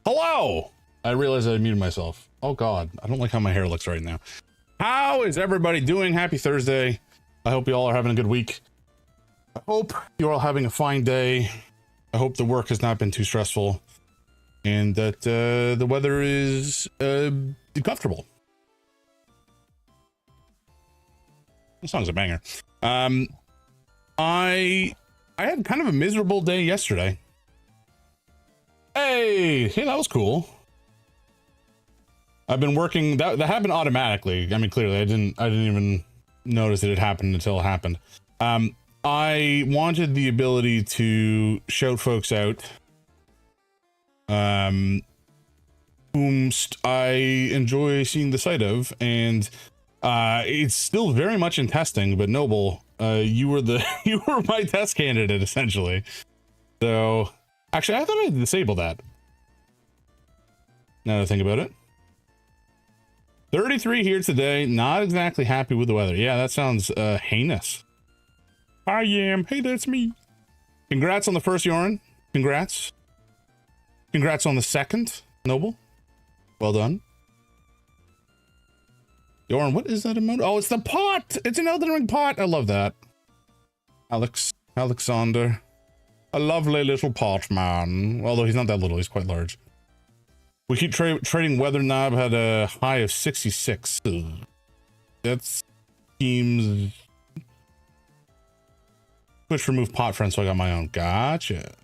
Hello! I realized I muted myself. Oh god, I don't like how my hair looks right now. How is everybody doing? Happy Thursday. I hope you all are having a good week. I hope you're all having a fine day. I hope the work has not been too stressful. And that the weather is comfortable. This song's a banger. I had kind of a miserable day yesterday. Hey, that was cool. I've been working that happened automatically. I mean, clearly I didn't even notice that it happened until it happened. I wanted the ability to shout folks out, whomst I enjoy seeing the sight of, and it's still very much in testing, but Noble, you were my test candidate essentially. So actually, I thought I disabled that. Now that I think about it. 33 here today. Not exactly happy with the weather. Yeah, that sounds heinous. I am. Hey, that's me. Congrats on the first, Yorin. Congrats. Congrats on the second, Noble. Well done. Yorin, what is that emote? Oh, it's the pot. It's an Elden Ring pot. I love that. Alexander. A lovely little pot, man. Although he's not that little, he's quite large. We keep trading. Weather Knob had a high of 66. That seems... Push remove pot friend, so I got my own. Gotcha.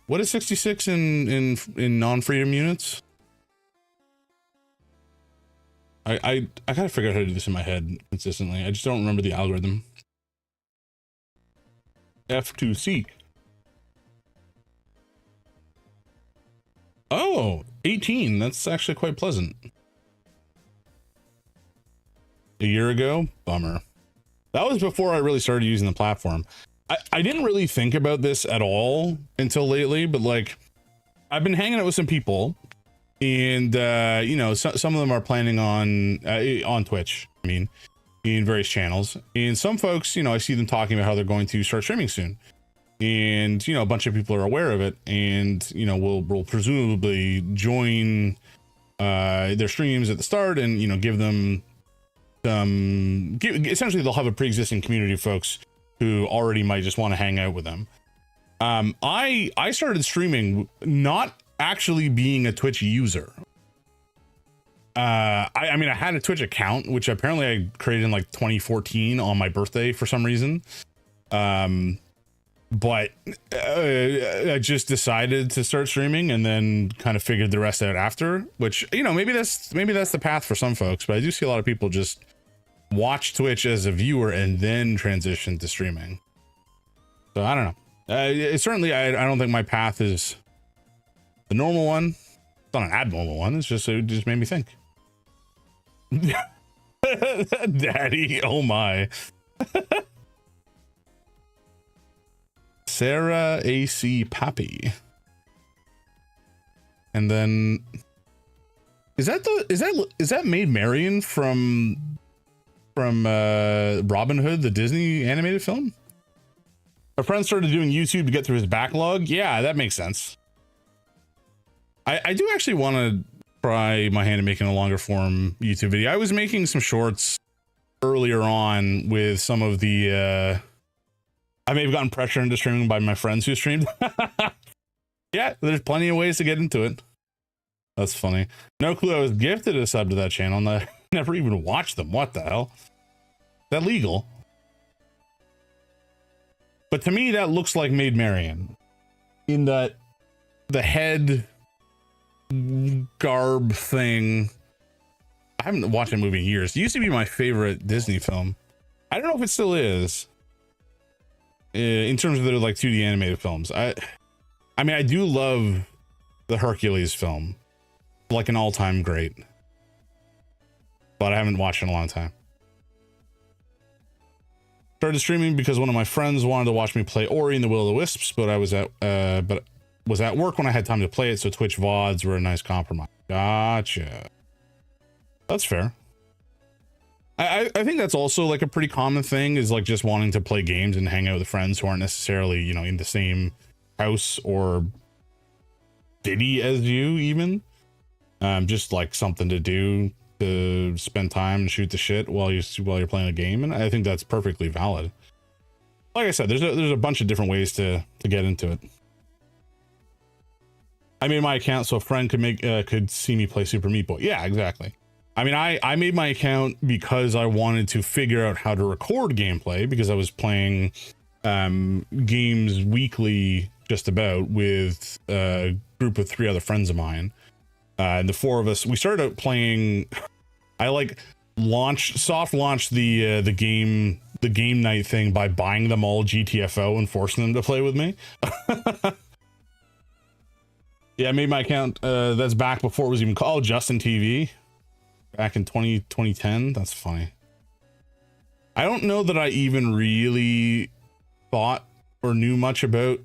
What is 66 in non-freedom units? I gotta figure out how to do this in my head consistently. I just don't remember the algorithm. F2C. Oh, 18. That's actually quite pleasant. A year ago? Bummer. That was before I really started using the platform. I didn't really think about this at all until lately, but like I've been hanging out with some people and you know, some of them are planning on Twitch, I mean, in various channels, and some folks, you know, I see them talking about how they're going to start streaming soon. And, you know, a bunch of people are aware of it and, you know, will presumably join their streams at the start and, you know, give them essentially they'll have a pre-existing community of folks who already might just want to hang out with them. I started streaming not actually being a Twitch user. I mean, I had a Twitch account, which apparently I created in like 2014 on my birthday for some reason. But I just decided to start streaming and then kind of figured the rest out after, which, you know, maybe that's the path for some folks, but I do see a lot of people just watch Twitch as a viewer and then transition to streaming. So I don't know. It certainly, I don't think my path is the normal one. It's not an abnormal one. It's just, it just made me think. Daddy, oh my. Sarah AC Pappy. And then is that Maid Marian from Robin Hood, the Disney animated film? A friend started doing YouTube to get through his backlog. Yeah, that makes sense. I do actually want to try my hand at making a longer form YouTube video. I was making some shorts earlier on with some of the I may have gotten pressure into streaming by my friends who streamed. Yeah, there's plenty of ways to get into it. That's funny. No clue I was gifted a sub to that channel and I never even watched them. What the hell? Is that legal? But to me, that looks like Maid Marian. In that the head garb thing. I haven't watched a movie in years. It used to be my favorite Disney film. I don't know if it still is. In terms of the like 2D animated films. I mean, I do love the Hercules film. Like an all-time great. But I haven't watched it in a long time. Started streaming because one of my friends wanted to watch me play Ori and the Will of the Wisps, but I was at work when I had time to play it, so Twitch VODs were a nice compromise. Gotcha. That's fair. I think that's also like a pretty common thing, is like just wanting to play games and hang out with friends who aren't necessarily, you know, in the same house or city as you even. Just like something to do, to spend time and shoot the shit while you're playing a game, and I think that's perfectly valid. Like I said, there's a bunch of different ways to get into it. I made my account so a friend could see me play Super Meat Boy. Yeah, exactly. I mean, I made my account because I wanted to figure out how to record gameplay, because I was playing games weekly just about with a group of 3 other friends of mine. And the 4 of us, we started out playing. I like soft launched the game night thing by buying them all GTFO and forcing them to play with me. Yeah, I made my account. That's back before it was even called Justin TV. Back in 2010. That's funny. I don't know that I even really thought or knew much about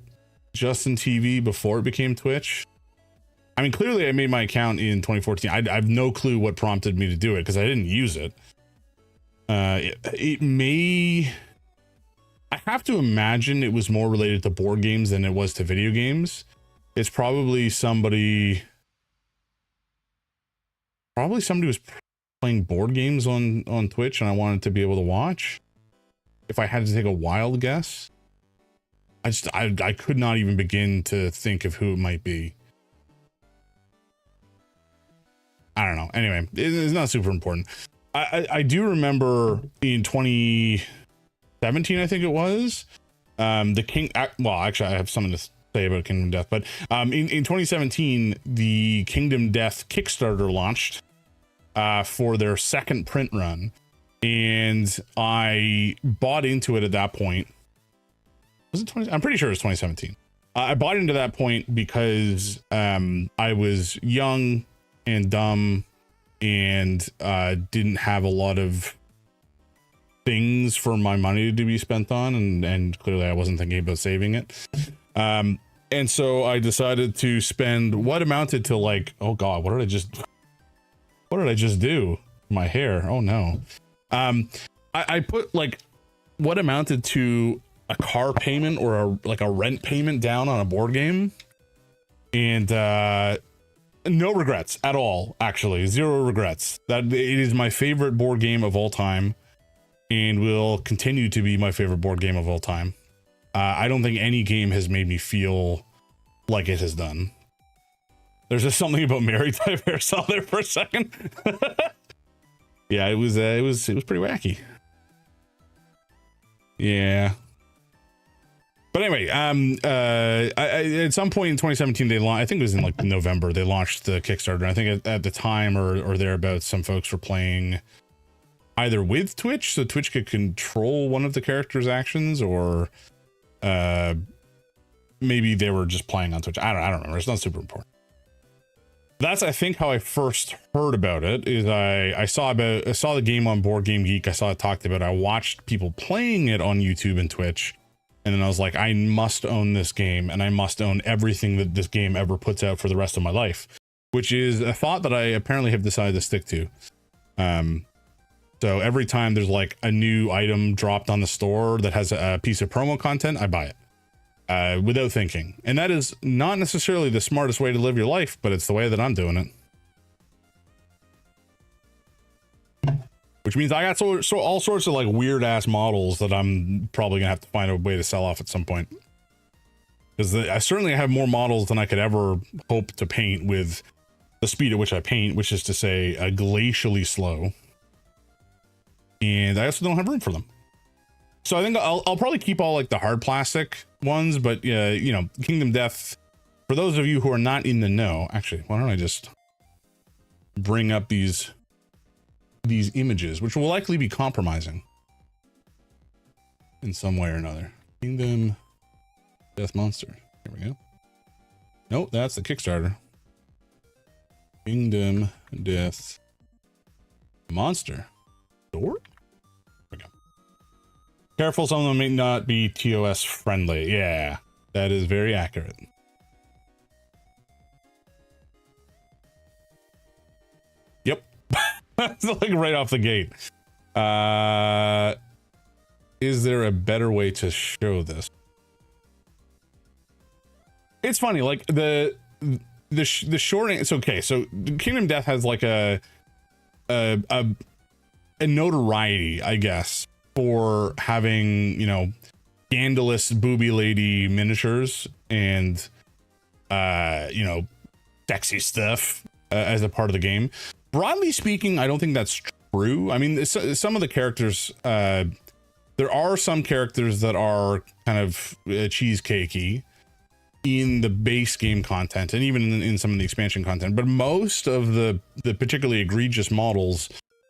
Justin TV before it became Twitch. I mean, clearly I made my account in 2014. I have no clue what prompted me to do it, because I didn't use it. It may... I have to imagine it was more related to board games than it was to video games. It's probably somebody was playing board games on Twitch, and I wanted to be able to watch. If I had to take a wild guess, I could not even begin to think of who it might be. I don't know. Anyway, it's not super important. I do remember in 2017, I think it was, well, actually I have something to say about Kingdom Death, but in 2017, the Kingdom Death Kickstarter launched for their second print run, and I bought into it at that point. Was it 20? I'm pretty sure it was 2017. I bought into that point because I was young and dumb and didn't have a lot of things for my money to be spent on, and clearly I wasn't thinking about saving it. And so I decided to spend what amounted to like, oh god, what did I just do? My hair. Oh no. I put like what amounted to a car payment or a rent payment down on a board game, and no regrets at all. Actually, 0 regrets. That it is my favorite board game of all time, and will continue to be my favorite board game of all time. I don't think any game has made me feel like it has done. There's just something about Mary type hairstyle there for a second. Yeah, it was pretty wacky. Yeah. But anyway, at some point in 2017, they launched, I think it was in like November, they launched the Kickstarter. I think at the time or thereabouts, some folks were playing either with Twitch, so Twitch could control one of the characters' actions, or maybe they were just playing on Twitch. I don't remember. It's not super important. That's, I think, how I first heard about it. Is I saw the game on Board Game Geek. I saw it talked about. I watched people playing it on YouTube and Twitch, and then I was like, I must own this game, and I must own everything that this game ever puts out for the rest of my life, which is a thought that I apparently have decided to stick to. So every time there's like a new item dropped on the store that has a piece of promo content, I buy it. Without thinking. And that is not necessarily the smartest way to live your life, but it's the way that I'm doing it. Which means I got so all sorts of like weird ass models that I'm probably gonna have to find a way to sell off at some point. Because I certainly have more models than I could ever hope to paint with the speed at which I paint, which is to say glacially slow. And I also don't have room for them. So I think I'll probably keep all like the hard plastic ones, but you know, Kingdom Death, for those of you who are not in the know, actually, why don't I just bring up these images, which will likely be compromising in some way or another. Kingdom Death Monster. Here we go. Nope, that's the Kickstarter. Kingdom Death Monster. Sword? Careful, some of them may not be TOS friendly. Yeah, that is very accurate. Yep. It's like right off the gate. Is there a better way to show this? It's funny, like the short answer. Okay, so Kingdom Death has like a notoriety, I guess, for having, you know, scandalous booby lady miniatures and you know, sexy stuff as a part of the game. Broadly speaking, I don't think that's true. I mean, some of the characters, there are some characters that are kind of cheesecakey in the base game content and even in some of the expansion content, but most of the particularly egregious models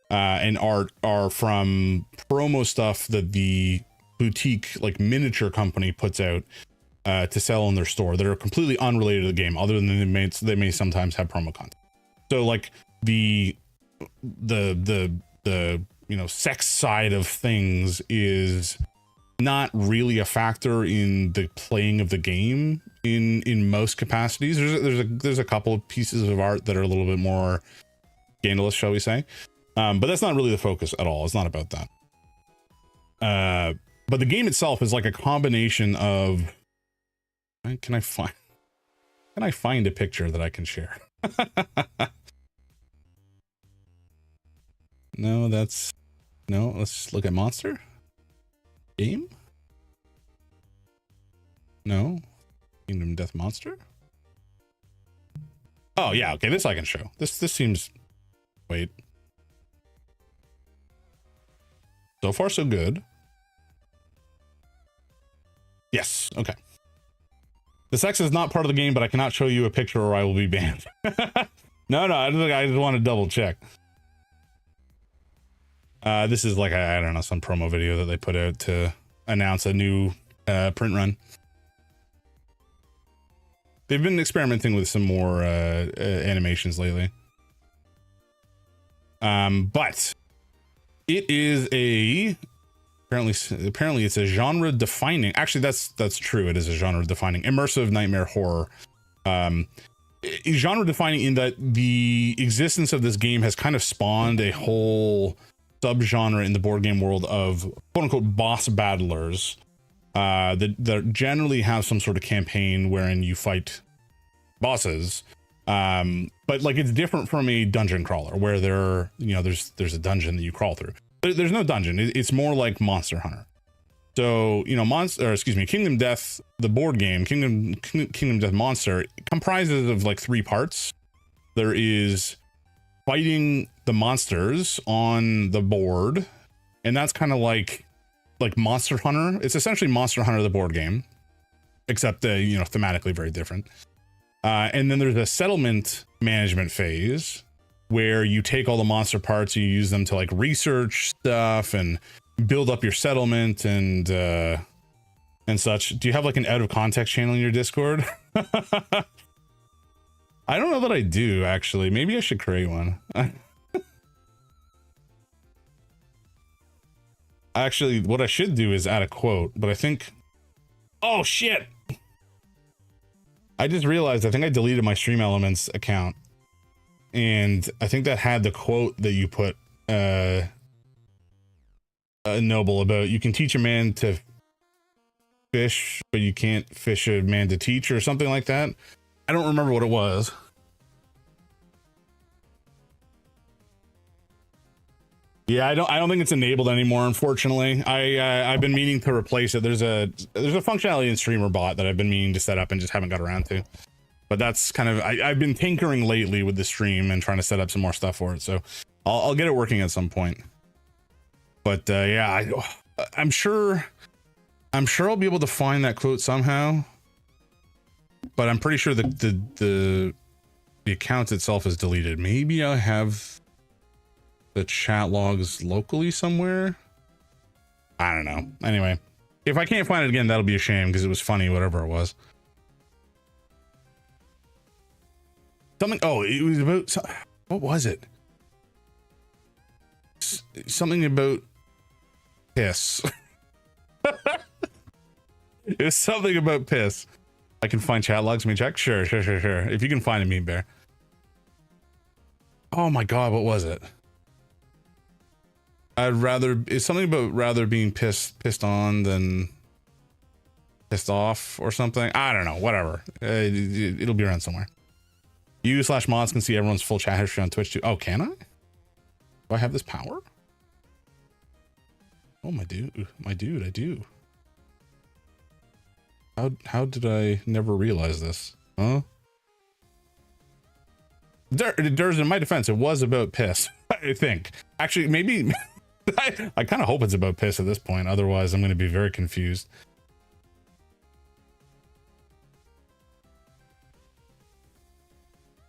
and art are from promo stuff that the boutique like miniature company puts out to sell in their store that are completely unrelated to the game, other than they may sometimes have promo content. So like the you know, sex side of things is not really a factor in the playing of the game in most capacities. There's a couple of pieces of art that are a little bit more scandalous, shall we say, but that's not really the focus at all. It's not about that. But the game itself is like a combination of, can I find a picture that I can share? No, let's look at monster game. No, Kingdom Death Monster. Oh yeah, okay, this I can show. This seems, wait. So far so good. Yes, okay. The sex is not part of the game, but I cannot show you a picture or I will be banned. No, I just want to double check. This is like, I don't know, some promo video that they put out to announce a new print run. They've been experimenting with some more animations lately. But it is apparently it's a genre defining, actually that's true, it is a genre defining immersive nightmare horror. Genre defining in that the existence of this game has kind of spawned a whole subgenre in the board game world of quote unquote boss battlers that generally have some sort of campaign wherein you fight bosses, but like it's different from a dungeon crawler where there's a dungeon that you crawl through. There's no dungeon. It's more like Monster Hunter. So, you know, Kingdom Death, the board game, Kingdom Death Monster, comprises of like 3 parts. There is fighting the monsters on the board, and that's kind of like Monster Hunter. It's essentially Monster Hunter, the board game, except you know, thematically very different. And then there's a settlement management phase where you take all the monster parts, you use them to like research stuff and build up your settlement and such. Do you have like an out of context channel in your Discord? I don't know that I do, actually. Maybe I should create one. Actually, what I should do is add a quote, but I think, oh shit, I just realized I think I deleted my Stream Elements account, and I think that had the quote that you put, Noble, about you can teach a man to fish, but you can't fish a man to teach, or something like that. I don't remember what it was. Yeah, I don't think it's enabled anymore, unfortunately. I've been meaning to replace it. There's a functionality in Streamer Bot that I've been meaning to set up and just haven't got around to. But that's kind of, I've been tinkering lately with the stream and trying to set up some more stuff for it. So I'll get it working at some point. But yeah, I'm sure I'll be able to find that quote somehow. But I'm pretty sure that the account itself is deleted. Maybe I have the chat logs locally somewhere. I don't know. Anyway, if I can't find it again, that'll be a shame, because it was funny, whatever it was. Something, oh, it was about, what was it? Something about piss. It was something about piss. I can find chat logs. Let me check. Sure. If you can find it, Mean Bear. Oh my god, what was it? It's something about rather being pissed on than pissed off or something. I don't know, whatever. It'll be around somewhere. You/mods can see everyone's full chat history on Twitch too. Oh, can I? Do I have this power? Oh, my dude, I do. How did I never realize this? Huh? There's, in my defense, it was about piss, I think. Actually, maybe I kind of hope it's about piss at this point. Otherwise, I'm going to be very confused.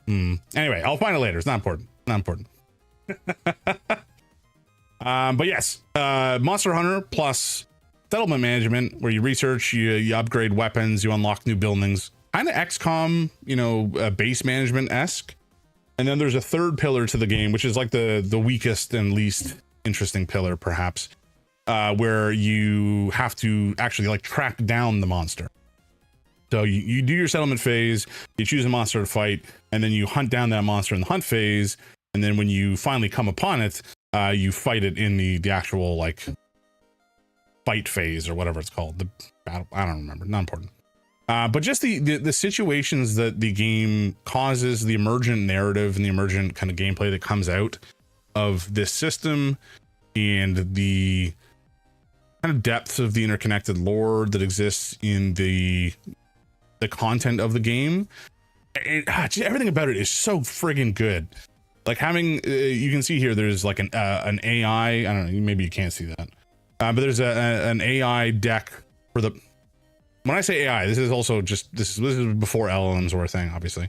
Anyway, I'll find it later. It's not important. Not important. But yes, Monster Hunter plus settlement management, where you research, you upgrade weapons, you unlock new buildings. Kind of XCOM, you know, base management-esque. And then there's a third pillar to the game, which is like the weakest and least interesting pillar, perhaps, where you have to actually like track down the monster. So you do your settlement phase, you choose a monster to fight, and then you hunt down that monster in the hunt phase. And then when you finally come upon it, you fight it in the actual like fight phase or whatever it's called. The battle, I don't remember, not important. But just the situations that the game causes, the emergent narrative and the emergent kind of gameplay that comes out of this system, and the kind of depths of the interconnected lore that exists in the content of the game. Just everything about it is so friggin' good. Like having, you can see here, there's like an AI, I don't know, maybe you can't see that. But there's an AI deck for the, when I say AI, this is also just, this is before LLMs were a thing, obviously.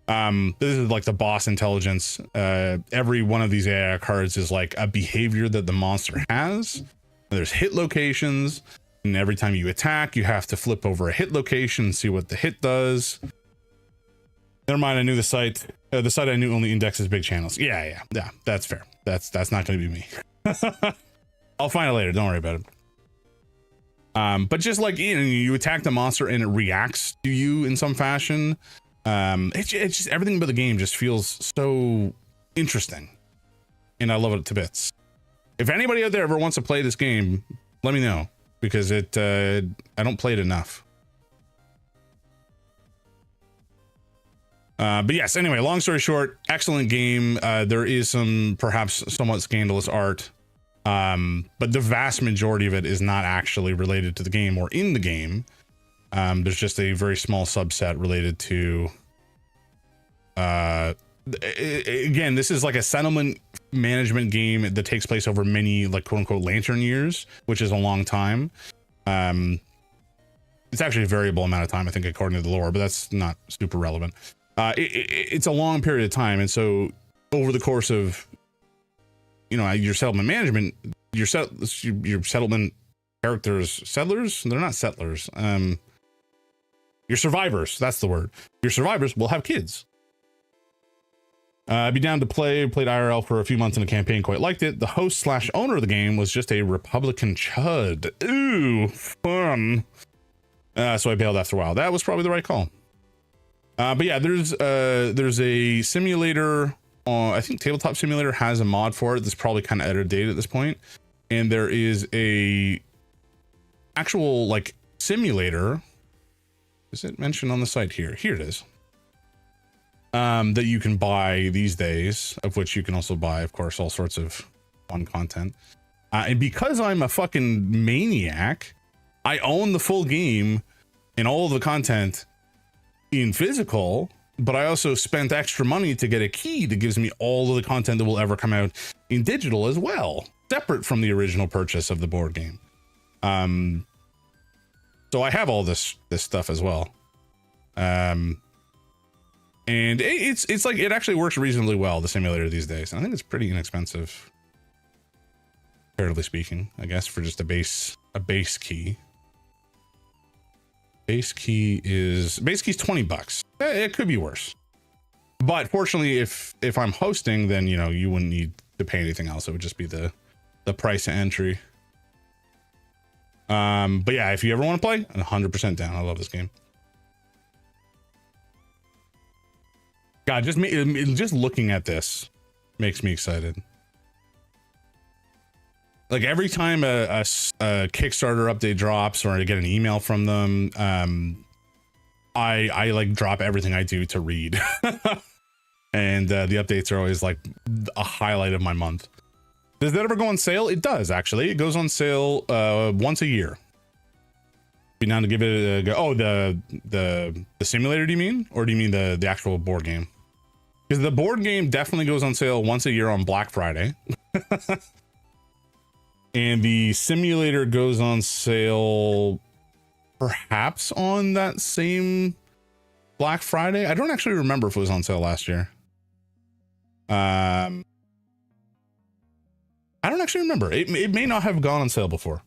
This is like the boss intelligence. Every one of these AI cards is like a behavior that the monster has. There's hit locations, and every time you attack, you have to flip over a hit location and see what the hit does. Never mind, I knew the site. The site I knew only indexes big channels. Yeah, that's fair. That's not going to be me. I'll find it later. Don't worry about it. But just like, you know, you attack the monster and it reacts to you in some fashion. It's just everything about the game just feels so interesting, and I love it to bits. If anybody out there ever wants to play this game, let me know, because I don't play it enough. But yes, anyway, long story short, excellent game. There is some perhaps somewhat scandalous art, but the vast majority of it is not actually related to the game or in the game. There's just a very small subset related to, again, this is like a settlement management game that takes place over many, like, quote unquote lantern years, which is a long time. It's actually a variable amount of time, I think, according to the lore, but that's not super relevant. It's a long period of time, and so over the course of, you know, your settlement management, your settlement characters, settlers, they're not settlers, your survivors, that's the word. Your survivors will have kids. I'd be down to played IRL for a few months in a campaign, quite liked it. The host / owner of the game was just a Republican chud. Ooh, fun. So I bailed after a while. That was probably the right call. But yeah, there's a simulator. I think Tabletop Simulator has a mod for it that's probably kind of out of date at this point. And there is a actual like simulator. Is it mentioned on the site here? Here it is. That you can buy these days, of which you can also buy, of course, all sorts of fun content. And because I'm a fucking maniac, I own the full game and all of the content in physical, but I also spent extra money to get a key that gives me all of the content that will ever come out in digital as well, separate from the original purchase of the board game. So I have all this stuff as well. And it's like, it actually works reasonably well, the simulator these days. And I think it's pretty inexpensive, comparatively speaking, I guess, for just a base key. Base key is $20. It could be worse, but fortunately, if I'm hosting, then, you know, you wouldn't need to pay anything else. It would just be the price of entry. But yeah, if you ever want to play, I'm 100% down. I love this game. God, just looking at this makes me excited. Like every time a Kickstarter update drops or I get an email from them, I like drop everything I do to read. And the updates are always like a highlight of my month. Does that ever go on sale? It does, actually. It goes on sale once a year. Be down to give it a go. Oh, the simulator, do you mean? Or do you mean the actual board game? Because the board game definitely goes on sale once a year on Black Friday. And the simulator goes on sale perhaps on that same Black Friday. I don't actually remember if it was on sale last year. I don't actually remember. It may not have gone on sale before.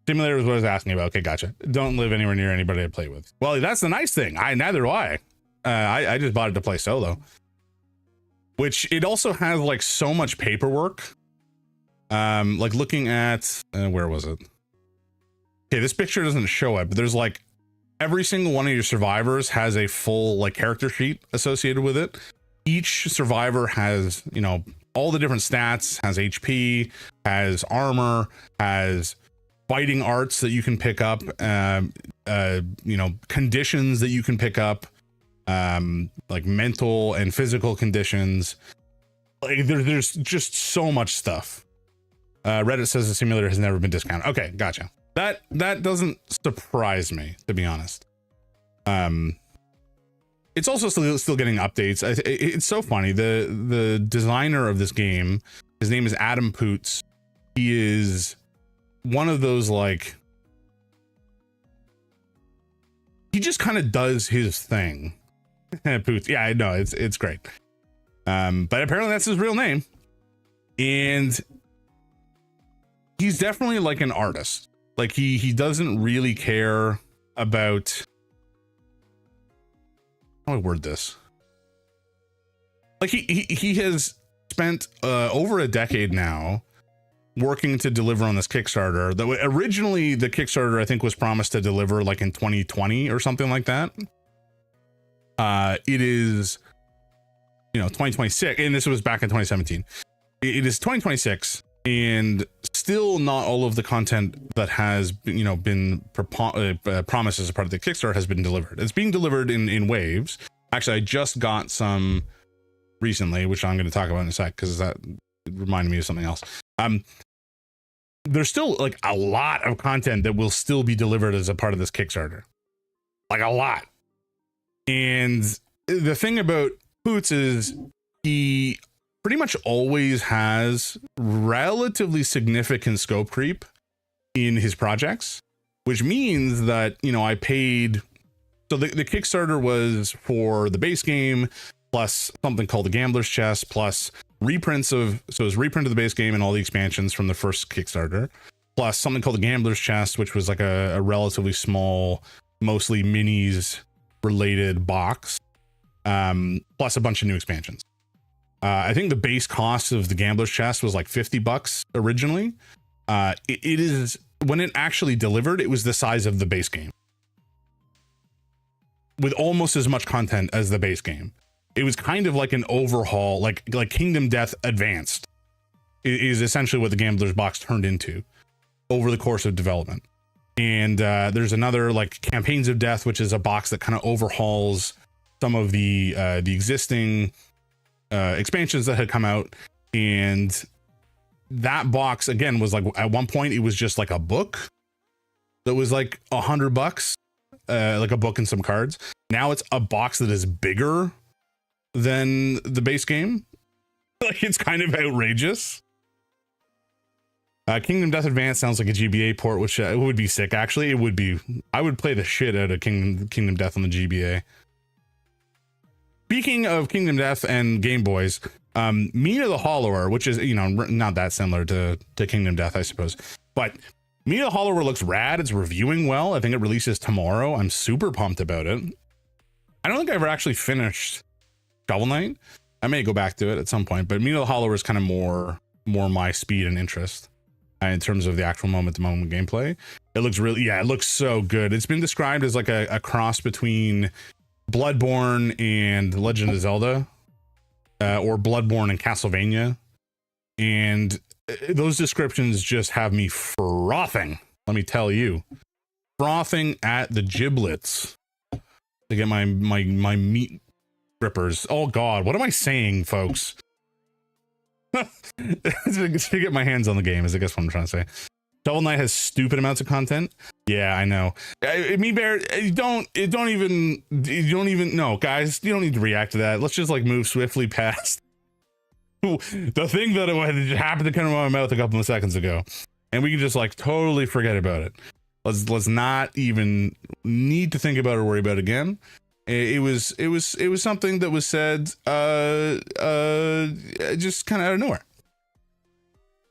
Simulator is what I was asking about. Okay, gotcha. Don't live anywhere near anybody I play with. Well, that's the nice thing. Neither do I. I just bought it to play solo. Which it also has like so much paperwork. Like looking at where was it? Okay, this picture doesn't show it, but there's like every single one of your survivors has a full like character sheet associated with it. Each survivor has, you know, all the different stats, has HP, has armor, has fighting arts that you can pick up, you know, conditions that you can pick up, like mental and physical conditions. Like there's just so much stuff. Reddit says the simulator has never been discounted. Okay, gotcha. That doesn't surprise me, to be honest. It's also still getting updates. It's so funny. The designer of this game, his name is Adam Poots. He is one of those, like, he just kind of does his thing. Poots. Yeah, I know, it's great. But apparently that's his real name. And he's definitely like an artist. Like he doesn't really care about, how do I word this? Like he has spent over a decade now working to deliver on this Kickstarter. That originally the Kickstarter I think was promised to deliver like in 2020 or something like that. It is, you know, 2026, and this was back in 2017. It is 2026, and still not all of the content that has, you know, been promised as a part of the Kickstarter has been delivered. It's being delivered in waves. Actually, I just got some recently, which I'm going to talk about in a sec, because that reminded me of something else. There's still like a lot of content that will still be delivered as a part of this Kickstarter, like a lot. And the thing about Poots is he pretty much always has relatively significant scope creep in his projects, which means that, you know, I paid, so the Kickstarter was for the base game plus something called the Gambler's Chest plus reprints of, so it was reprint of the base game and all the expansions from the first Kickstarter, plus something called the Gambler's Chest, which was like a relatively small, mostly minis related box, plus a bunch of new expansions. I think the base cost of the Gambler's Chest was like $50 originally. It is, when it actually delivered, it was the size of the base game, with almost as much content as the base game. It was kind of like an overhaul, like Kingdom Death Advanced is essentially what the Gambler's box turned into over the course of development. And there's another, like, Campaigns of Death, which is a box that kind of overhauls some of the existing expansions that had come out. And that box again was like, at one point it was just like a book that was like $100, like a book and some cards. Now it's a box that is bigger than the base game. Like, it's kind of outrageous. Kingdom Death Advance sounds like a GBA port, which it would be sick. Actually, it would be. I would play the shit out of Kingdom Death on the GBA. Speaking of Kingdom Death and Game Boys, Mina the Hollower, which is, you know, not that similar to Kingdom Death, I suppose, but Mina the Hollower looks rad. It's reviewing well. I think it releases tomorrow. I'm super pumped about it. I don't think I ever actually finished Shovel Knight. I may go back to it at some point, but Mina the Hollower is kind of more my speed and interest in terms of the actual moment-to-moment gameplay. It looks really, yeah, it looks so good. It's been described as like a cross between Bloodborne and Legend of Zelda, or Bloodborne and Castlevania, and those descriptions just have me frothing. Let me tell you, frothing at the giblets to get my meat grippers. Oh God, what am I saying, folks? To get my hands on the game is I guess what I'm trying to say. Shovel Knight has stupid amounts of content. Yeah, I know. Me Bear, you don't even no, guys, you don't need to react to that. Let's just like move swiftly past the thing that happened to come out of my mouth a couple of seconds ago, and we can just like totally forget about it. Let's not even need to think about or worry about it again. It was something that was said just kind of out of nowhere.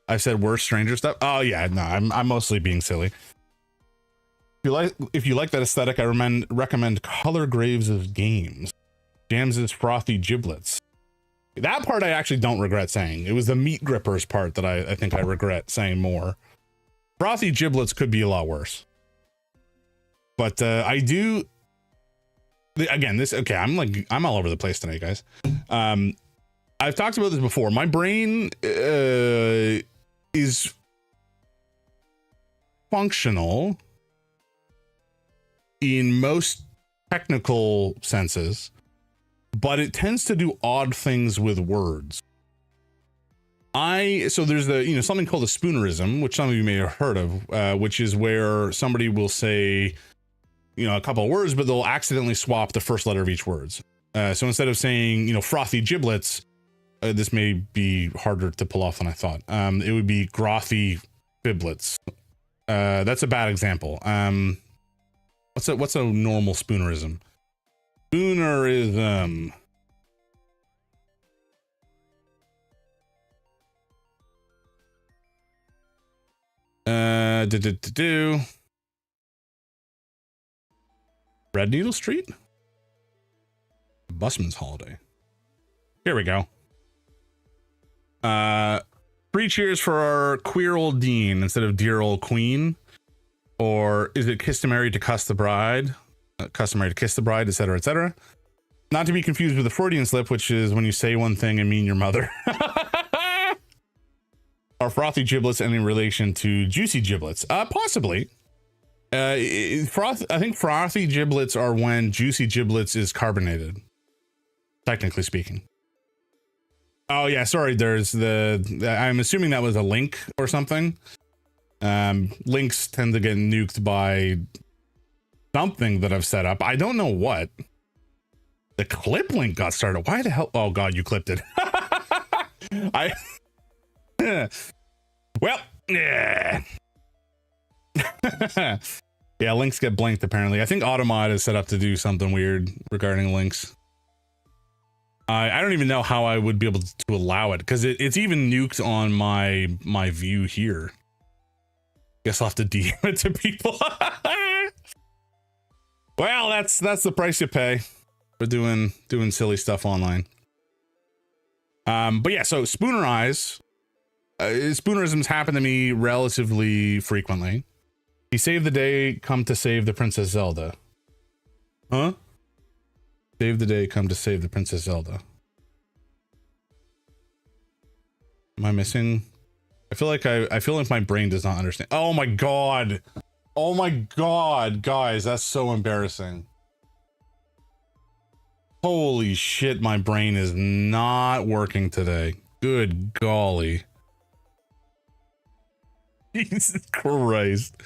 I said worse stranger stuff. Oh yeah, no, I'm mostly being silly. If you like that aesthetic, I recommend Color Graves of Games. Jams's Frothy Giblets. That part I actually don't regret saying. It was the meat grippers part that I think I regret saying more. Frothy Giblets could be a lot worse. But I do again, this okay, I'm all over the place tonight, guys. I've talked about this before. My brain is functional in most technical senses, but it tends to do odd things with words. So there's the, something called a spoonerism, which some of you may have heard of, which is where somebody will say, a couple of words, but they'll accidentally swap the first letter of each words. So instead of saying, frothy giblets, this may be harder to pull off than I thought. It would be grothy biblets. That's a bad example. What's a normal spoonerism? Spoonerism. Red Needle Street? Busman's Holiday. Here we go. 3 cheers for our queer old dean instead of dear old queen. Or is it customary to cuss the bride? Customary to kiss the bride, etc., etc. Not to be confused with the Freudian slip, which is when you say one thing and mean your mother. Are frothy giblets any relation to juicy giblets? Possibly. I think frothy giblets are when juicy giblets is carbonated, technically speaking. Oh yeah, sorry. There's I'm assuming that was a link or something. Links tend to get nuked by something that I've set up. I don't know what. The clip link got started. Why the hell? Oh God, you clipped it. Well, yeah. Yeah, links get blinked apparently. I think Automod is set up to do something weird regarding links. I don't even know how I would be able to allow it, because it's even nuked on my view here. Guess I'll have to DM it to people. Well, that's the price you pay for doing silly stuff online. But yeah, so spoonerisms happen to me relatively frequently. He saved the day, come to save the Princess Zelda. Huh? Save the day, come to save the Princess Zelda. Am I missing? I feel like my brain does not understand. Oh my God. Oh my God, guys, that's so embarrassing. Holy shit, my brain is not working today. Good golly. Jesus Christ.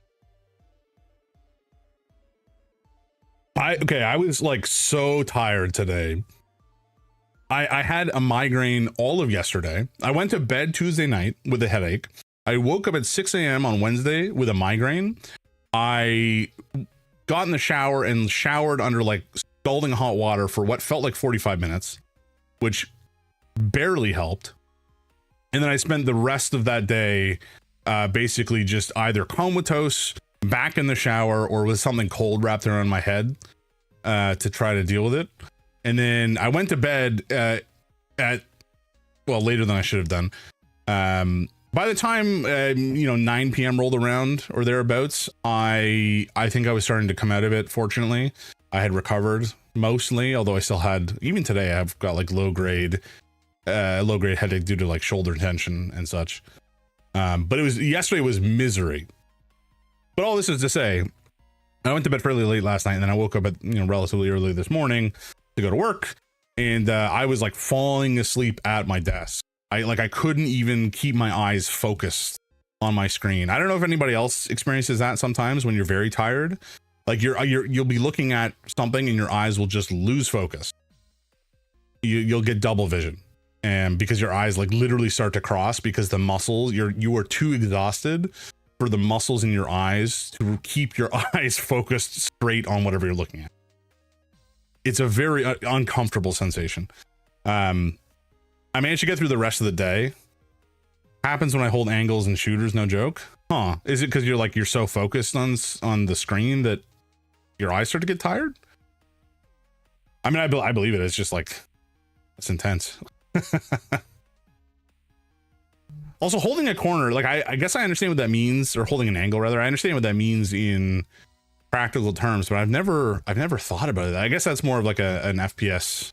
I was like so tired today. I had a migraine all of yesterday. I went to bed Tuesday night with a headache. I woke up at 6 a.m. on Wednesday with a migraine. I got in the shower and showered under like scalding hot water for what felt like 45 minutes, which barely helped. And then I spent the rest of that day basically just either comatose, back in the shower, or with something cold wrapped around my head to try to deal with it. And then I went to bed later than I should have done. By the time 9 p.m. rolled around or thereabouts, I think I was starting to come out of it. Fortunately, I had recovered mostly, although I still had, even today, I've got like low grade headache due to like shoulder tension and such. But yesterday was misery. But all this is to say, I went to bed fairly late last night, and then I woke up at, relatively early this morning to go to work, and I was like falling asleep at my desk. I couldn't even keep my eyes focused on my screen. I don't know if anybody else experiences that sometimes when you're very tired. Like you'll be looking at something and your eyes will just lose focus. You'll get double vision, and because your eyes like literally start to cross because the muscles you are too exhausted for the muscles in your eyes to keep your eyes focused straight on whatever you're looking at. It's a very uncomfortable sensation. I managed to get through the rest of the day. Happens when I hold angles and shooters, no joke. Is it because you're so focused on the screen that your eyes start to get tired? I mean, I believe it. It's just like, it's intense. Also, holding a corner, like I guess I understand what that means, or holding an angle rather. I understand what that means in practical terms, but I've never thought about it. I guess that's more of like an FPS,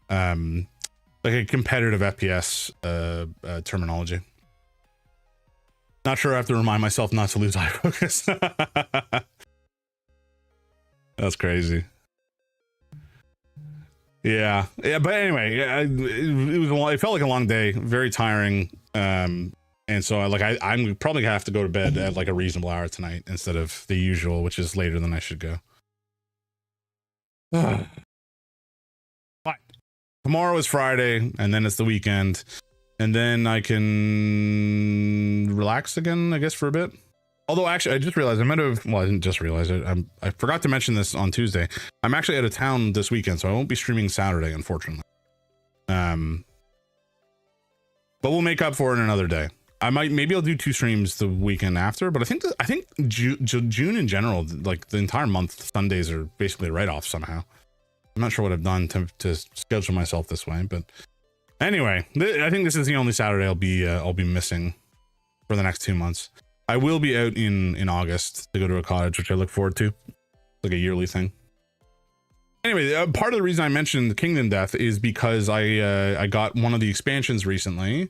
like a competitive FPS terminology. Not sure. I have to remind myself not to lose eye focus. That's crazy. Yeah. But anyway, it felt like a long day, very tiring. And so I'm probably gonna have to go to bed at like a reasonable hour tonight instead of the usual, which is later than I should go. But tomorrow is Friday, and then it's the weekend, and then I can relax again, I guess, for a bit. Although actually, I just realized I didn't just realize it. I forgot to mention this on Tuesday. I'm actually out of town this weekend, so I won't be streaming Saturday, unfortunately. But we'll make up for it another day. Maybe I'll do 2 streams the weekend after, but I think June in general, like the entire month, Sundays are basically a write-off somehow. I'm not sure what I've done to schedule myself this way, but anyway, I think this is the only Saturday I'll be missing for the next 2 months. I will be out in August to go to a cottage, which I look forward to. It's like a yearly thing. Anyway, part of the reason I mentioned Kingdom Death is because I got one of the expansions recently.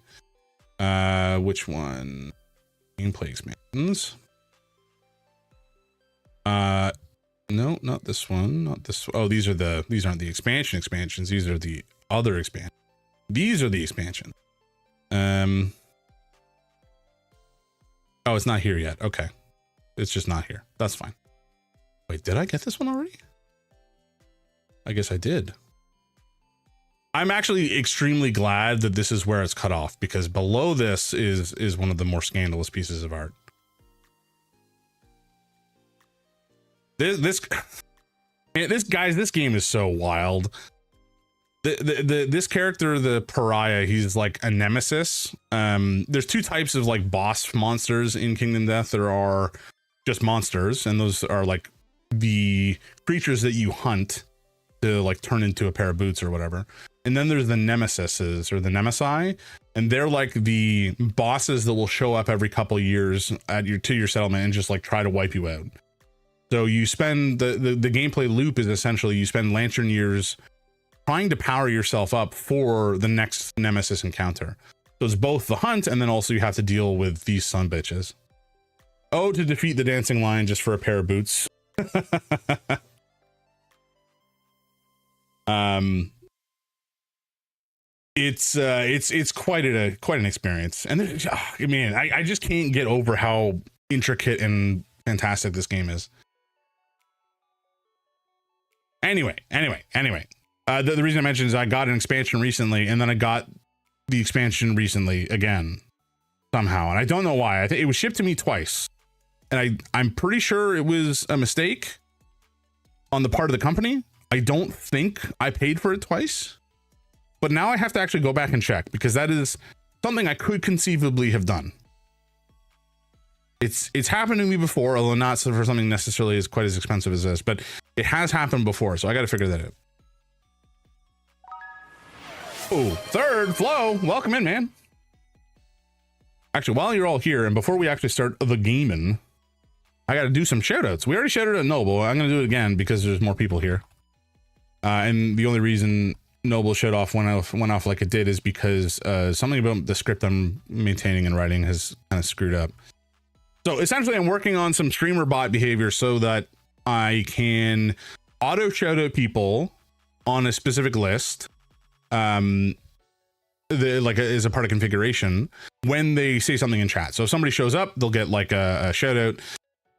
Which one? Gameplay expansions. No, not this one. Not this. Oh, these aren't the expansions. These are the other expansions. These are the expansions. Oh, it's not here yet. Okay. It's just not here. That's fine. Wait, did I get this one already? I guess I did. I'm actually extremely glad that this is where it's cut off, because below this is one of the more scandalous pieces of art. This game is so wild. This character, the pariah, he's like a nemesis. There's 2 types of like boss monsters in Kingdom Death. There are just monsters, and those are like the creatures that you hunt to like turn into a pair of boots or whatever. And then there's the nemesises, or the nemesi, and they're like the bosses that will show up every couple of years at your settlement and just like try to wipe you out. So you spend the gameplay loop is essentially you spend lantern years trying to power yourself up for the next nemesis encounter. So it's both the hunt, and then also you have to deal with these sumbitches. Oh, to defeat the dancing lion just for a pair of boots. It's quite an experience, and then, man, I just can't get over how intricate and fantastic this game is. Anyway. The reason I mentioned is I got an expansion recently, and then I got the expansion recently again somehow, and I don't know why. I think it was shipped to me twice, and I'm pretty sure it was a mistake on the part of the company. I don't think I paid for it twice, but now I have to actually go back and check, because that is something I could conceivably have done. It's happened to me before, although not for something necessarily as quite as expensive as this, but it has happened before, so I got to figure that out. Oh, third Flo, welcome in, man. Actually, while you're all here, and before we actually start the gaming, I got to do some shout outs. We already shouted out Noble. I'm going to do it again because there's more people here. And the only reason Noble showed off went off like it did is because something about the script I'm maintaining and writing has kind of screwed up. So essentially, I'm working on some streamer bot behavior so that I can auto shout out people on a specific list. Is a part of configuration when they say something in chat. So if somebody shows up, they'll get like a shout out.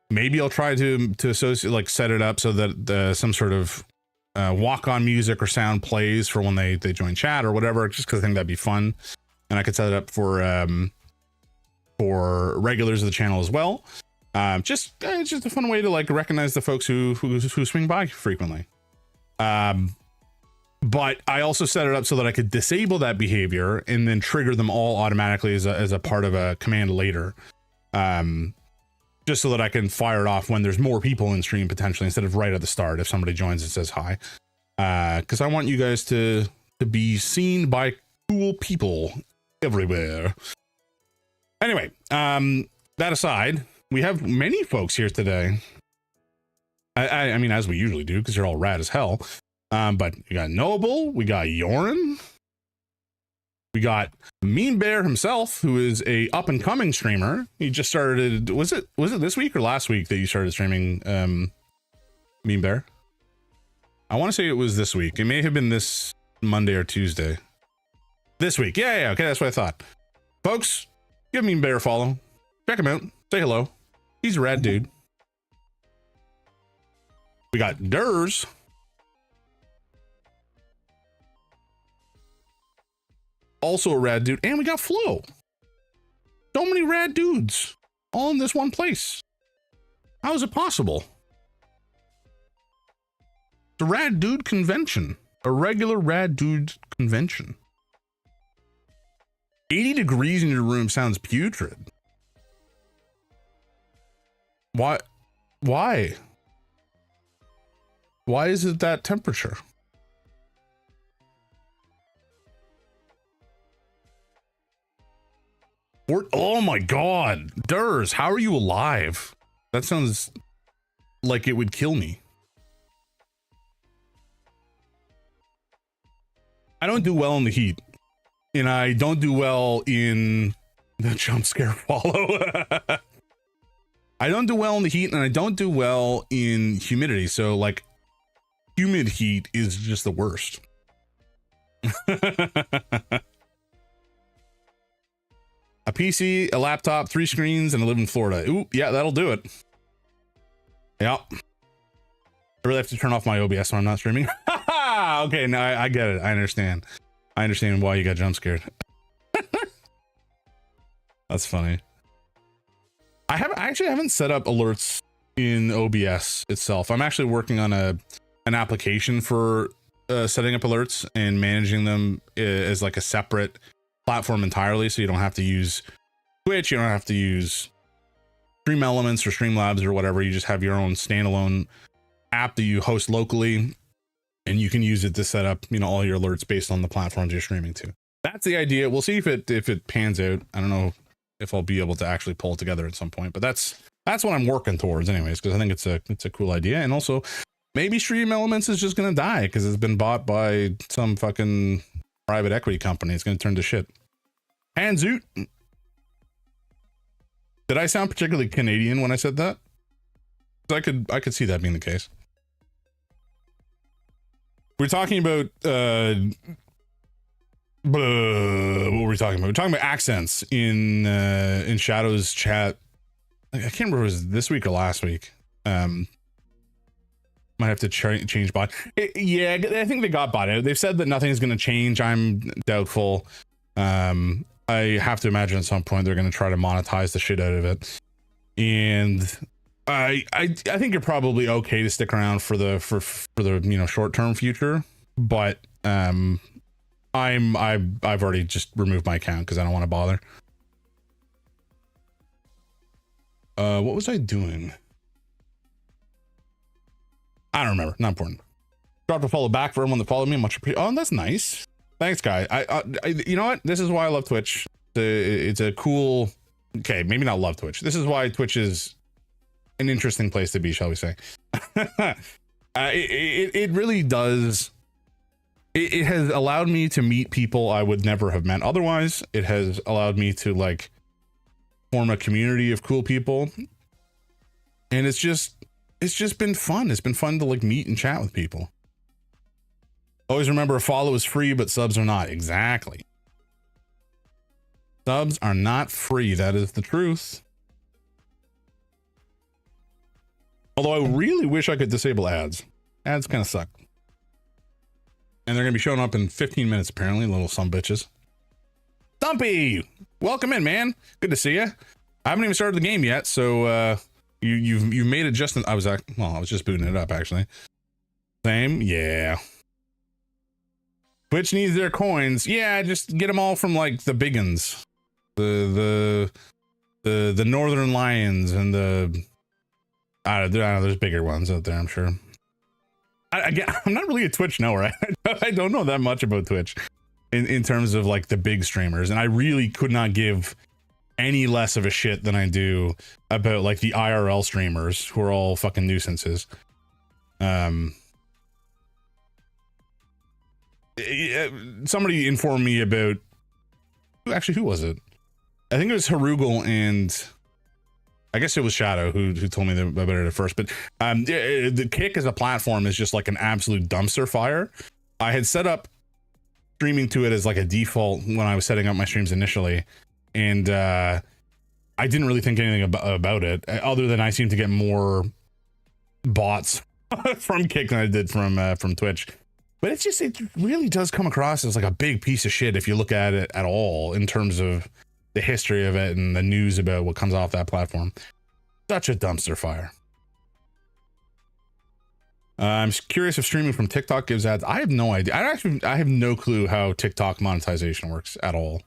Maybe I'll try to associate, like set it up so that some sort of walk-on music or sound plays for when they join chat or whatever, just because I think that'd be fun. And I could set it up for regulars of the channel as well. It's just a fun way to like recognize the folks who swing by frequently. But I also set it up so that I could disable that behavior and then trigger them all automatically as a part of a command later. Just so that I can fire it off when there's more people in stream potentially, instead of right at the start if somebody joins and says hi. Because I want you guys to be seen by cool people everywhere. Anyway, that aside, we have many folks here today. I mean, as we usually do, because you're all rad as hell. But we got Noble, we got Yorin, we got Mean Bear himself, who is a up and coming streamer. He just started. Was it this week or last week that you started streaming, Mean Bear? I want to say it was this week. It may have been this Monday or Tuesday. This week, yeah. Okay, that's what I thought. Folks, give Mean Bear a follow. Check him out. Say hello. He's a rad dude. We got Durs. Also a rad dude, and we got Flo. So many rad dudes all in this one place. How is it possible? It's a rad dude convention, a regular rad dude convention. 80 degrees in your room sounds putrid. Why is it that temperature? Oh my god, Durs, how are you alive? That sounds like it would kill me. I don't do well in the heat, and I don't do well in the jump scare follow. I don't do well in the heat, and I don't do well in humidity. So like humid heat is just the worst. A PC, a laptop, 3 screens, and I live in Florida. Ooh, yeah, that'll do it. Yeah. I really have to turn off my OBS when I'm not streaming. Okay, no, I get it. I understand. I understand why you got jump scared. That's funny. I actually haven't set up alerts in OBS itself. I'm actually working on an application for setting up alerts and managing them as like a separate platform entirely, so you don't have to use Twitch, you don't have to use Stream Elements or Streamlabs or whatever. You just have your own standalone app that you host locally, and you can use it to set up, you know, all your alerts based on the platforms you're streaming to. That's the idea. We'll see if it pans out. I don't know if I'll be able to actually pull it together at some point, but that's what I'm working towards anyways, because I think it's a cool idea. And also maybe Stream Elements is just gonna die because it's been bought by some fucking private equity company. It's going to turn to shit. And Zoot. Did I sound particularly Canadian when I said that? I could see that being the case. We're talking about what were we talking about? We're talking about accents in Shadow's chat. I can't remember if it was this week or last week. Might have to change bot. Yeah, I think they got bought out. They've said that nothing is going to change. I'm doubtful. I have to imagine at some point they're going to try to monetize the shit out of it. And I think you're probably okay to stick around for the short term future. But I've already just removed my account because I don't want to bother. What was I doing? I don't remember. Not important. Dropped a follow back for everyone that followed me. Much appreciated. Oh, that's nice. Thanks, guy. I you know what? This is why I love Twitch. It's a cool. Okay, maybe not love Twitch. This is why Twitch is an interesting place to be, shall we say? It really does. It has allowed me to meet people I would never have met otherwise. It has allowed me to like form a community of cool people, and it's just it's just been fun. It's been fun to like meet and chat with people. Always remember, a follow is free, but subs are not. Exactly. Subs are not free. That is the truth. Although I really wish I could disable ads. Ads kind of suck. And they're going to be showing up in 15 minutes, apparently, little sumbitches. Stumpy! Welcome in, man. Good to see you. I haven't even started the game yet, so you've made it just... I was just booting it up, actually. Same? Yeah. Twitch needs their coins. Yeah, just get them all from, like, the biggins. The Northern Lions and the... I don't know, there's bigger ones out there, I'm sure. I'm not really a Twitch knower. I don't know that much about Twitch in terms of like the big streamers, and I really could not give any less of a shit than I do about like the IRL streamers who are all fucking nuisances. Somebody informed me about, actually, who was it? I think it was Harugal, and I guess it was Shadow who told me about it at first, but the Kick as a platform is just like an absolute dumpster fire. I had set up streaming to it as like a default when I was setting up my streams initially, and I didn't really think anything about it, other than I seem to get more bots from Kick than I did from Twitch. But it's just, it really does come across as like a big piece of shit if you look at it at all in terms of the history of it and the news about what comes off that platform. Such a dumpster fire. I'm curious if streaming from TikTok gives ads. I have no idea. I have no clue how TikTok monetization works at all.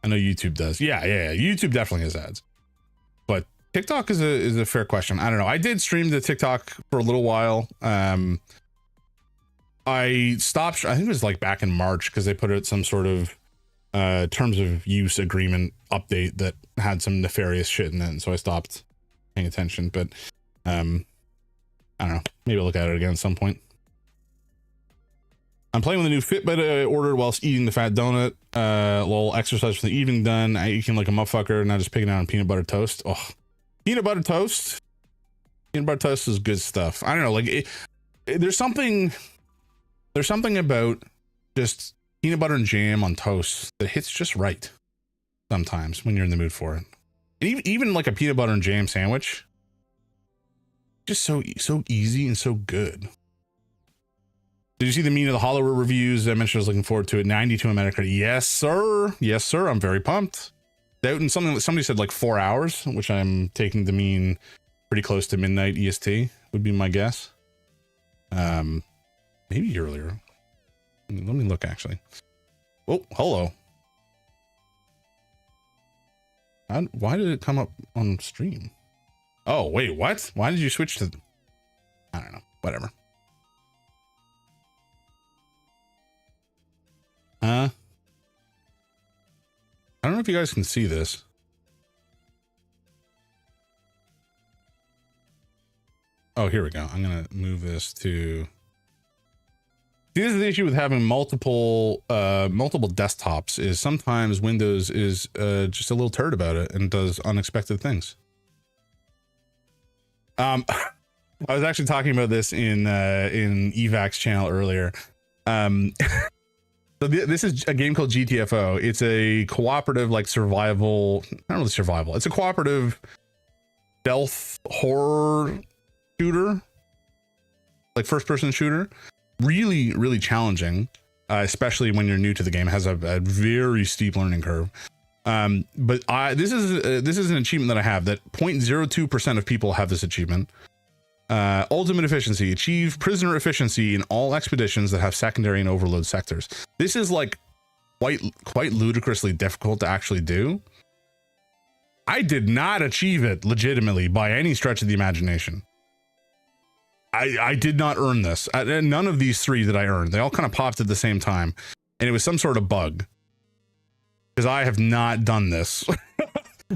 I know YouTube does. Yeah. YouTube definitely has ads, but TikTok is a fair question. I don't know. I did stream the TikTok for a little while. I stopped. I think it was like back in March because they put out some sort of terms of use agreement update that had some nefarious shit in it, and so I stopped paying attention. But I don't know, maybe I'll look at it again at some point. I'm playing with a new Fitbit I ordered whilst eating the fat donut. Little exercise for the evening done. I eating like a motherfucker, and I just picking out on peanut butter toast. Oh, peanut butter toast is good stuff. I don't know, like there's something about just peanut butter and jam on toast that hits just right sometimes when you're in the mood for it. And even like a peanut butter and jam sandwich, just so easy and so good. Did you see the mean of the Hollow reviews? I mentioned I was looking forward to it. 92 on Metacritic. Yes, sir. I'm very pumped. Doubting something that somebody said like 4 hours, which I'm taking to mean pretty close to midnight EST would be my guess. Maybe earlier. Let me look, actually. Oh, hello. Why did it come up on stream? Oh, wait, what? Why did you switch to... I don't know. Whatever. I don't know if you guys can see this. Oh, here we go. I'm going to move this to... This is the issue with having multiple desktops, is sometimes Windows is just a little turd about it and does unexpected things. I was actually talking about this in Evac's channel earlier. So this is a game called GTFO. It's a cooperative, like survival, not really survival. It's a cooperative stealth horror shooter, like first person shooter. Really, really challenging, especially when you're new to the game. It has a very steep learning curve. But this is an achievement that I have, that 0.02% of people have this achievement. Ultimate efficiency: achieve prisoner efficiency in all expeditions that have secondary and overload sectors. This is like quite ludicrously difficult to actually do. I did not achieve it legitimately by any stretch of the imagination. I did not earn this. None of these three that I earned. They all kind of popped at the same time, and it was some sort of bug. Because I have not done this.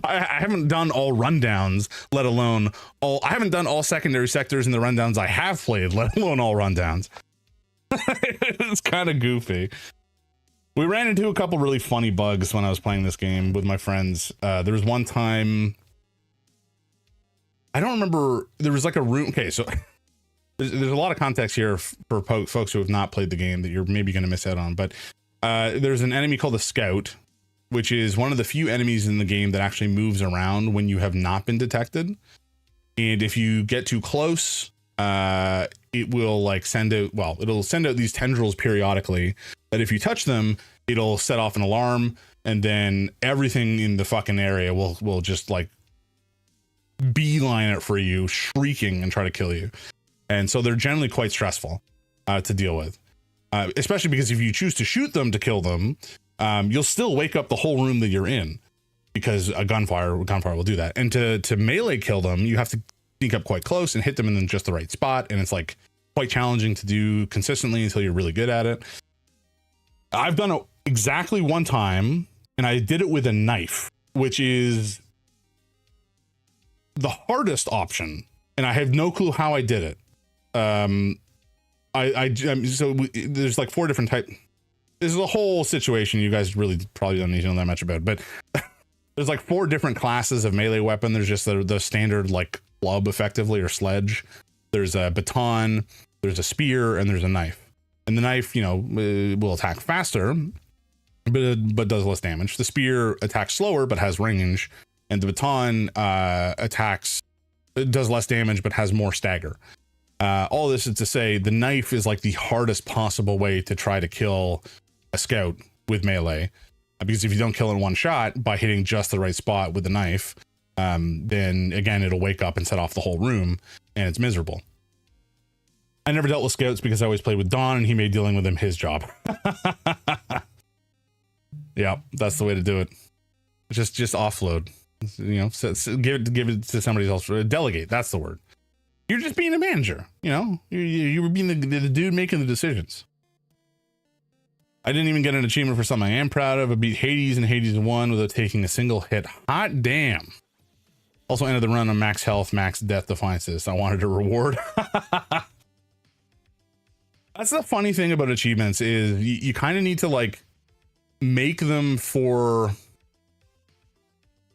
I haven't done all rundowns, let alone all... I haven't done all secondary sectors in the rundowns I have played, let alone all rundowns. It's kind of goofy. We ran into a couple really funny bugs when I was playing this game with my friends. There was one time... I don't remember. There was like a room. Okay, so there's a lot of context here for folks who have not played the game that you're maybe going to miss out on. But there's an enemy called a scout, which is one of the few enemies in the game that actually moves around when you have not been detected. And if you get too close, it will like it'll send out these tendrils periodically that if you touch them, it'll set off an alarm, and then everything in the fucking area will just like beeline it for you, shrieking and try to kill you. And so they're generally quite stressful to deal with, especially because if you choose to shoot them to kill them, you'll still wake up the whole room that you're in, because a gunfire will do that. And to melee kill them, you have to sneak up quite close and hit them in just the right spot, and it's like quite challenging to do consistently until you're really good at it. I've done it exactly one time, and I did it with a knife, which is the hardest option, and I have no clue how I did it. So there's like 4 different types. This is a whole situation you guys really probably don't need to know that much about, but there's like 4 different classes of melee weapon. There's just the standard like club, effectively, or sledge. There's a baton, there's a spear, and there's a knife. And the knife, will attack faster, but does less damage. The spear attacks slower but has range, and the baton does less damage but has more stagger. All this is to say the knife is like the hardest possible way to try to kill a scout with melee, because if you don't kill in one shot by hitting just the right spot with the knife, then again it'll wake up and set off the whole room, and it's miserable. I never dealt with scouts because I always played with Don, and he made dealing with him his job. Yeah, that's the way to do it. Just offload, give it to somebody else. Delegate, that's the word. You're just being a manager, you were being the dude making the decisions. I didn't even get an achievement for something I am proud of. I beat Hades and Hades 1 without taking a single hit. Hot damn. Also ended the run on max health, max death defiances. I wanted a reward. That's the funny thing about achievements is you kind of need to like make them for,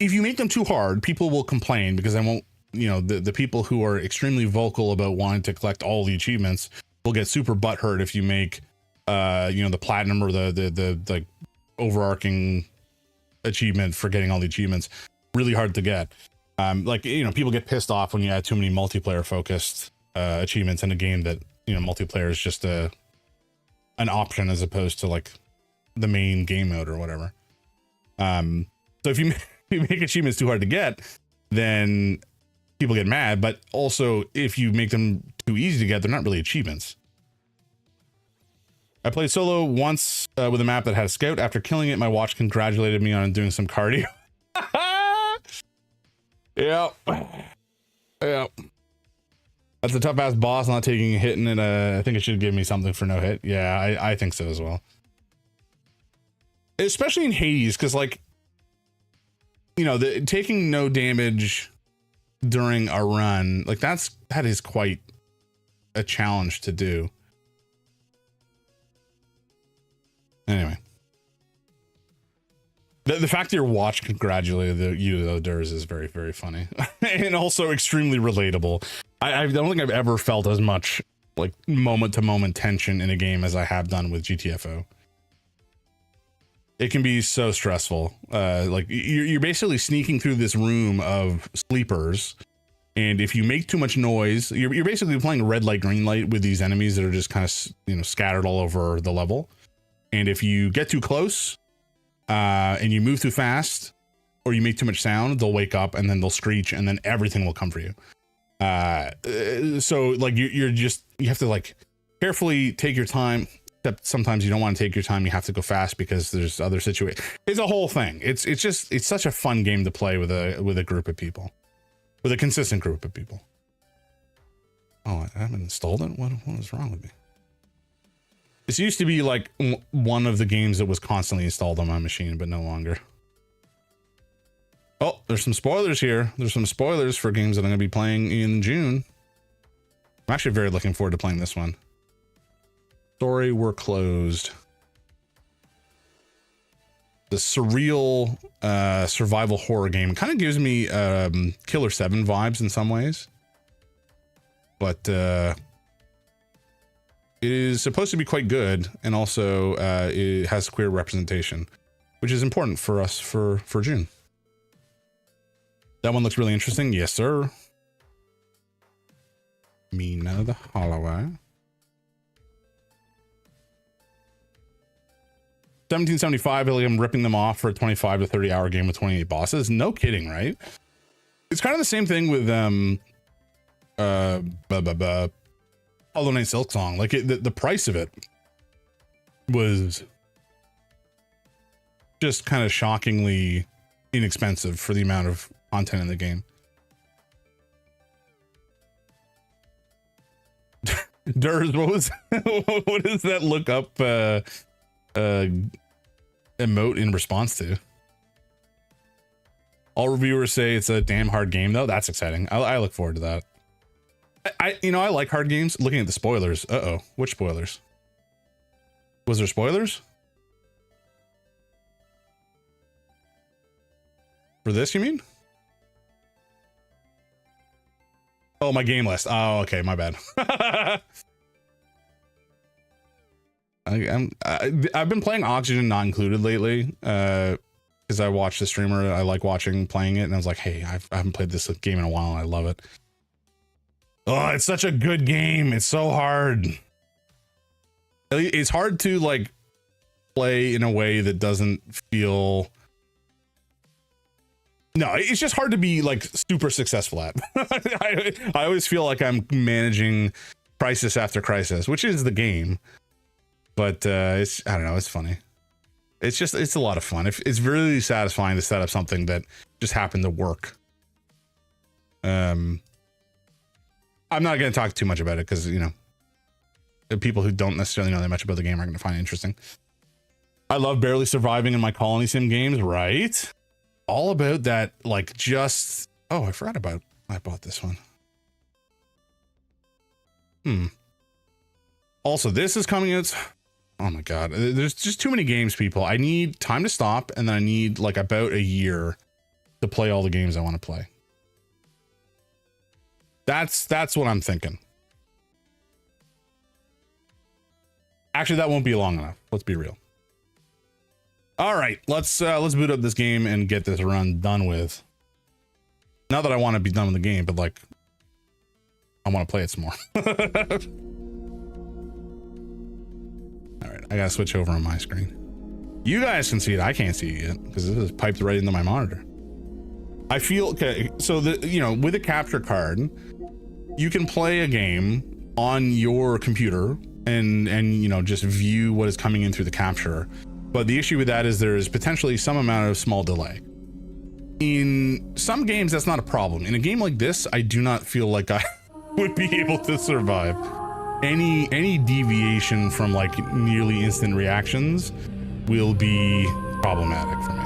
if you make them too hard, people will complain, because I won't, the people who are extremely vocal about wanting to collect all the achievements will get super butthurt if you make the platinum or the like overarching achievement for getting all the achievements really hard to get. People get pissed off when you add too many multiplayer focused achievements in a game that multiplayer is just an option as opposed to like the main game mode or whatever. So if you make achievements too hard to get, then people get mad. But also, if you make them too easy to get, they're not really achievements. I played solo once with a map that had a scout. After killing it, my watch congratulated me on doing some cardio. Yep. That's a tough ass boss, not taking a hit in it. I think it should give me something for no hit. Yeah, I think so as well. Especially in Hades, because like, taking no damage during a run, like that is quite a challenge to do. Anyway, the fact that your watch congratulated you though, Durs, is very, very funny and also extremely relatable. I don't think I've ever felt as much like moment to moment tension in a game as I have done with GTFO. It can be so stressful. Like you're basically sneaking through this room of sleepers, and if you make too much noise, you're basically playing red light, green light with these enemies that are just kind of scattered all over the level. And if you get too close, and you move too fast, or you make too much sound, they'll wake up and then they'll screech, and then everything will come for you. So like you have to like carefully take your time. Except sometimes you don't want to take your time. You have to go fast because there's other situations. It's a whole thing. It's such a fun game to play with a group of people, with a consistent group of people. Oh, I haven't installed it. What is wrong with me? This used to be like one of the games that was constantly installed on my machine, but no longer. Oh, there's some spoilers here. There's some spoilers for games that I'm going to be playing in June. I'm actually very looking forward to playing this one. Story, we're closed. the surreal survival horror game. It kind of gives me Killer 7 vibes in some ways, but it is supposed to be quite good, and also it has queer representation, which is important for us for June. That one looks really interesting. Yes, sir. Mina the Holloway. 1775, I'm ripping them off for a 25 to 30 hour game with 28 bosses. No kidding, right? It's kind of the same thing with Hollow Knight Silksong. Like the price of it was just kind of shockingly inexpensive for the amount of content in the game. Durs, what is that look up emote in response to? All reviewers say it's a damn hard game, though. That's exciting. I look forward to that. I like hard games. Looking at the spoilers. Uh-oh. Which spoilers? Was there spoilers? For this, you mean? Oh, my game list. Oh, okay, my bad. I've been playing Oxygen Not Included lately, because I watched the streamer I like playing it, and I was like, hey, I haven't played this game in a while, and I love it. Oh, it's such a good game. It's so hard. It's hard to like play in a way that doesn't feel... No, it's just hard to be like super successful at. I always feel like I'm managing crisis after crisis, which is the game. But I don't know, it's funny. It's a lot of fun. It's really satisfying to set up something that just happened to work. I'm not going to talk too much about it because, the people who don't necessarily know that much about the game are going to find it interesting. I love barely surviving in my colony sim games, right? All about that, like, oh, I forgot about, I bought this one. Also, this is coming out. Oh my God, there's just too many games, people. I need time to stop, and then I need like about a year to play all the games I want to play. That's what I'm thinking. Actually, that won't be long enough. Let's be real. All right, let's boot up this game and get this run done with. Not that I want to be done with the game, but like, I want to play it some more. All right, I gotta switch over on my screen. You guys can see it. I can't see it yet because this is piped right into my monitor. I feel okay. So with a capture card, you can play a game on your computer and just view what is coming in through the capture. But the issue with that is there is potentially some amount of small delay. In some games, that's not a problem. In a game like this, I do not feel like I would be able to survive. Any deviation from like nearly instant reactions will be problematic for me.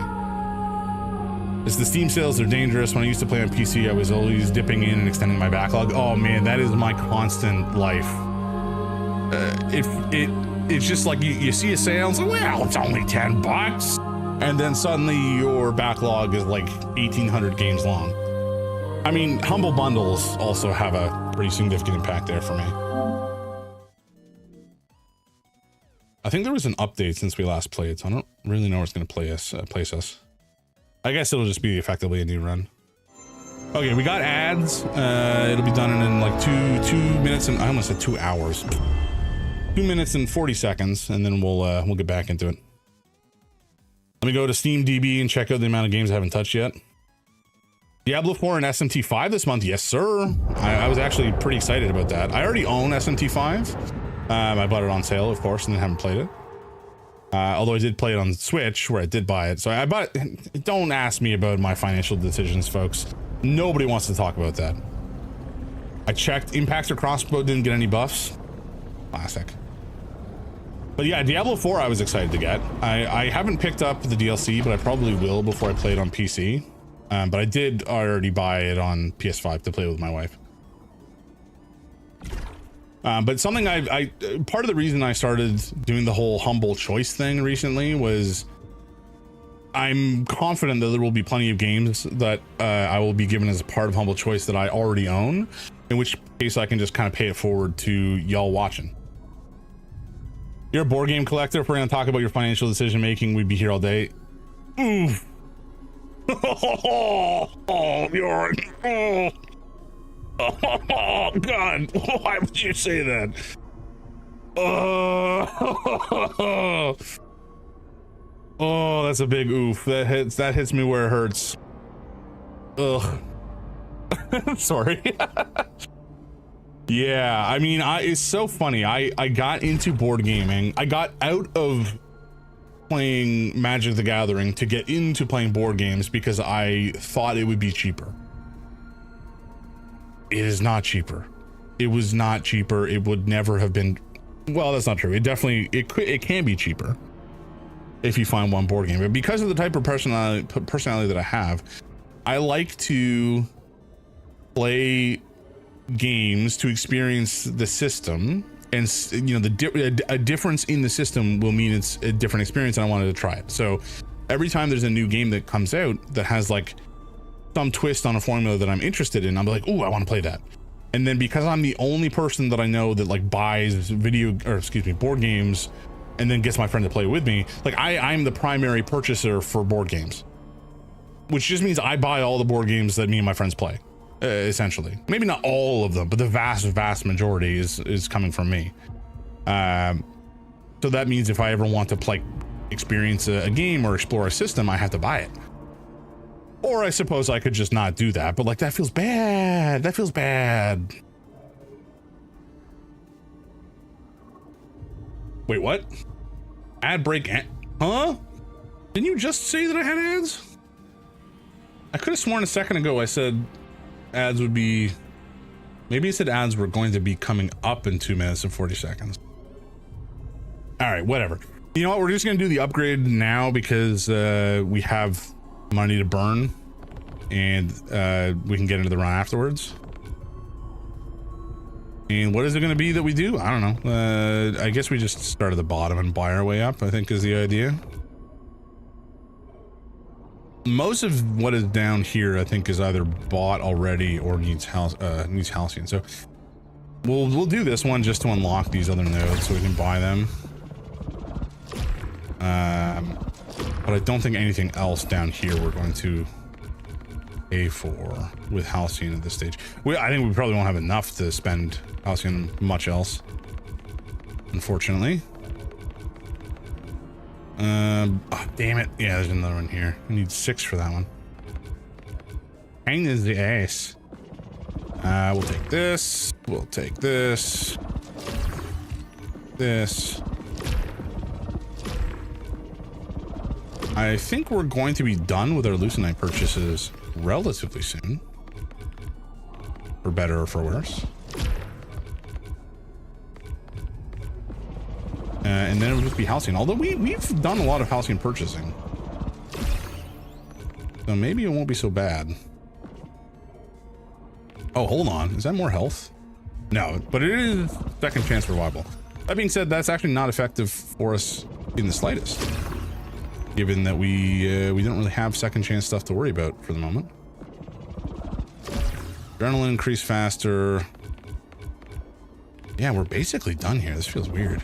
As the Steam sales are dangerous. When I used to play on PC, I was always dipping in and extending my backlog. Oh man, that is my constant life. It's just like you see a sale, it's like, well, it's only $10. And then suddenly your backlog is like 1,800 games long. I mean, Humble Bundles also have a pretty significant impact there for me. I think there was an update since we last played, so I don't really know where it's going to place us. I guess it'll just be effectively a new run. Okay, we got ads. It'll be done in like two minutes and I almost said 2 hours. 2 minutes and 40 seconds, and then we'll get back into it. Let me go to SteamDB and check out the amount of games I haven't touched yet. Diablo 4 and SMT5 this month, yes sir. I was actually pretty excited about that. I already own SMT5. I bought it on sale, of course, and then haven't played it. Although I did play it on Switch, where I did buy it. So I bought it. Don't ask me about my financial decisions, folks. Nobody wants to talk about that. I checked. Impactor Crossbow didn't get any buffs. Classic. But yeah, Diablo 4 I was excited to get. I haven't picked up the DLC, but I probably will before I play it on PC. But I did already buy it on PS5 to play with my wife. But something part of the reason I started doing the whole humble choice thing recently was I'm confident that there will be plenty of games that I will be given as a part of Humble Choice that I already own, in which case I can just kind of pay it forward to y'all watching. You're a board game collector. If we're going to talk about your financial decision making, we'd be here all day. Oof. Oh, you're... Oh, God. Why would you say that? Oh, that's a big oof. That hits me where it hurts. Ugh. Sorry. Yeah, I mean, it's so funny. I got into board gaming. I got out of playing Magic the Gathering to get into playing board games because I thought it would be cheaper. It is not cheaper. It was not cheaper. It would never have been. Well, that's not true. It definitely, it can be cheaper if you find one board game. But because of the type of personality that I have, I like to play games to experience the system, and you know, a difference in the system will mean it's a different experience, and I wanted to try it. So every time there's a new game that comes out that has like some twist on a formula that I'm interested in, I'm like, oh, I want to play that. And then because I'm the only person that I know that like buys board games and then gets my friend to play with me, like I'm the primary purchaser for board games, which just means I buy all the board games that me and my friends play, essentially. Maybe not all of them, but the vast majority is coming from me. So that means if I ever want to experience a game or explore a system, I have to buy it. Or I suppose I could just not do that, but like that feels bad. That feels bad. Wait, what? Ad break? Huh? Didn't you just say that I had ads? I could have sworn a second ago I said ads would be. Maybe it said ads were going to be coming up in 2 minutes and 40 seconds. All right, whatever. You know what? We're just going to do the upgrade now because we have money to burn, and we can get into the run afterwards. And what is it going to be that we do? I don't know. I guess we just start at the bottom and buy our way up, I think is the idea. Most of what is down here, I think, is either bought already or needs halcyon. So we'll do this one just to unlock these other nodes so we can buy them. But I don't think anything else down here we're going to pay for with halcyon at this stage. I think we probably won't have enough to spend halcyon much else, unfortunately. Oh, damn it. Yeah, there's another one here. We need 6 for that one. Pain is the ass. We'll take this. We'll take this. This. I think we're going to be done with our Lucenite purchases relatively soon. For better or for worse. And then it would just be halcyon. Although we've done a lot of halcyon purchasing. So maybe it won't be so bad. Oh, hold on. Is that more health? No, but it is second chance revival. That being said, that's actually not effective for us in the slightest, given that we don't really have second chance stuff to worry about for the moment. Adrenaline increase faster. Yeah, we're basically done here. This feels weird.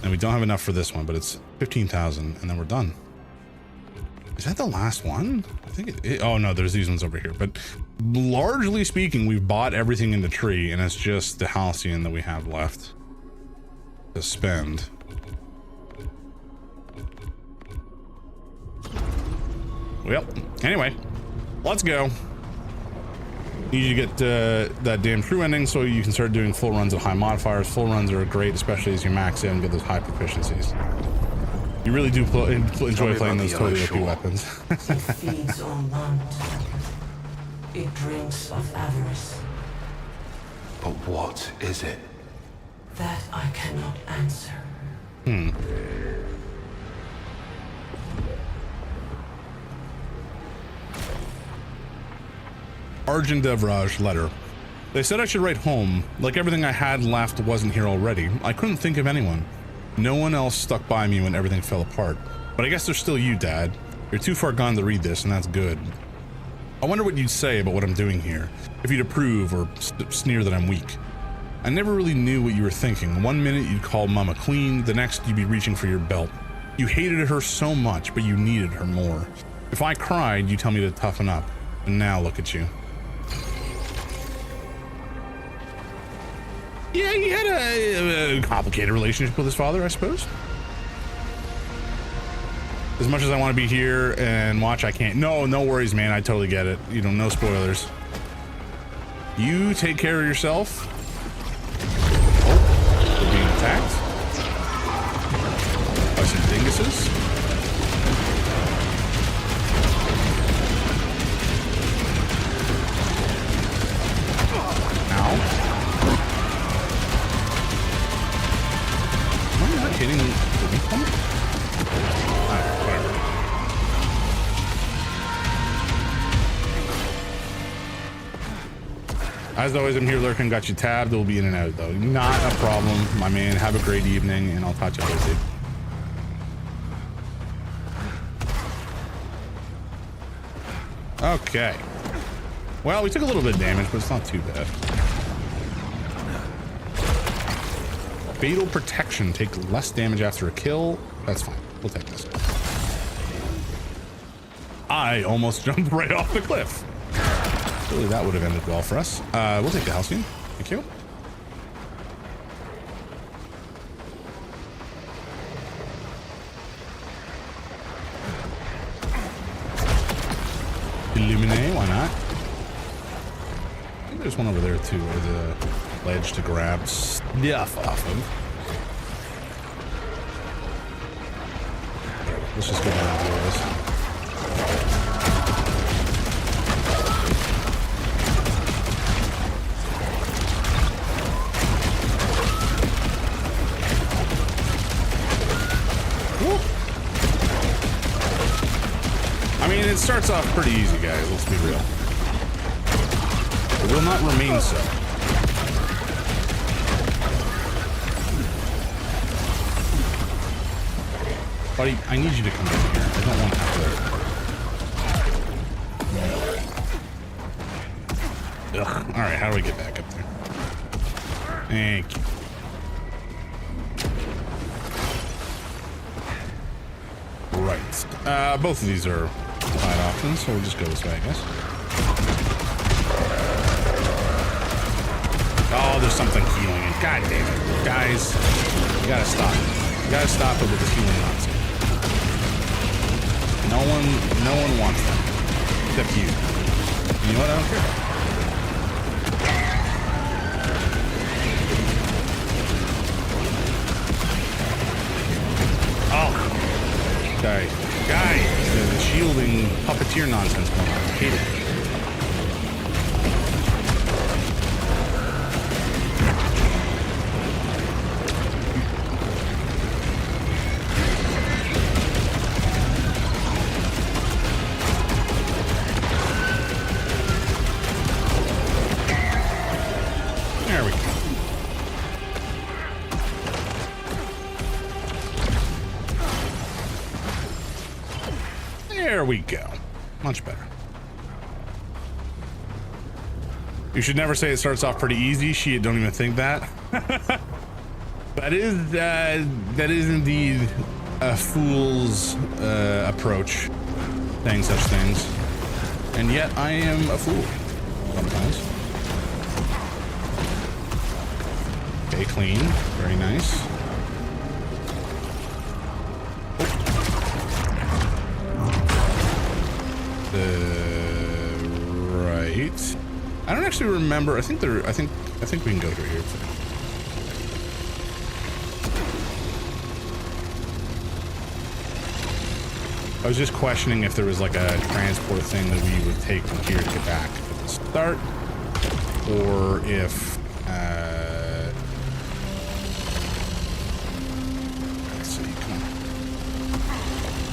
And we don't have enough for this one, but it's 15,000 and then we're done. Is that the last one? I think oh no, there's these ones over here, but largely speaking, we've bought everything in the tree and it's just the halcyon that we have left to spend. Well, anyway, let's go. Need you to get that damn true ending so you can start doing full runs at high modifiers. Full runs are great, especially as you max in and get those high proficiencies. You really do enjoy playing those totally OP weapons. It feeds on want. It drinks of avarice. But what is it? That I cannot answer. Arjun Devraj letter. They said I should write home. Like everything I had left wasn't here already. I couldn't think of anyone. No one else stuck by me when everything fell apart. But I guess there's still you, Dad. You're too far gone to read this, and that's good. I wonder what you'd say about what I'm doing here. If you'd approve or sneer that I'm weak. I never really knew what you were thinking. One minute you'd call Mama Queen, the next you'd be reaching for your belt. You hated her so much, but you needed her more. If I cried, you tell me to toughen up. And now look at you. Yeah, he had a complicated relationship with his father, I suppose. As much as I want to be here and watch, I can't. No worries, man. I totally get it. You know, no spoilers. You take care of yourself. Oh, we're being attacked by some dinguses. Hitting the weak point? Whatever. As always, I'm here lurking, got you tabbed. We'll be in and out though. Not a problem, my man. Have a great evening, and I'll talk to you later. Okay. Well, we took a little bit of damage, but it's not too bad. Fatal protection, take less damage after a kill. That's fine. We'll take this. I almost jumped right off the cliff. Really, that would have ended well for us. We'll take the Halcyon. Thank you. Illuminate, why not? I think there's one over there too, or the ledge to grab stuff off of. Let's just go down and do this. Whoop. I mean, it starts off pretty easy, guys. Let's be real. It will not remain so. Buddy, I need you to come in here. I don't want to have to... Ugh. Alright, how do we get back up there? Thank you. Right. Both of these are side options, so we'll just go this way, I guess. Oh, there's something healing it. God damn it. Guys, you gotta stop. You gotta stop it with this healing nonsense. No one wants them. Except you. You know what? I don't care. Oh. Guys, the shielding puppeteer nonsense going on. I hate it. There we go. Much better. You should never say it starts off pretty easy. Shit, don't even think that. That is indeed a fool's approach, saying such things. And yet I am a fool sometimes. Okay, clean. Very nice. Right. I don't actually remember. I think we can go through here too. I was just questioning if there was like a transport thing that we would take from here to get back at the start, or if let's see, come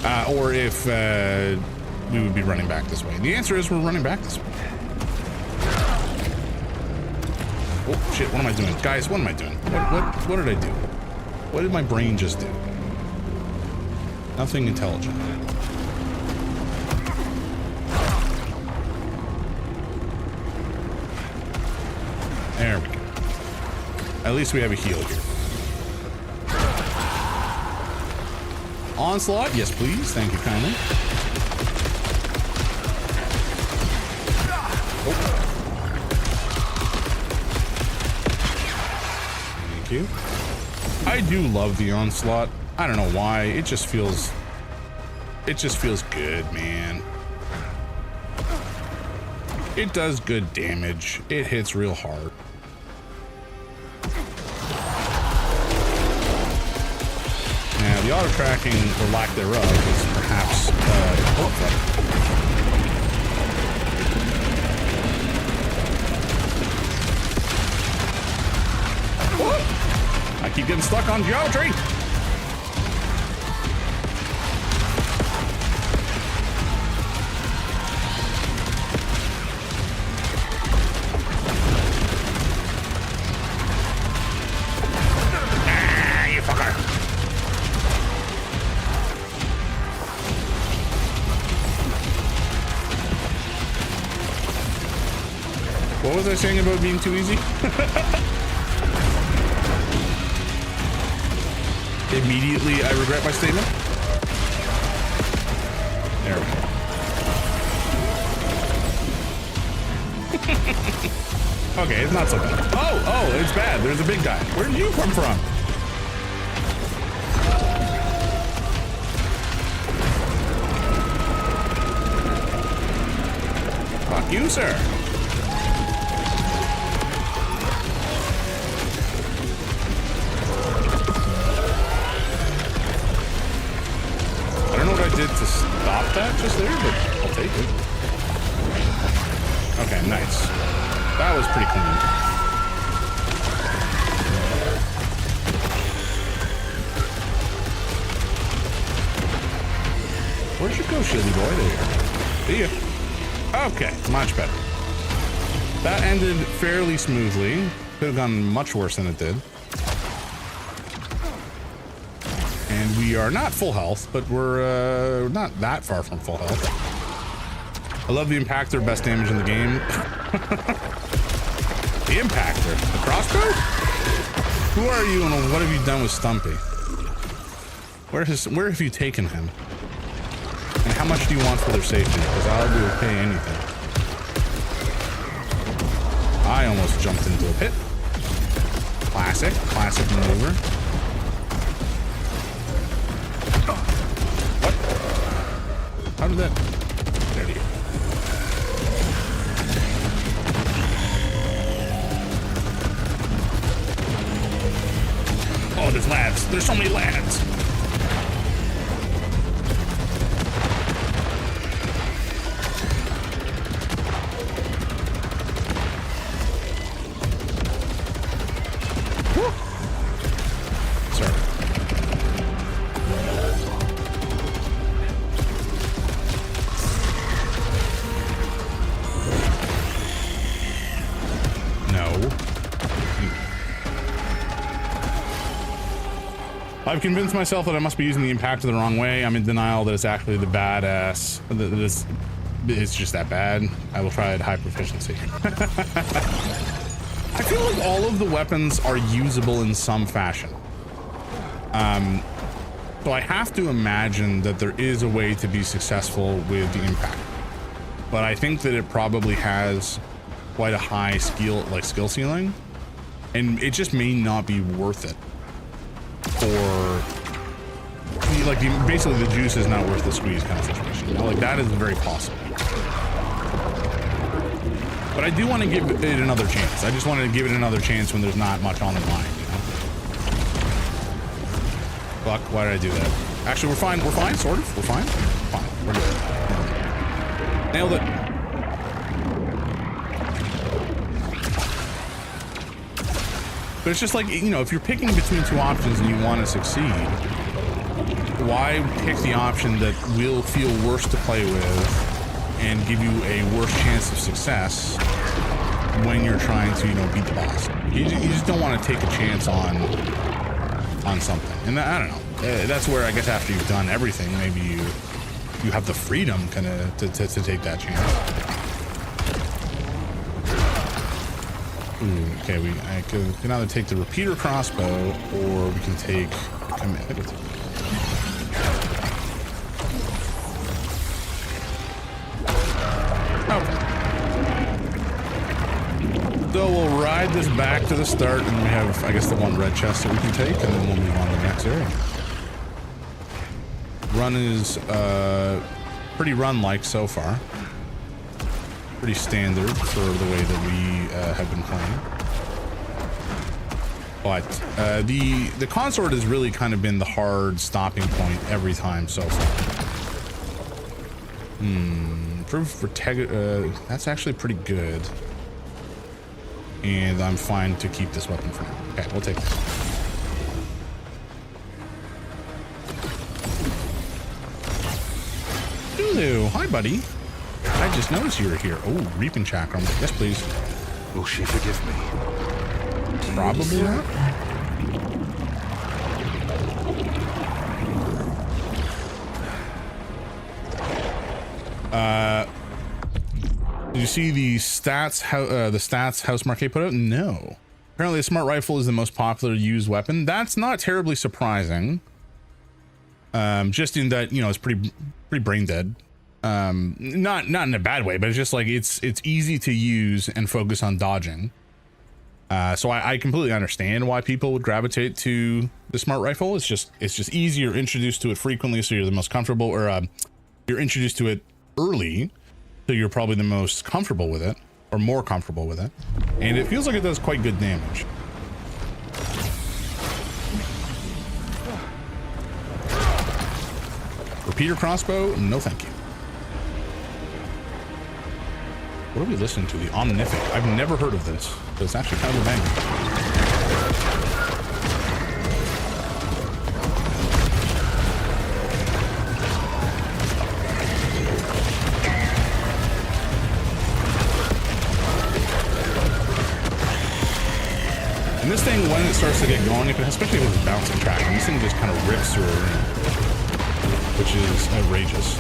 on. Or if we would be running back this way. And the answer is we're running back this way. Oh shit, what am I doing? Guys, what am I doing? What did I do? What did my brain just do? Nothing intelligent. There we go. At least we have a heal here. Onslaught, yes please. Thank you kindly. Oh. Thank you. I do love the onslaught. I don't know why. It just feels good, man. It does good damage. It hits real hard. Now, the auto tracking, or lack thereof, is perhaps oh, fuck. I keep getting stuck on geometry. What was I saying about being too easy? Immediately, I regret my statement. There we go. Okay, it's not so bad. Oh, it's bad. There's a big guy. Where did you come from? Fuck you, sir. Did to stop that just there, but I'll take it. Okay, nice. That was pretty clean. Where'd you go, shitty boy? There you go. See ya. Okay, much better. That ended fairly smoothly. Could have gone much worse than it did. And we are not full health, but we're not that far from full health. I love the impactor, best damage in the game. The impactor, the crossbow? Who are you and what have you done with Stumpy? Where have you taken him? And how much do you want for their safety? Because I'll do pay anything. I almost jumped into a pit. Classic maneuver. How did that? There you go. Oh, there's lads. There's so many lads. Woo. Sorry. I've convinced myself that I must be using the impactor the wrong way. I'm in denial that it's actually the badass. It's just that bad. I will try at high proficiency. I feel like all of the weapons are usable in some fashion. So I have to imagine that there is a way to be successful with the impact. But I think that it probably has quite a high skill ceiling. And it just may not be worth it. Or like basically the juice is not worth the squeeze kind of situation. You know, like that is very possible. But I do want to give it another chance. I just wanted to give it another chance when there's not much on the line, you know? Fuck, why did I do that? Actually, we're fine, sort of. We're fine. Fine, we're good. Nailed it. But it's just like, you know, if you're picking between two options and you want to succeed, why pick the option that will feel worse to play with and give you a worse chance of success when you're trying to, you know, beat the boss? You just don't want to take a chance on something. And I don't know. That's where I guess after you've done everything, maybe you have the freedom kind of to take that chance. Ooh, okay, I can either take the repeater crossbow or we can take commit. So we'll ride this back to the start, and we have, I guess, the one red chest that we can take, and then we'll move on to the next area. Run is pretty run-like so far. Pretty standard for the way that we have been playing. But the consort has really kind of been the hard stopping point every time so far. Improved for that's actually pretty good. And I'm fine to keep this weapon for now. Okay, we'll take this. Hello, hi buddy. I just noticed you were here. Oh, reaping chakram. Yes, please. Will she forgive me? Probably not. Did you see the stats? The stats Housemarque put out? No. Apparently, a smart rifle is the most popular used weapon. That's not terribly surprising. Just in that, you know, it's pretty brain dead. Not in a bad way, but it's just like it's easy to use and focus on dodging. So I completely understand why people would gravitate to the smart rifle. It's just easier, introduced to it frequently, so you're the most comfortable, or you're introduced to it early, so you're probably the most comfortable with it, or more comfortable with it, and it feels like it does quite good damage. Repeater crossbow? No, thank you. What are we listening to? The Omnific. I've never heard of this, but it's actually kind of a banger. And this thing, when it starts to get going, especially with bouncing track, and this thing just kind of rips through a room, which is outrageous.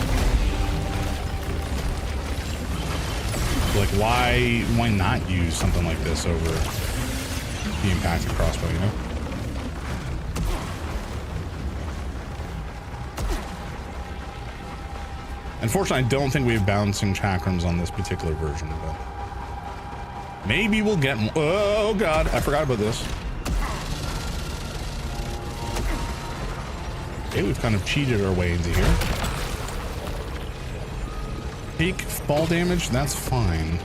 Like, why not use something like this over the impacted crossbow, you know? Unfortunately, I don't think we have bouncing chakrams on this particular version, but maybe we'll get more. Oh god, I forgot about this. Okay, we've kind of cheated our way into here. Take fall damage, that's fine.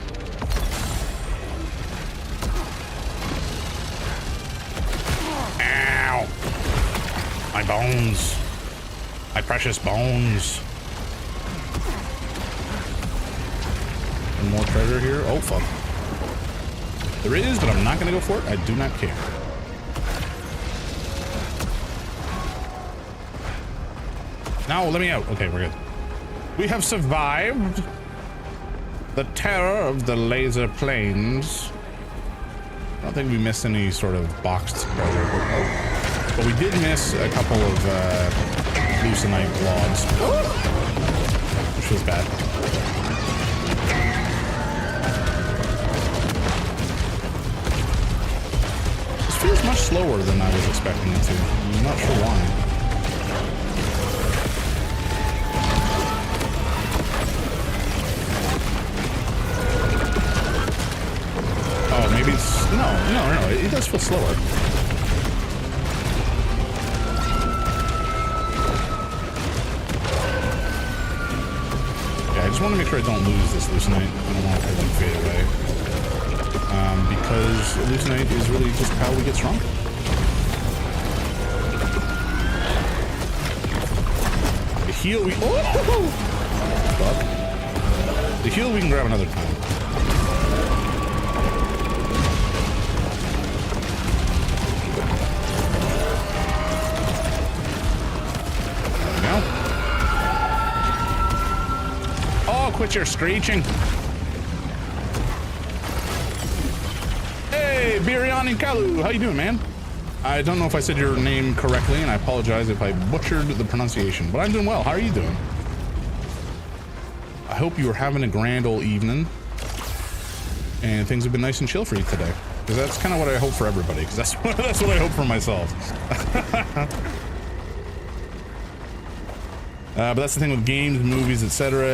Ow! My bones. My precious bones. And more treasure here. Oh, fuck. There is, but I'm not going to go for it. I do not care. Now, let me out. Okay, we're good. We have survived the terror of the laser plains. I don't think we missed any sort of boxed treasure, but we did miss a couple of Lucenite logs, which was bad. This feels much slower than I was expecting it to. I'm not sure why. Maybe it's no, it does feel slower. Yeah, I just want to make sure I don't lose this Lucenite. I don't want it to like fade away. Because Lucenite is really just how we get stronger. The heal we fuck. The heal we can grab another time. Quit your screeching. Hey! Hey, Biryani Kalu, how you doing, man? I don't know if I said your name correctly, and I apologize if I butchered the pronunciation, but I'm doing well. How are you doing? I hope you are having a grand old evening, and things have been nice and chill for you today. Because that's kind of what I hope for everybody, because that's what I hope for myself. But that's the thing with games, movies, etc.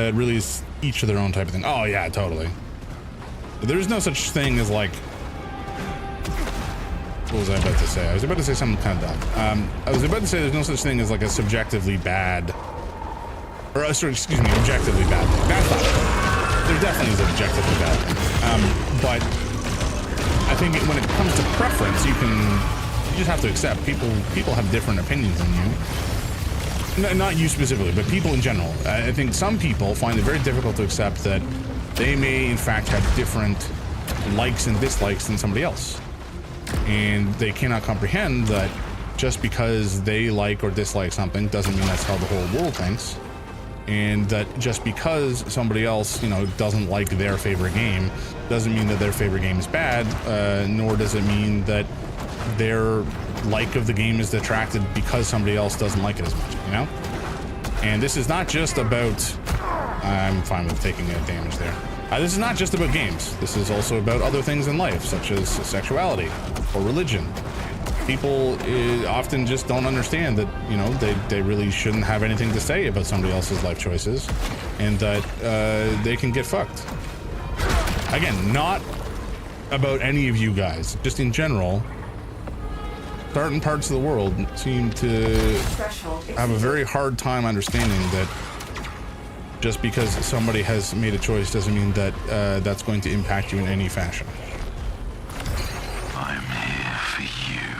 It really is each of their own type of thing. Oh yeah, totally. There's no such thing as like... What was I about to say? I was about to say something kind of dumb. I was about to say there's no such thing as like a subjectively bad... Or, sorry, excuse me, objectively bad thing. That's not it. There definitely is objectively bad thing. But I think when it comes to preference, you just have to accept people have different opinions than you. Not you specifically, but people in general. I think some people find it very difficult to accept that they may in fact have different likes and dislikes than somebody else. And they cannot comprehend that just because they like or dislike something doesn't mean that's how the whole world thinks. And that just because somebody else, you know, doesn't like their favorite game doesn't mean that their favorite game is bad, nor does it mean that their like of the game is detracted because somebody else doesn't like it as much, you know? And this is not just about... I'm fine with taking a damage there. This is not just about games. This is also about other things in life, such as sexuality or religion. People often just don't understand that, you know, they really shouldn't have anything to say about somebody else's life choices, and that they can get fucked. Again, not about any of you guys, just in general. Certain parts of the world seem to have a very hard time understanding that just because somebody has made a choice doesn't mean that that's going to impact you in any fashion. I'm here for you.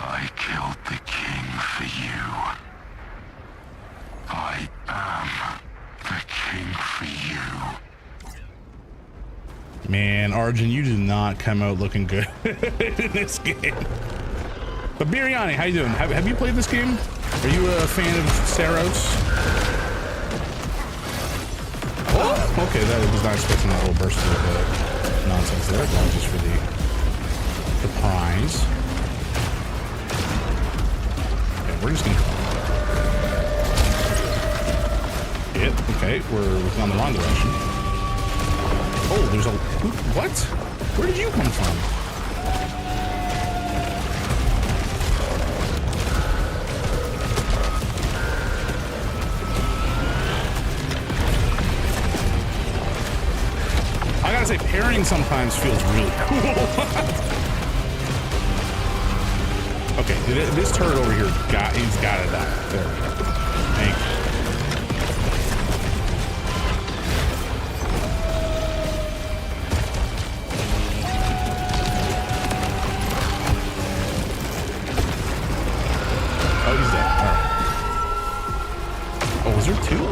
I killed the king for you. I am the king for you. Man, Arjun, you did not come out looking good in this game. But Biryani, how you doing? Have you played this game? Are you a fan of Saros? Oh, okay, that was not expecting that little burst of nonsense there. Apologies for the prize. Okay, we're just gonna... Okay, we're going the wrong direction. Oh, there's a... What? Where did you come from? I gotta say, parrying sometimes feels really cool. Okay, this turret over here, he's gotta die. There we go. Thank you. Oh, he's dead. All right. Oh, was there two?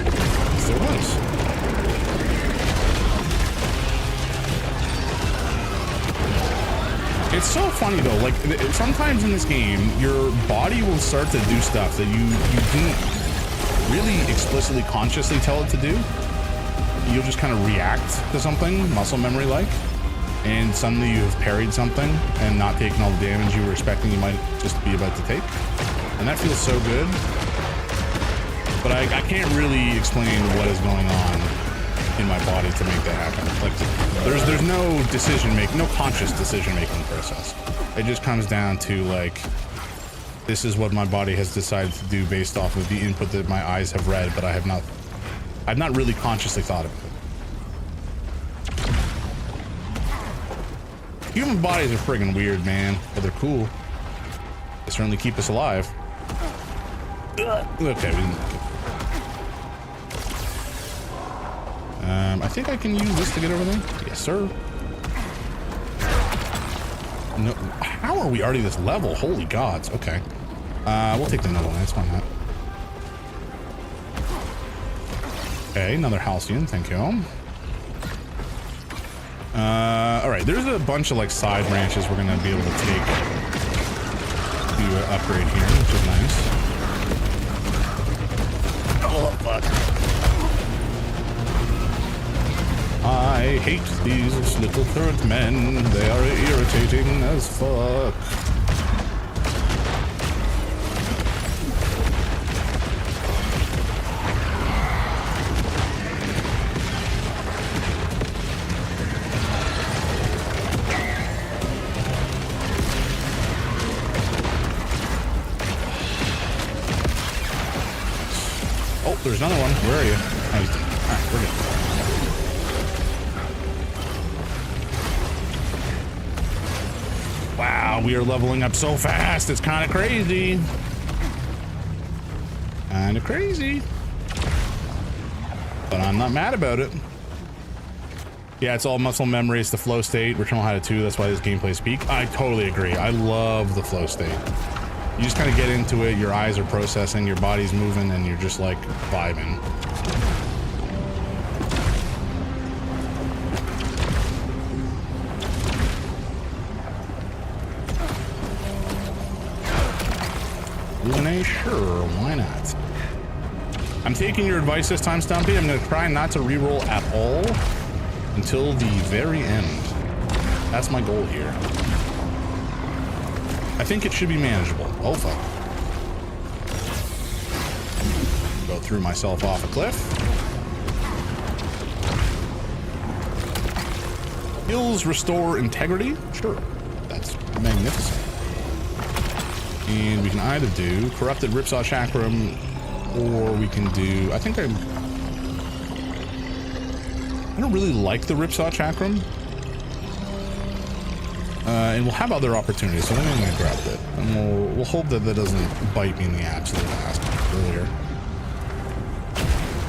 Yes, there was. It's so funny though, like sometimes in this game, your body will start to do stuff that you didn't really explicitly consciously tell it to do. You'll just kind of react to something, muscle memory like, and suddenly you have parried something and not taken all the damage you were expecting you might just be about to take. And that feels so good. But I can't really explain what is going on in my body to make that happen. Like there's no decision making, no conscious decision making process. It just comes down to like, this is what my body has decided to do based off of the input that my eyes have read, but I've not really consciously thought of it. Human bodies are friggin' weird, man, but they're cool. They certainly keep us alive. Okay, we didn't. I think I can use this to get over there. Yes, sir. No, how are we already this level? Holy gods. Okay. We'll take the noble one. That's fine. Okay, another halcyon. Thank you. All right. There's a bunch of like side branches we're gonna be able to take to upgrade here, which is nice. Oh fuck. I I hate these little turret men. They are irritating as fuck. Oh, there's another one. Where are you? Oh, he's dead. All right, we're good. Wow, we are leveling up so fast. It's kind of crazy. Kind of crazy. But I'm not mad about it. Yeah, it's all muscle memory. It's the flow state. Returnal had it too. That's why this gameplay's peak. I totally agree. I love the flow state. You just kind of get into it. Your eyes are processing. Your body's moving, and you're just like vibing. Lune, sure, why not? I'm taking your advice this time, Stumpy. I'm going to try not to reroll at all until the very end. That's my goal here. I think it should be manageable. Oh, fuck. Go through myself off a cliff. Heals restore integrity. Sure. That's magnificent. And we can either do corrupted Ripsaw Chakram, or we can do, I don't really like the Ripsaw Chakram. And we'll have other opportunities, so I think I'm gonna grab it. And we'll hope that that doesn't bite me in the absolute ass earlier.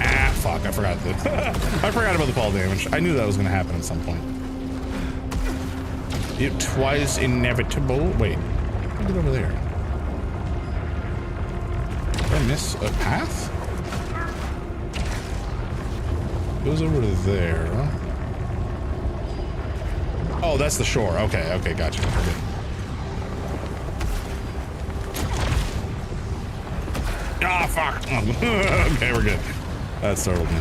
Ah, fuck, I forgot I forgot about the fall damage. I knew that was gonna happen at some point. It was inevitable. Wait, look at over there. Did I miss a path? It goes over there, huh? Oh, that's the shore. Okay, okay, gotcha. Okay. Ah, fuck. Okay, we're good. That startled me.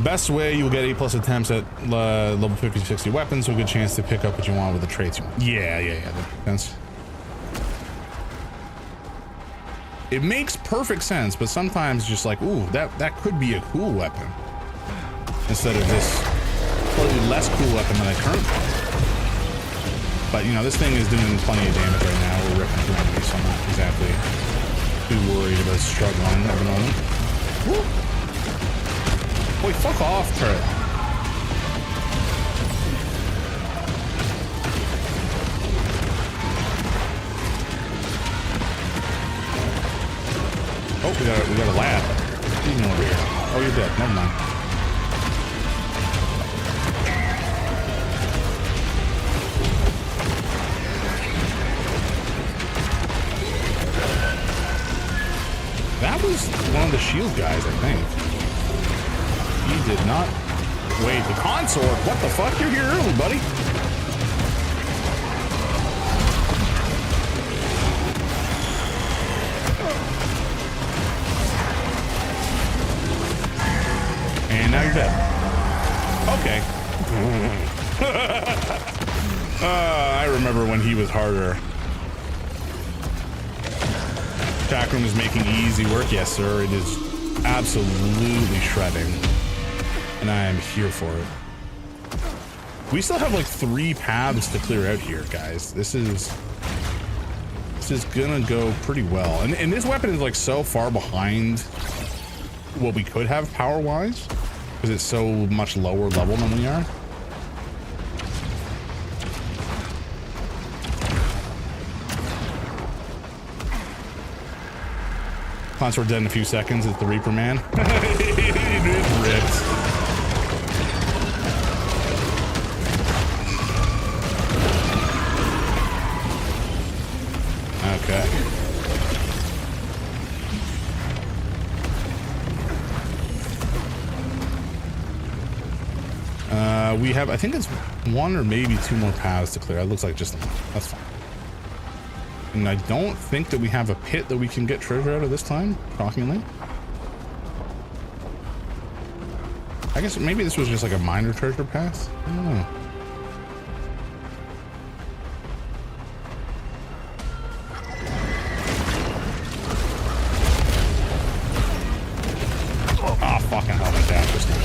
Best way, you will get 8+ attempts at level 50-60 weapons, so a good chance to pick up what you want with the traits you want. Yeah, that makes sense. It makes perfect sense, but sometimes just like, ooh, that could be a cool weapon instead of this slightly less cool weapon than I currently have. But you know, this thing is doing plenty of damage right now. We're ripping through enemies, so I'm not exactly too worried about struggling at the moment. Woo. Boy, fuck off, turret. Oh, we got a lab. He's over here. Oh, you're dead. Never mind. That was one of the shield guys, I think. He did not. Wait, the consort? What the fuck? You're here early, buddy. And now you're dead. Okay. I remember when he was harder. Chakram is making easy work. Yes, sir. It is absolutely shredding. And I am here for it. We still have like 3 paths to clear out here, guys. This is gonna go pretty well. And this weapon is like so far behind what we could have power-wise, because it's so much lower level than we are. Consort dead in a few seconds. It's the Reaper Man. It's ripped. Okay. We have, I think it's 1 or maybe 2 more paths to clear. It looks like just one. That's fine. And I don't think that we have a pit that we can get treasure out of this time, shockingly. I guess maybe this was just like a minor treasure path. I don't know. Oh, fucking hell, my dad just now.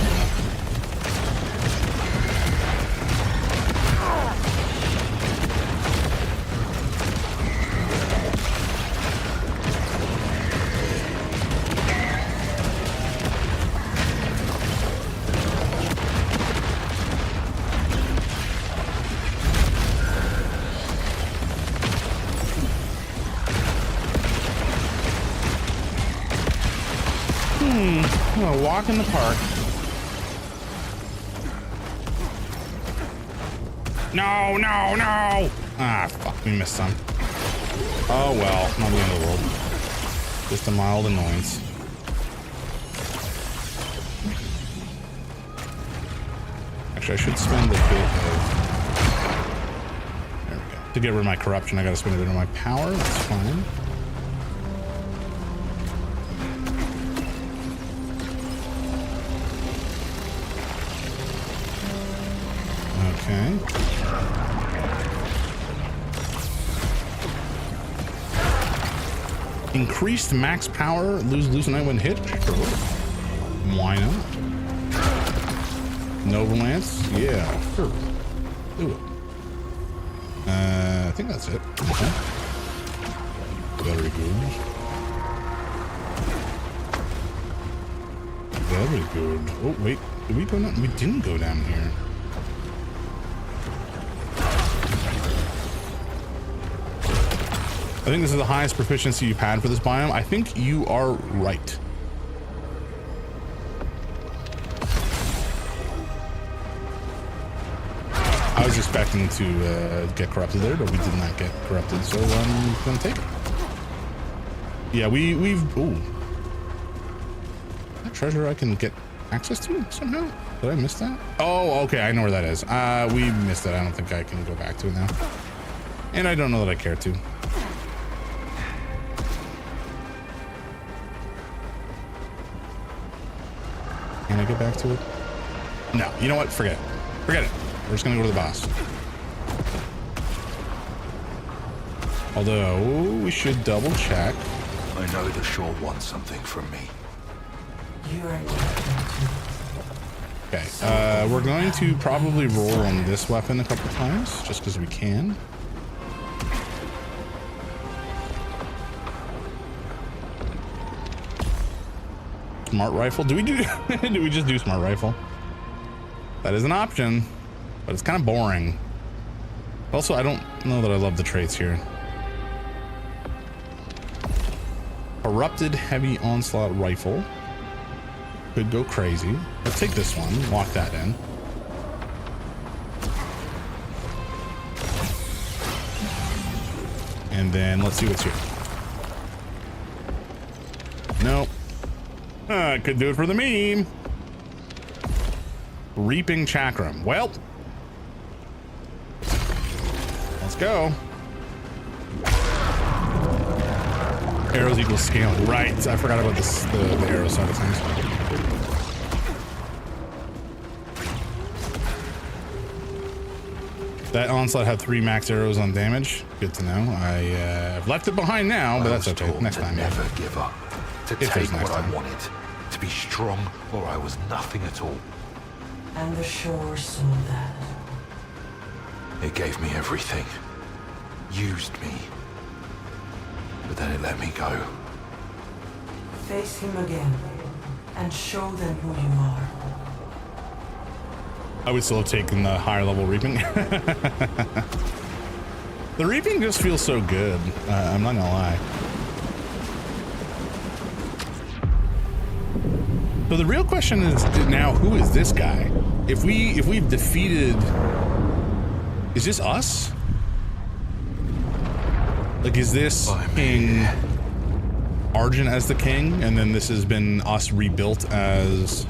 I'm gonna walk in the park. No, no, no! Ah, fuck, we missed some. Oh well, not the end of the world. Just a mild annoyance. Actually, I should spend a bit of... There we go. To get rid of my corruption, I gotta spend a bit of my power. That's fine. Okay. Increased max power, lose night when hit? Sure. Why not? Nova Lance? Yeah, sure. Do it. I think that's it. Okay. Very good. Very good. Oh, wait. Did we go down? We didn't go down here. I think this is the highest proficiency you've had for this biome. I think you are right. I was expecting to get corrupted there, but we did not get corrupted, so I'm gonna take it. Yeah, we've... Ooh. That treasure I can get access to somehow? Did I miss that? Oh, okay, I know where that is. We missed it. I don't think I can go back to it now. And I don't know that I care to. Can I get back to it? No, you know what? Forget it. Forget it. We're just gonna go to the boss. Although, we should double check. I know the Shore wants something from me. You are Okay, we're going to probably roll on this weapon a couple times, just because we can. Smart rifle? Do we just do smart rifle? That is an option, but it's kind of boring. Also, I don't know that I love the traits here. Corrupted heavy onslaught rifle. Could go crazy. Let's take this one, lock that in. And then let's see what's here. Nope. Could do it for the meme. Reaping chakram. Well, let's go. Arrows equal scaling. Right. I forgot about this, the arrow side of things. That onslaught had 3 max arrows on damage. Good to know. I've left it behind now, but that's okay. Next time. Never give up. To take what I wanted. To be strong, or I was nothing at all. And the Shore saw that. It gave me everything. Used me. But then it let me go. Face him again, and show them who you are. I would still have taken the higher level reaping. The reaping just feels so good. I'm not gonna lie. So the real question is now, who is this guy? If we've defeated, is this us? Like, is this King Argent as the king, and then this has been us rebuilt as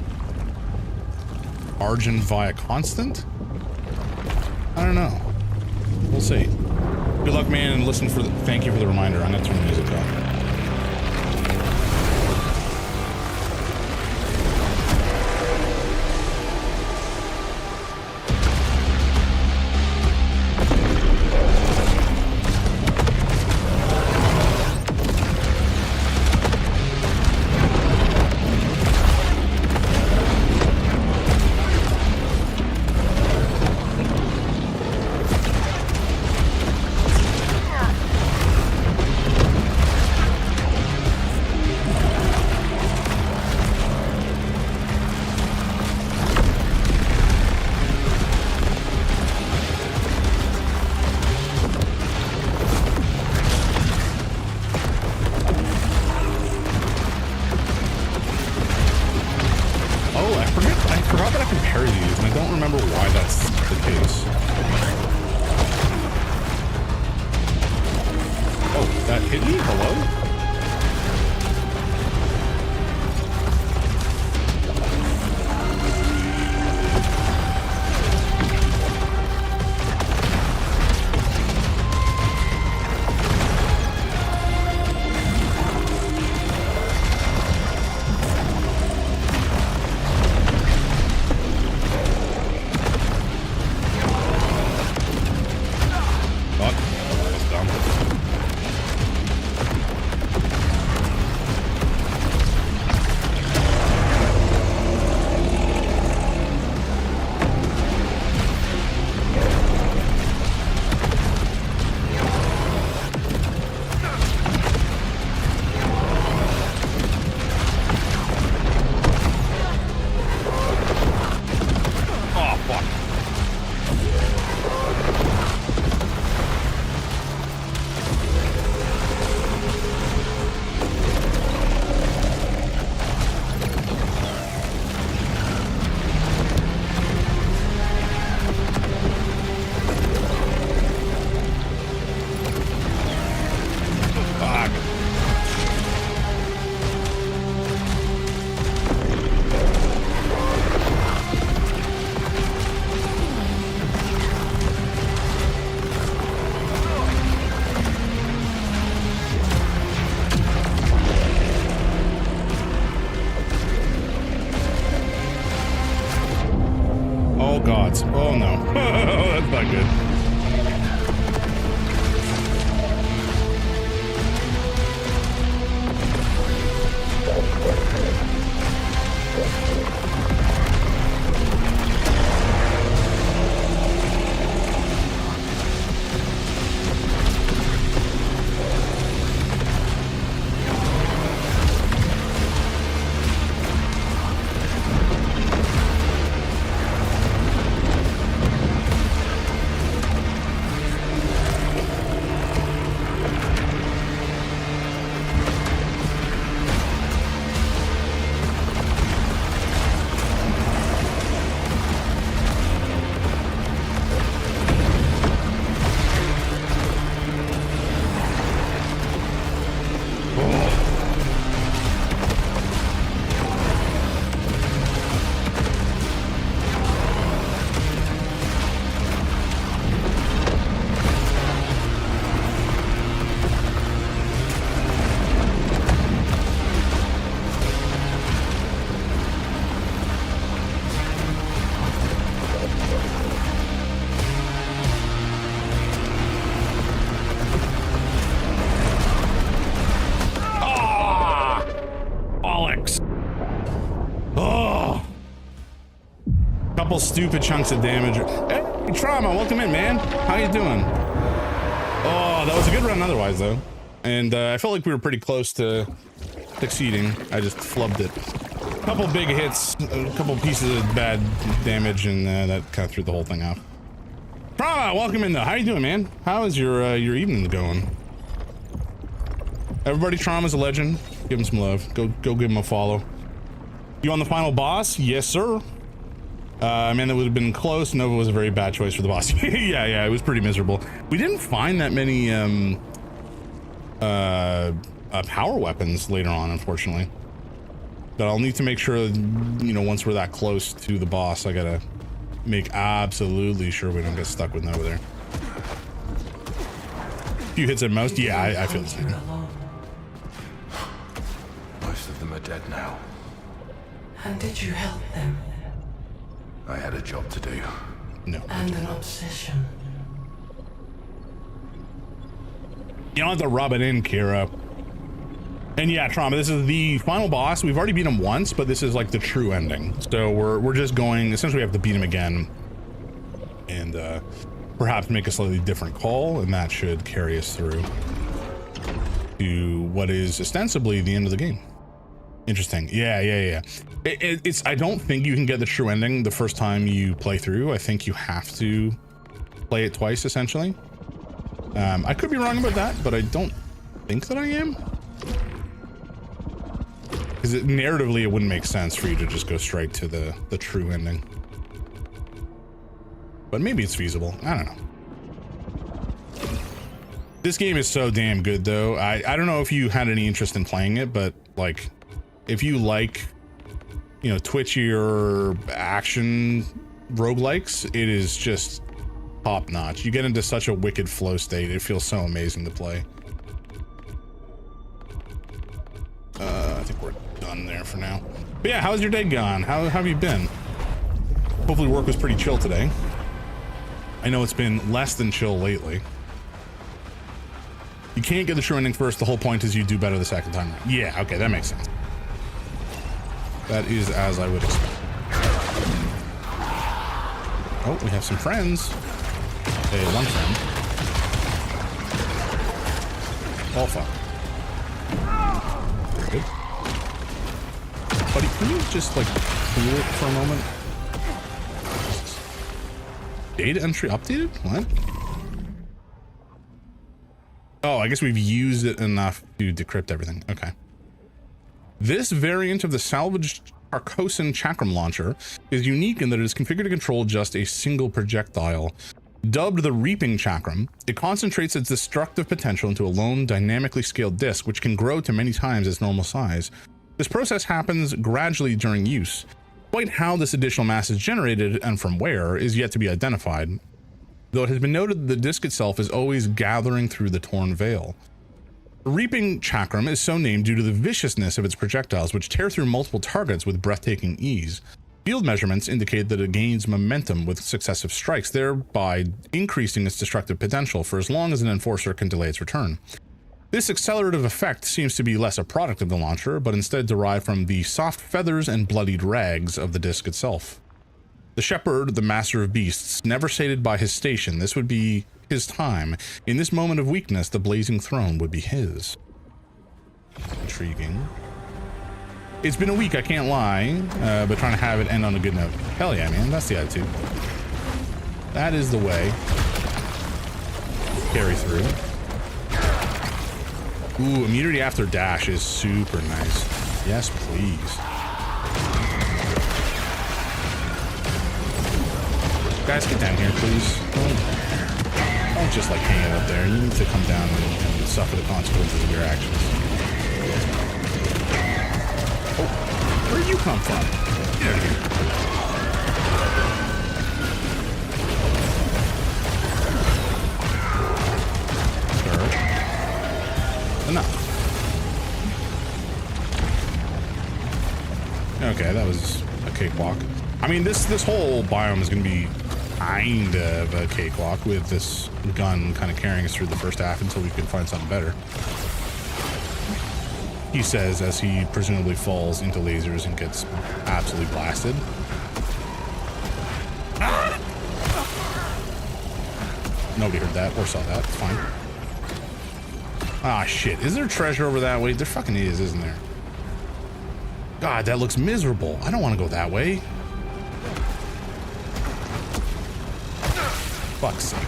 Argent via Constant? I don't know. We'll see. Good luck, man, and listen for the, thank you for the reminder. I'm gonna turn the music off. forgot that I can parry these, and I don't remember why that's the case. Oh, that hit me? Hello? Oh no. That's not good. Couple stupid chunks of damage. Hey, Trauma, welcome in, man. How you doing? Oh, that was a good run otherwise, though. And I felt like we were pretty close to succeeding. I just flubbed it. A couple big hits, a couple pieces of bad damage, and that kind of threw the whole thing off. Trauma, welcome in, though. How you doing, man? How is your evening going? Everybody, Trauma's a legend. Give him some love. Go give him a follow. You on the final boss? Yes, sir. Man, that would have been close. Nova was a very bad choice for the boss. yeah, it was pretty miserable. We didn't find that many power weapons later on, unfortunately. But I'll need to make sure, you know, once we're that close to the boss, I gotta make absolutely sure we don't get stuck with Nova there. A few hits at most. Yeah, I feel the same. Most of them are dead now. And did you help them? I had a job to do. No. And an obsession. You don't have to rub it in, Kira. And yeah, Trauma, this is the final boss. We've already beat him once, but this is like the true ending. So we're just going, essentially we have to beat him again. And perhaps make a slightly different call, and that should carry us through to what is ostensibly the end of the game. Interesting. Yeah. It's I don't think you can get the true ending the first time you play through. I think you have to play it twice, essentially. I could be wrong about that, but I don't think that I am. Because narratively, it wouldn't make sense for you to just go straight to the true ending. But maybe it's feasible. I don't know. This game is so damn good, though. I don't know if you had any interest in playing it, but like, if you like, you know, twitchy or action roguelikes, it is just top notch. You get into such a wicked flow state. It feels so amazing to play. I think we're done there for now. But yeah, how's your day gone? How have you been? Hopefully work was pretty chill today. I know it's been less than chill lately. You can't get the true ending first. The whole point is you do better the second time. Yeah, okay, that makes sense. That is as I would expect. Oh, we have some friends. Hey, one friend. Oh, fuck. Very good. Buddy, can you just, like, cool it for a moment? Data entry updated? What? Oh, I guess we've used it enough to decrypt everything. Okay. This variant of the salvaged Arcosan Chakram launcher is unique in that it is configured to control just a single projectile. Dubbed the Reaping Chakram, it concentrates its destructive potential into a lone dynamically scaled disc, which can grow to many times its normal size. This process happens gradually during use. Quite how this additional mass is generated and from where is yet to be identified, though it has been noted that the disc itself is always gathering through the torn veil. The Reaping Chakram is so named due to the viciousness of its projectiles, which tear through multiple targets with breathtaking ease. Field measurements indicate that it gains momentum with successive strikes, thereby increasing its destructive potential for as long as an enforcer can delay its return. This accelerative effect seems to be less a product of the launcher, but instead derived from the soft feathers and bloodied rags of the disc itself. The shepherd, the master of beasts, never sated by his station, this would be his time. In this moment of weakness, the blazing throne would be his. Intriguing. It's been a week, I can't lie, but trying to have it end on a good note. Hell yeah, man, that's the attitude. That is the way. Carry through. Ooh, immunity after dash is super nice. Yes, please. Guys, get down here, please. Don't just like hang it up there. You need to come down and suffer the consequences of your actions. Oh, where'd you come from? Sure. Enough. Okay, that was a cakewalk. I mean, this whole biome is going to be kind of a cakewalk with this gun kind of carrying us through the first half until we can find something better. He says as he presumably falls into lasers and gets absolutely blasted. Nobody heard that or saw that. It's fine. Ah, shit. Is there treasure over that way? There fucking is, isn't there? God, that looks miserable. I don't want to go that way. Fuck's sake.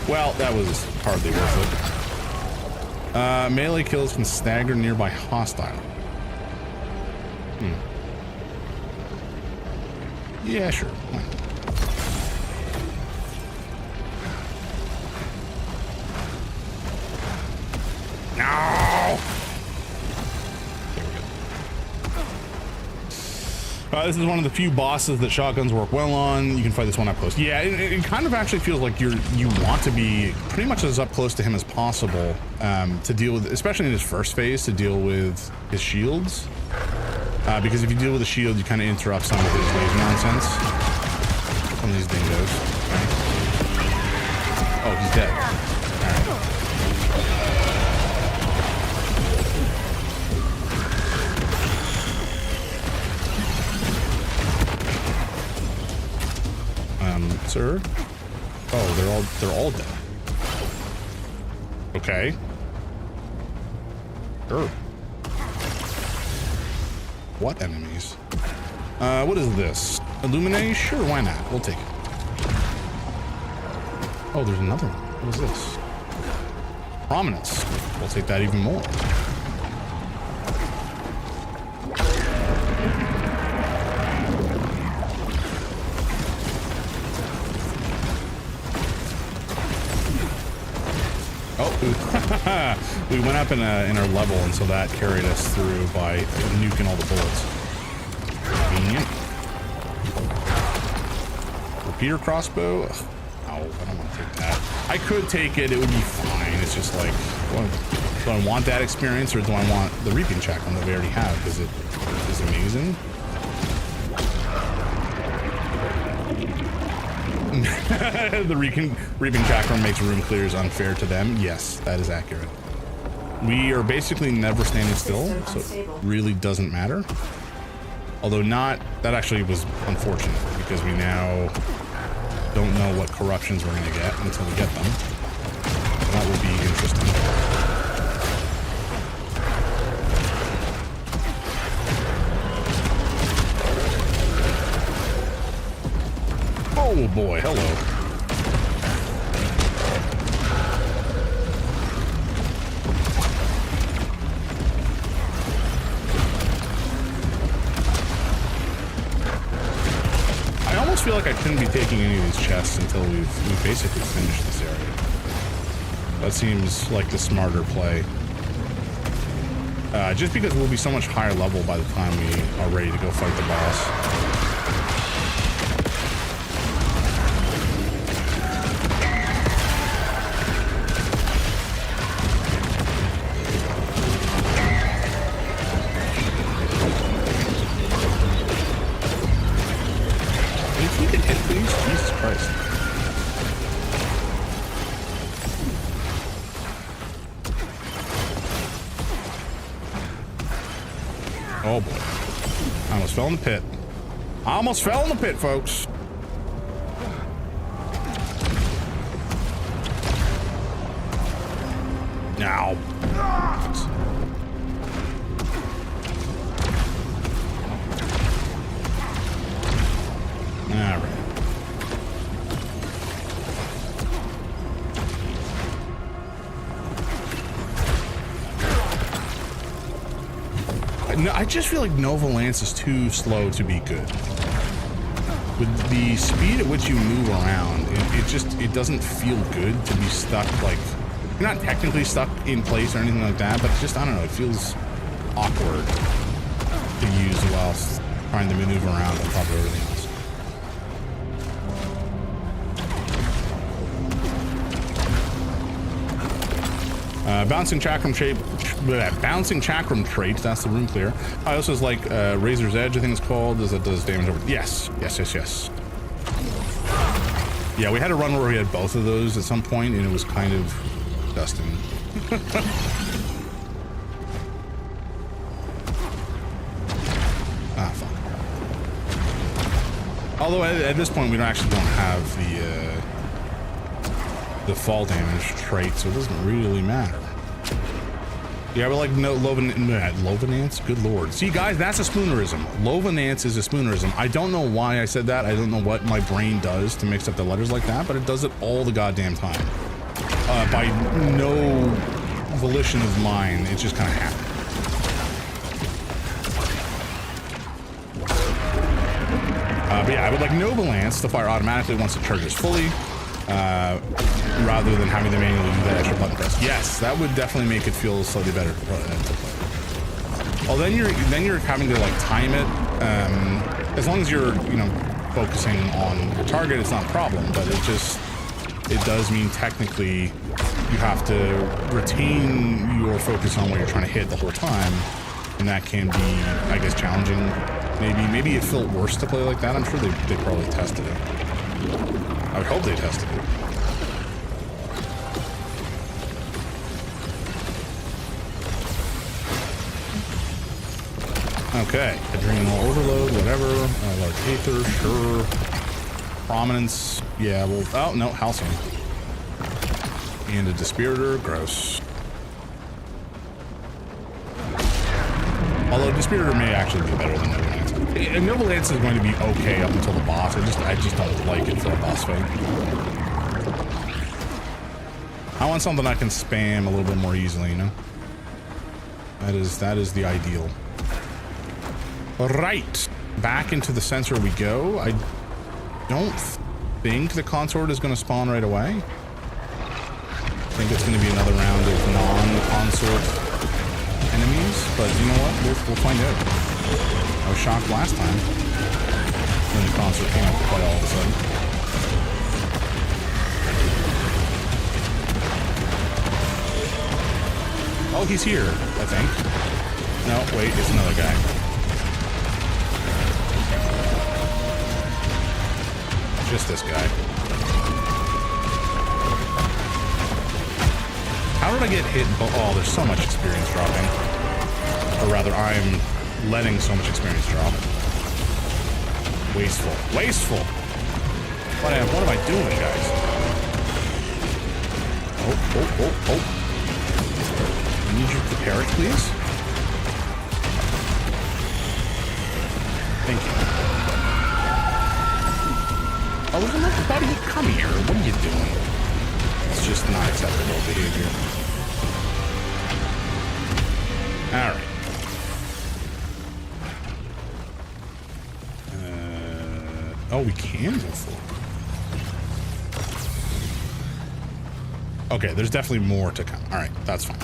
Well, that was hardly worth it. Melee kills can stagger nearby hostile. Yeah, sure. No! This is one of the few bosses that shotguns work well on. You can fight this one up close. Yeah, it kind of actually feels like you want to be pretty much as up close to him as possible to deal with, especially in his first phase, to deal with his shields. Because if you deal with a shield, you kind of interrupt some of his laser nonsense. Some of these dingoes. Okay. Oh, he's dead. All right. Sir? Oh, they're all dead. Okay. Sure. What enemies? What is this? Illuminate? Sure, why not? We'll take it. Oh, there's another one. What is this? Prominence. We'll take that even more. Oh, we went up in our level, and so that carried us through by nuking all the bullets. Convenient. Repeater crossbow. Ugh, no, I don't want to take that. I could take it; it would be fine. It's just like, do I want that experience, or do I want the reaping chakram that we already have? Because it is amazing. The reaping chakram makes room clears unfair to them. Yes, that is accurate. We are basically never standing still, so it really doesn't matter. Although that actually was unfortunate, because we now don't know what corruptions we're going to get until we get them. That will be interesting. Oh boy, hello. I almost feel like I shouldn't be taking any of these chests until we've basically finished this area. That seems like the smarter play. Just because we'll be so much higher level by the time we are ready to go fight the boss. Jesus Christ. Oh boy. I almost fell in the pit. I almost fell in the pit, folks. Now. All right. I just feel like Nova Lance is too slow to be good. With the speed at which you move around, it doesn't feel good to be stuck, like, you're not technically stuck in place or anything like that, but it's just, I don't know, it feels awkward to use whilst trying to maneuver around on top of everything else. Bouncing chakram trait, that's the room clear. I also is like Razor's Edge, I think it's called. Does damage over? Yes. Yeah, we had a run where we had both of those at some point, and it was kind of disgusting. Ah, fuck. Although at this point we don't have the fall damage trait, so it doesn't really matter. Yeah, but like Lovanance? Good lord. See, guys, that's a spoonerism. Lovanance is a spoonerism. I don't know why I said that. I don't know what my brain does to mix up the letters like that, but it does it all the goddamn time. By no volition of mine, it just kind of happened. But yeah, I would like Nova Lance to fire automatically once it charges fully. Rather than having to manually do that extra button press. Yes, that would definitely make it feel slightly better to play. Well, then you're having to like time it. As long as you're focusing on your target, it's not a problem. But it does mean technically you have to retain your focus on what you're trying to hit the whole time, and that can be, I guess, challenging. Maybe it felt worse to play like that. I'm sure they probably tested it. I would hope they tested it. Okay, adrenal overload, whatever. Large aether, sure. Prominence, yeah, well, oh no, halcyon. And a dispiritor, gross. Although dispiritor may actually be better than Nova Lance. Nova Lance is going to be okay up until the boss. I just don't like it for a boss fight. I want something I can spam a little bit more easily, you know? That is the ideal. Right. Back into the center we go. I don't think the consort is going to spawn right away. I think it's going to be another round of non-consort enemies, but you know what? We'll find out. I was shocked last time when the consort came up to play all of a sudden. Oh, he's here, I think. No, wait, it's another guy. Just this guy. How did I get hit? Oh, there's so much experience dropping. Or rather, I'm letting so much experience drop. Wasteful. Wasteful! What am I doing, guys? Oh. I need you to prepare it, please. Thank you. Oh, look, buddy, come here. What are you doing? It's just not acceptable behavior. Alright. Oh, we can go forward. Okay, there's definitely more to come. Alright, that's fine.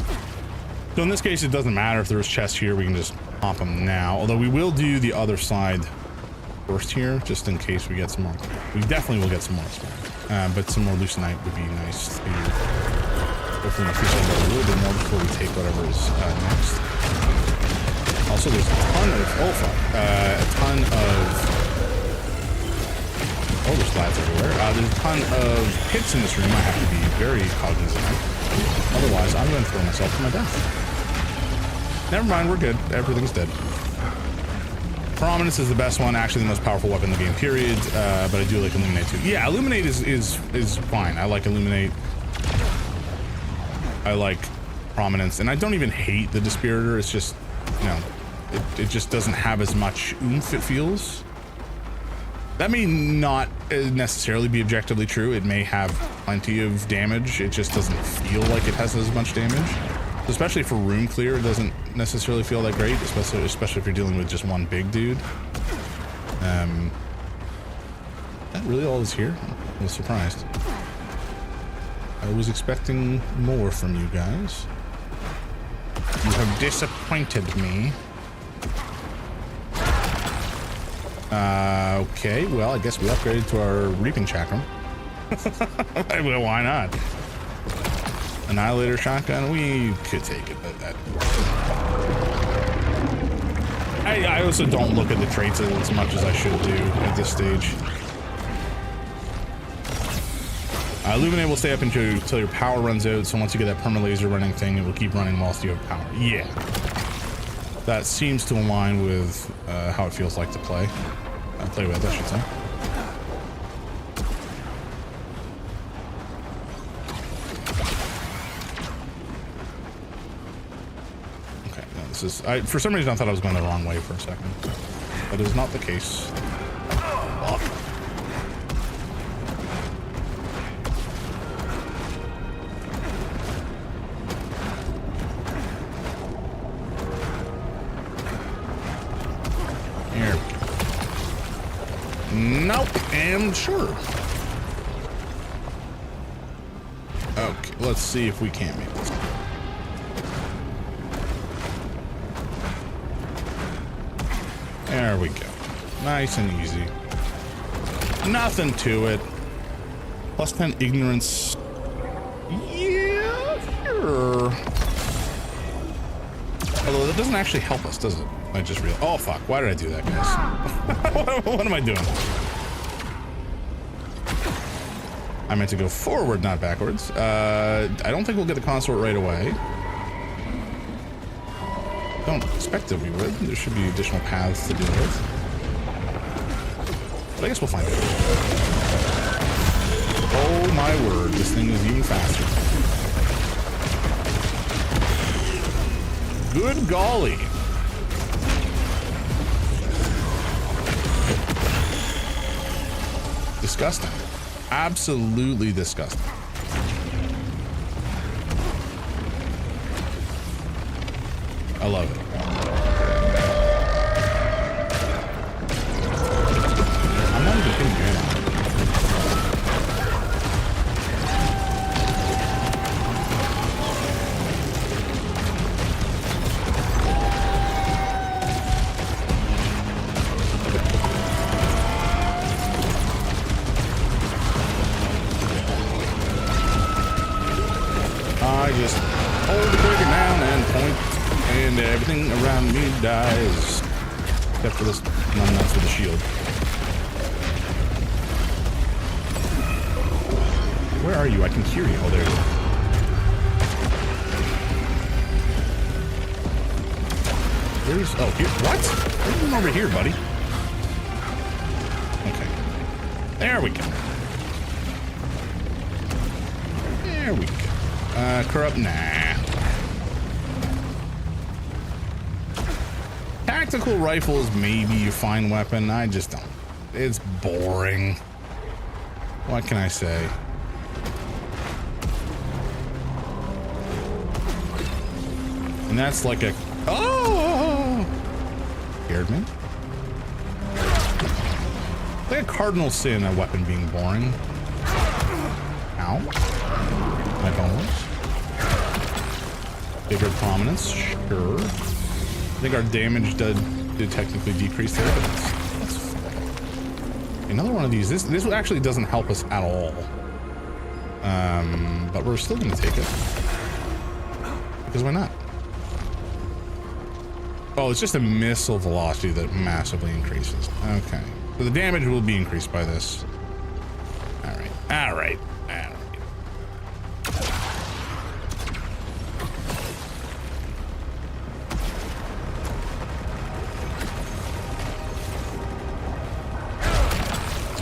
So in this case, it doesn't matter if there's chests here. We can just pop them now. Although we will do the other side first here, just in case we get some more. We definitely will get some more. But some more Loosenite would be nice to hopefully increase that a little bit more before we take whatever is next. Also, there's a ton of there's lads everywhere. There's a ton of hits in this room I have to be very cognizant of. Otherwise, I'm going to throw myself to my death. Never mind, we're good. Everything's dead. Prominence is the best one, actually the most powerful weapon in the game, period. But I do like Illuminate too. Yeah, Illuminate is fine. I like Illuminate. I like Prominence, and I don't even hate the Dispiritor. It's just, you know, it just doesn't have as much oomph, it feels. That may not necessarily be objectively true. It may have plenty of damage. It just doesn't feel like it has as much damage. Especially for room clear, it doesn't necessarily feel that great, especially if you're dealing with just one big dude. That really all is here? I was surprised. I was expecting more from you guys. You have disappointed me. Okay, well, I guess we upgraded to our reaping chakram. Well, why not? Annihilator shotgun, we could take it, but that... I also don't look at the traits as much as I should do at this stage. Illuminate will stay up until your power runs out, so once you get that perma laser running thing, it will keep running whilst you have power. Yeah. That seems to align with how it feels like to play. Play with, I should say. Okay, no, this is... for some reason I thought I was going the wrong way for a second. That is not the case. Oh. Here we go. Nope, am sure. Okay, let's see if we can't make this. There we go. Nice and easy. Nothing to it. Plus 10 ignorance. Yeah, sure. Although that doesn't actually help us, does it? I just realized. Oh, fuck. Why did I do that, guys? What am I doing? I meant to go forward, not backwards. I don't think we'll get the consort right away. Don't expect that we would. There should be additional paths to deal with. But I guess we'll find out. Oh my word, this thing is even faster. Good golly. Disgusting. Absolutely disgusting. I love it. I'm not even hitting you, am I? I just hold the trigger down and point, and everything around me dies. Except for this numbnuts with the shield. Where are you? I can hear you. Oh, there you are. There's... Oh, here. What? There's one over here, buddy. Okay. There we go. There we go. Corrupt? Nah. Tactical rifle is maybe a fine weapon. I just don't. It's boring. What can I say? And that's like a... Oh! Scared me. Like a cardinal sin, a weapon being boring. Ow. My bones. Bigger prominence, sure. I think our damage did technically decrease there, but that's another one of these. This actually doesn't help us at all. But we're still gonna take it. Because why not? Oh, it's just a missile velocity that massively increases. Okay. So the damage will be increased by this. Alright. Alright. Alright.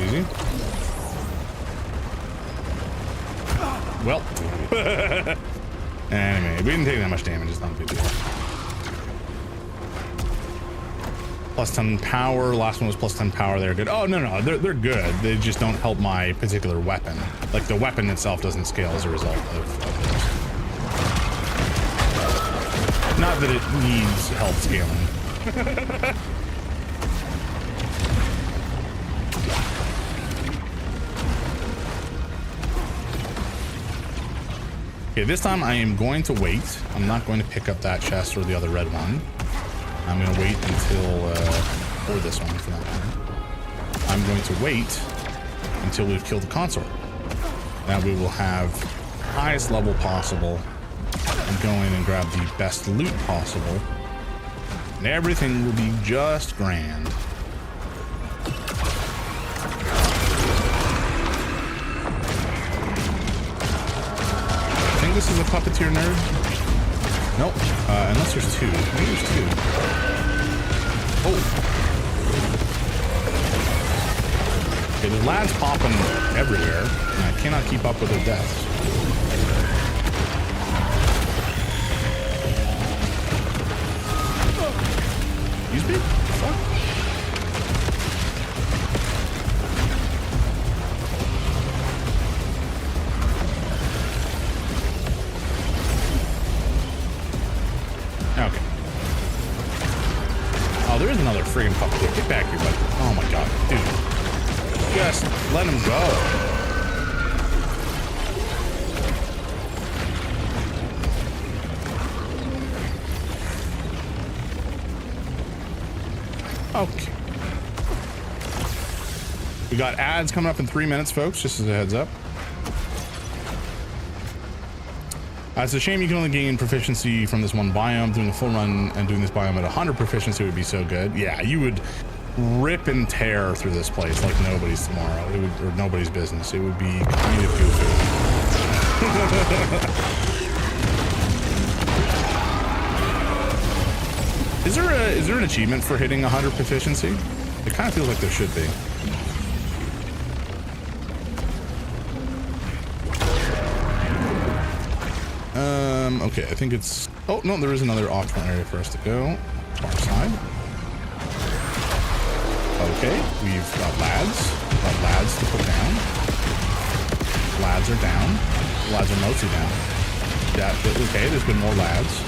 Easy. Well, anyway, we didn't take that much damage. It's not a big deal. Plus 10 power. Last one was plus 10 power. They're good. Oh no, they're good. They just don't help my particular weapon. Like the weapon itself doesn't scale as a result of this. Not that it needs help scaling. Okay, this time I am going to wait. I'm not going to pick up that chest or the other red one. I'm going to wait until, or this one for that matter. I'm going to wait until we've killed the consort. That we will have the highest level possible and go in and grab the best loot possible. And everything will be just grand. This is a puppeteer nerd? Nope. Unless there's two. Maybe there's two. Oh. Okay, the lads popping everywhere, and I cannot keep up with their deaths. Excuse me? Fuck. Okay. Oh, there is another friggin' puppeteer. Get back here, buddy. Oh my god, dude. Just let him go. Okay. We got ads coming up in 3 minutes, folks, just as a heads up. It's a shame you can only gain proficiency from this one biome. Doing a full run and doing this biome at 100 proficiency would be so good. Yeah, you would rip and tear through this place like nobody's tomorrow. It would, or nobody's business. It would be kind of goofy. Is there an achievement for hitting 100 proficiency? It kind of feels like there should be. Okay, I think it's... Oh, no, there is another optimal area for us to go. Far side. Okay, we've got lads. We've got lads to put down. Lads are down. Lads are mostly down. Okay, there's been more lads.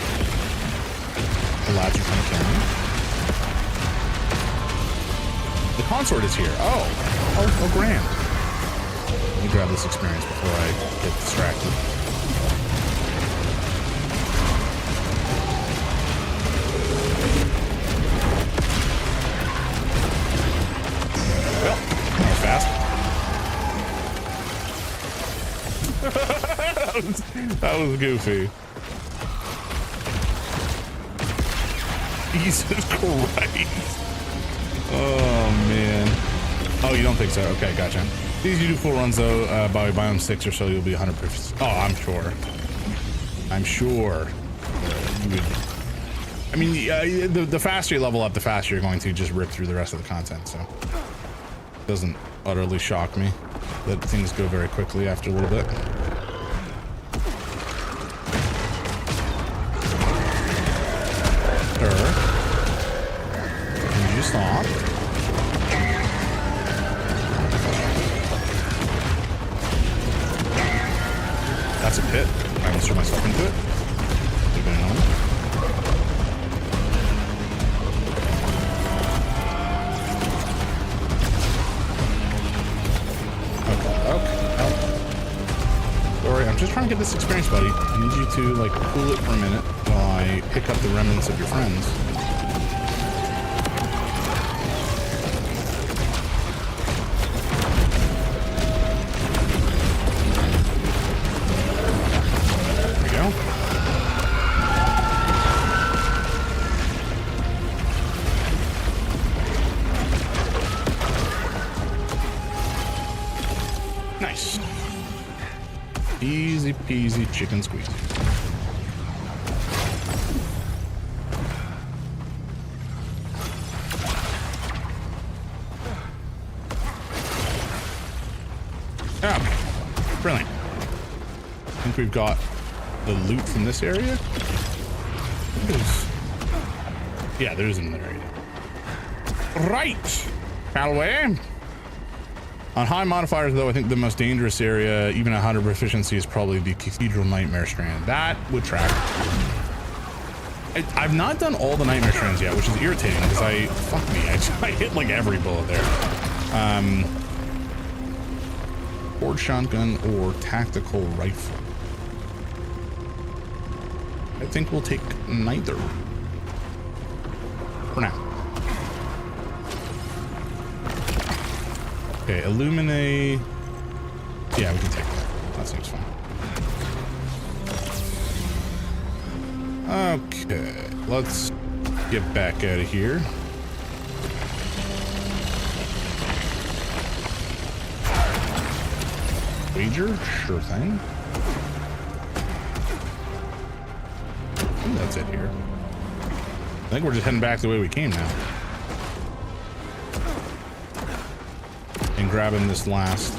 The lads are trying to kill me. The consort is here. Oh, grand. Let me grab this experience before I get distracted. Well, that was fast. that was goofy. Jesus Christ. Oh, man. Oh, you don't think so? Okay, gotcha. These you do full runs, though, by biome 6 or so, you'll be 100%. Oh, I'm sure. I'm sure. You would... I mean, the faster you level up, the faster you're going to just rip through the rest of the content, so... It doesn't utterly shock me that things go very quickly after a little bit. Sure. Can you stop? That's a pit. I almost threw myself into it. Keep it on. Okay. Sorry, I'm just trying to get this experience, buddy. I need you to, like, cool it for a minute while I pick up the remnants of your friends. Nice. Easy peasy chicken squeeze. Okay. Brilliant. I think we've got the loot from this area. Yeah, there is another area. Right. Callaway. On high modifiers, though, I think the most dangerous area, even at 100 proficiency, is probably the Cathedral Nightmare Strand. That would track. I've not done all the Nightmare Strands yet, which is irritating because I hit like every bullet there. Horde shotgun or tactical rifle. I think we'll take neither for now. Okay, illuminate. Yeah, we can take that. That seems fine. Okay, let's get back out of here. Wager? Sure thing. I think that's it here. I think we're just heading back the way we came now. And grabbing this last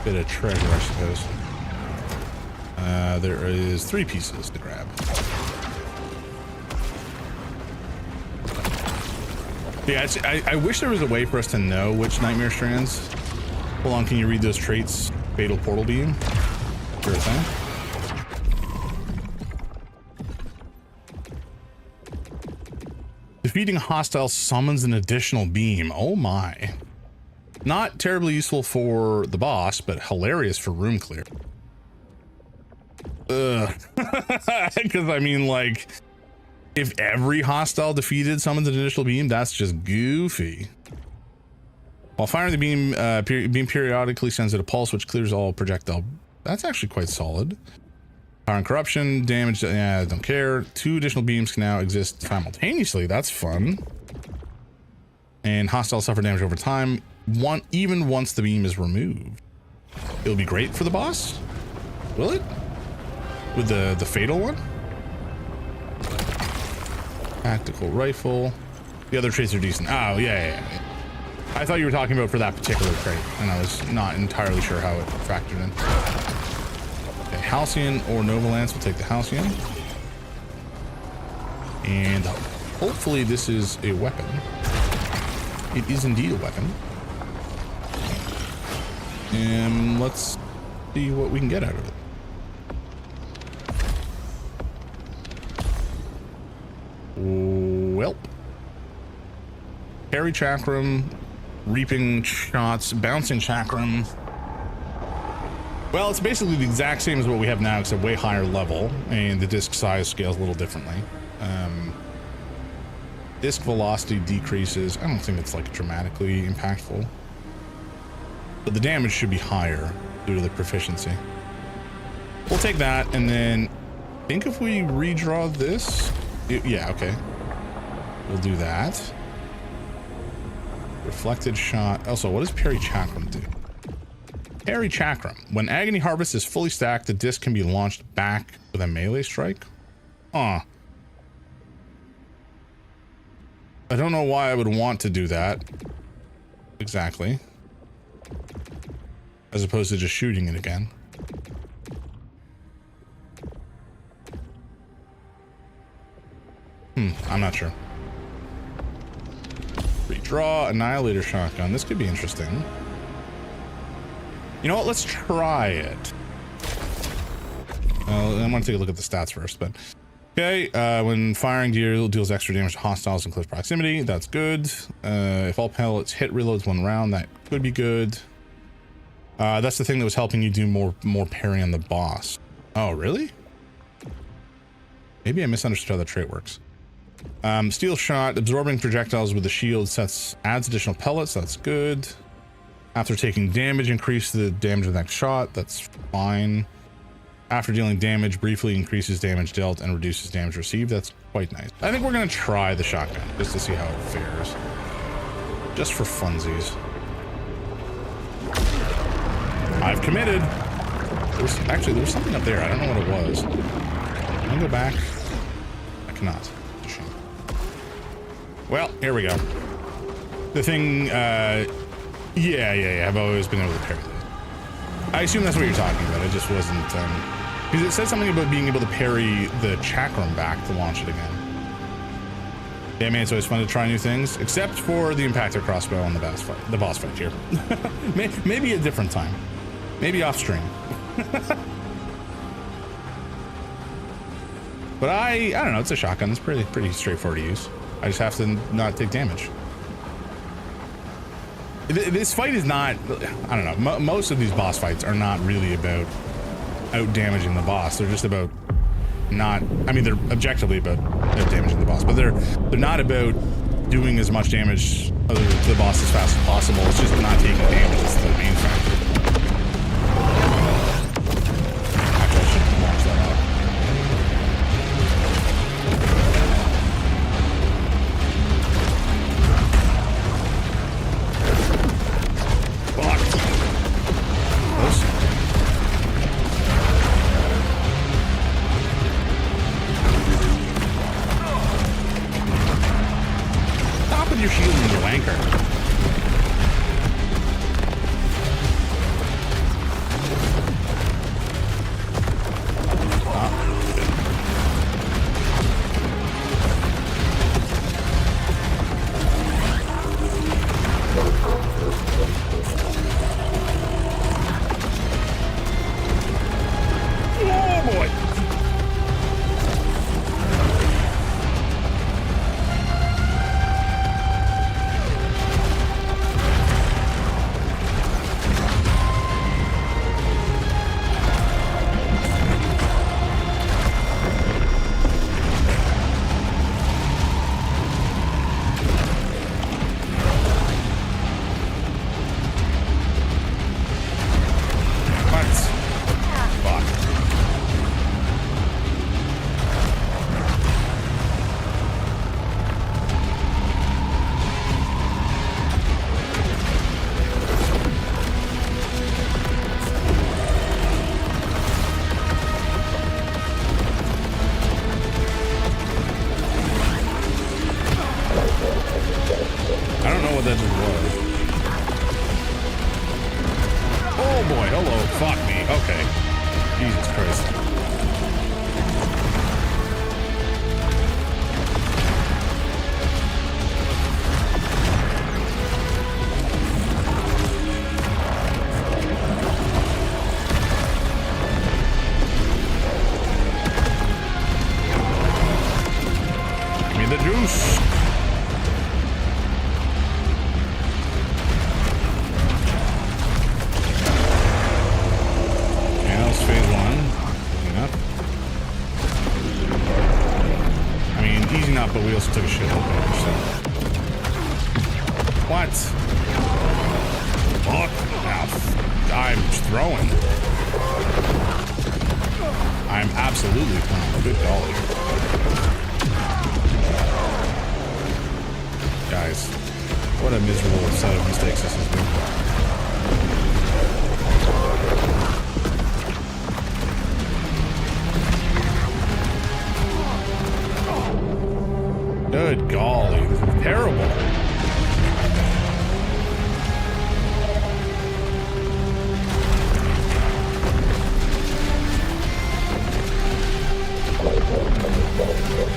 bit of treasure, I suppose. There is 3 pieces to grab. Yeah, I wish there was a way for us to know which Nightmare Strands. Hold on, can you read those traits? Fatal Portal Beam. Sure thing. Defeating hostile summons an additional beam. Oh my. Not terribly useful for the boss, but hilarious for room clear. Ugh. Because I mean, like, if every hostile defeated summons an additional beam, that's just goofy. While firing the beam, beam periodically sends it a pulse, which clears all projectile. That's actually quite solid. Power and corruption, damage, yeah, I don't care. 2 additional beams can now exist simultaneously. That's fun. And hostiles suffer damage over time, even once the beam is removed. It'll be great for the boss. Will it? With the fatal one? Tactical rifle. The other traits are decent. Oh, yeah. I thought you were talking about for that particular trait, and I was not entirely sure how it factored in. Okay, Halcyon or Nova Lance. We'll take the Halcyon. And hopefully this is a weapon. It is indeed a weapon. And let's see what we can get out of it. Welp. Parry chakram, reaping shots, bouncing chakram. Well, it's basically the exact same as what we have now, except way higher level, and the disc size scales a little differently. Disc velocity decreases. I don't think it's like dramatically impactful, but the damage should be higher due to the proficiency. We'll take that, and then I think if we redraw this, yeah, okay, we'll do that. Reflected shot. Also, what does parry chakram do? Parry chakram. When Agony Harvest is fully stacked, the disc can be launched back with a melee strike. I don't know why I would want to do that. Exactly. As opposed to just shooting it again. I'm not sure. Redraw Annihilator Shotgun. This could be interesting. You know what? Let's try it. Well, I want to take a look at the stats first, but okay. When firing, deals extra damage to hostiles in close proximity. That's good. If all pellets hit reloads one round, that could be good. That's the thing that was helping you do more parry on the boss. Oh, really? Maybe I misunderstood how the trait works. Steel shot, absorbing projectiles with the shield adds additional pellets. That's good. After taking damage, increase the damage of the next shot. That's fine. After dealing damage, briefly increases damage dealt and reduces damage received. That's quite nice. I think we're gonna try the shotgun just to see how it fares. Just for funsies. I've committed. There was something up there. I don't know what it was. Can I go back? I cannot. Well, here we go. The thing, yeah, I've always been able to parry that. I assume that's what you're talking about. I just wasn't, because it said something about being able to parry the chakram back to launch it again. Yeah, man, it's always fun to try new things, except for the impactor crossbow on the boss fight here. Maybe a different time. Maybe off stream. But I don't know, it's a shotgun. It's pretty straightforward to use. I just have to not take damage. This fight is not, I don't know, most of these boss fights are not really about out damaging the boss. They're just about not, I mean, they're objectively about out damaging the boss, but they're not about doing as much damage to the boss as fast as possible. It's just not taking damage. That's the main factor. Actually, I should launch that out. Your shield and your wanker. Oh boy. The juice. also took a shit opener, so. What? Fuck. I'm throwing. I'm absolutely throwing. Good golly. Guys, what a miserable set of mistakes this has been. Good golly, this is terrible.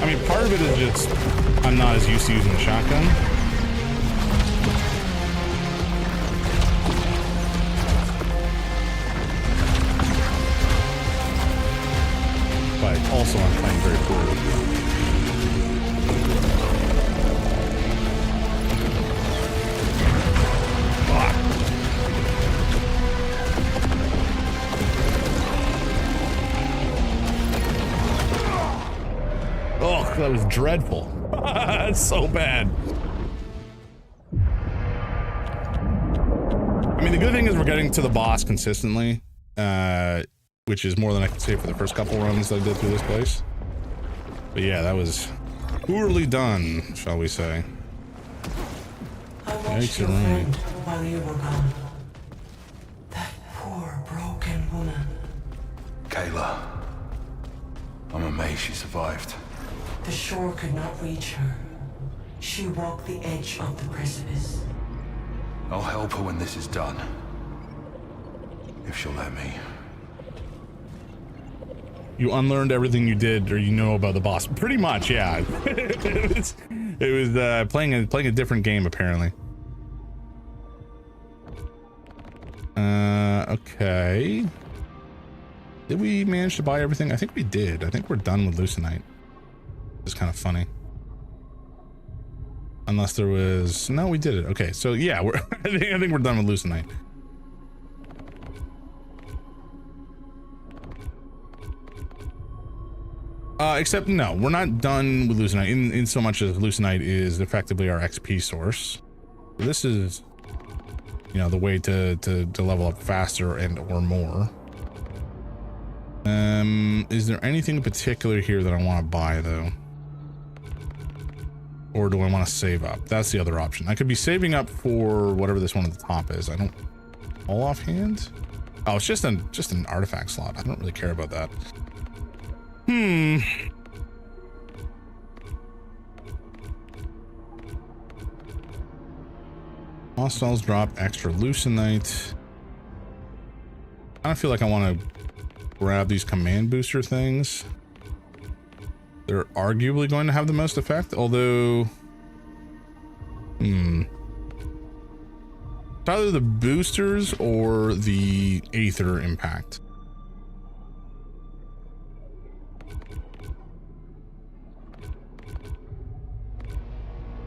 I mean, part of it is just I'm not as used to using the shotgun. But also I'm playing very poorly. Oh, that was dreadful. That's so bad. I mean, the good thing is we're getting to the boss consistently, which is more than I can say for the first couple runs that I did through this place. But yeah, that was poorly done, shall we say. I watched your friend while you were gone. That poor, broken woman. Kayla. I'm amazed she survived. The shore could not reach her. She walked the edge of the precipice. I'll help her when this is done. If she'll let me. You unlearned everything you did or you know about the boss. Pretty much, yeah. it was playing a different game apparently. Okay. Did we manage to buy everything? I think we did. I think we're done with Lucenite. It's kind of funny. Unless there was... No, we did it. Okay, so yeah, we're I think we're done with Lucenite. Except, no, we're not done with Lucenite in so much as Lucenite is effectively our XP source. This is, you know, the way to level up faster and or more. Is there anything in particular here that I want to buy though? Or do I want to save up? That's the other option. I could be saving up for whatever this one at the top is. I don't all offhand. Oh, it's just an artifact slot. I don't really care about that. Hostiles drop extra Lucenite. I don't feel like I want to grab these command booster things. They're arguably going to have the most effect, although it's either the boosters or the Aether impact.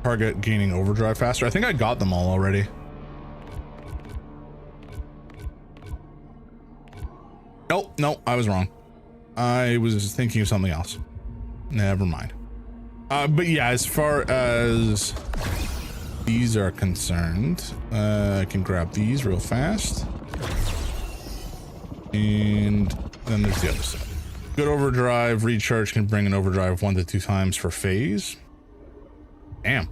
Target gaining overdrive faster. I think I got them all already. Oh, no, I was wrong. I was thinking of something else. Never mind. But yeah, as far as these are concerned, I can grab these real fast. And then there's the other side. Good overdrive. Recharge can bring an overdrive 1 to 2 times for phase. Damn.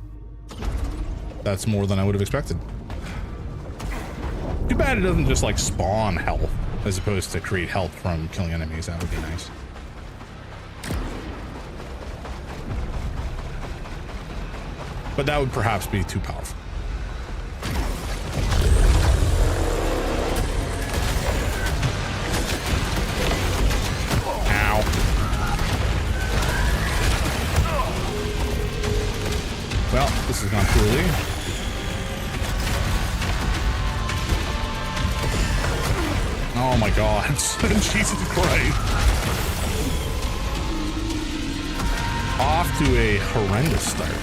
That's more than I would have expected. Too bad it doesn't just like spawn health as opposed to create health from killing enemies. That would be nice. But that would perhaps be too powerful. Ow. Well, this has gone poorly. Oh my god. Jesus Christ. Off to a horrendous start.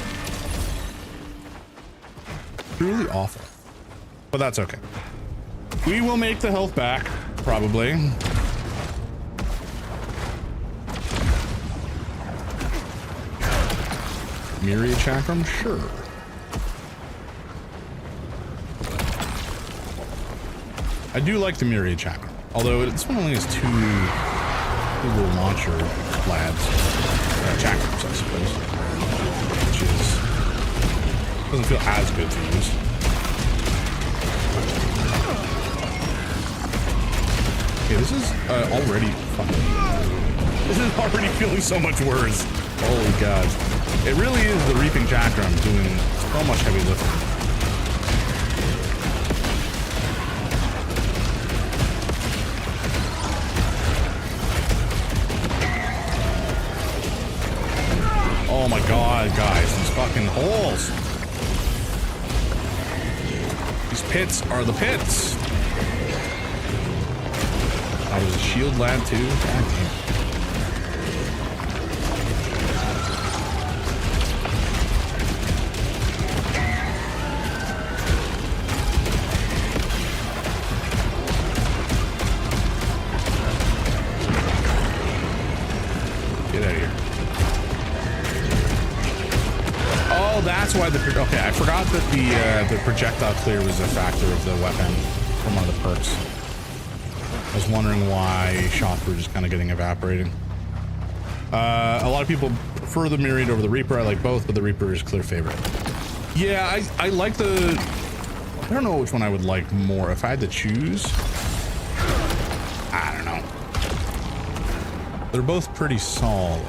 Truly awful. But that's okay. We will make the health back, probably. Myriad Chakram? Sure. I do like the Myriad Chakram, although this one only has two little launcher labs, chakrams, I suppose, which doesn't feel as good to use. Okay, this is already fucking. This is already feeling so much worse. Holy God! It really is the Reaping Chakram doing so much heavy lifting. Oh my God, guys, these fucking holes. These pits are the pits. Oh, there's a shield lab too. God damn. Get out of here. Oh, that's why the... Okay, I forgot that the projectile clear was a factor of the weapon from one of the perks. I was wondering why shots were just kind of getting evaporating. A lot of people prefer the Myriad over the Reaper. I like both, but the Reaper is clear favorite. Yeah, I like the... I don't know which one I would like more. If I had to choose... I don't know. They're both pretty solid.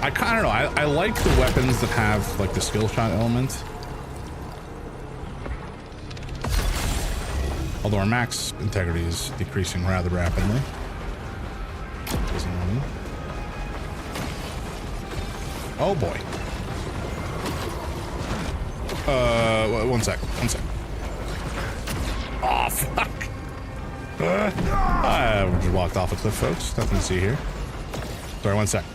I kind of know. I like the weapons that have like the skill shot element. Although our max integrity is decreasing rather rapidly. Oh boy. One sec. Oh fuck. We just walked off a cliff, folks. Nothing to see here. Sorry, one sec.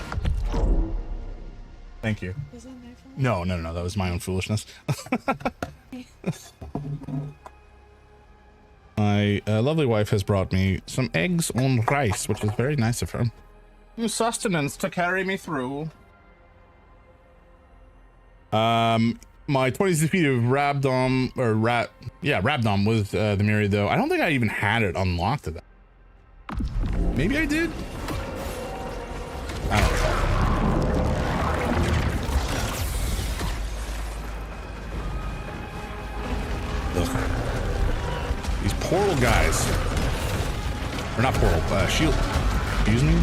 Thank you. Is that my phone? No. That was my own foolishness. My lovely wife has brought me some eggs on rice, which is very nice of her. New sustenance to carry me through. My 20 feet of Rabdom, or Rabdom with the Myriad, though. I don't think I even had it unlocked to that. Maybe I did? I don't know. Ugh. These portal guys. Or not portal, shield. Excuse me?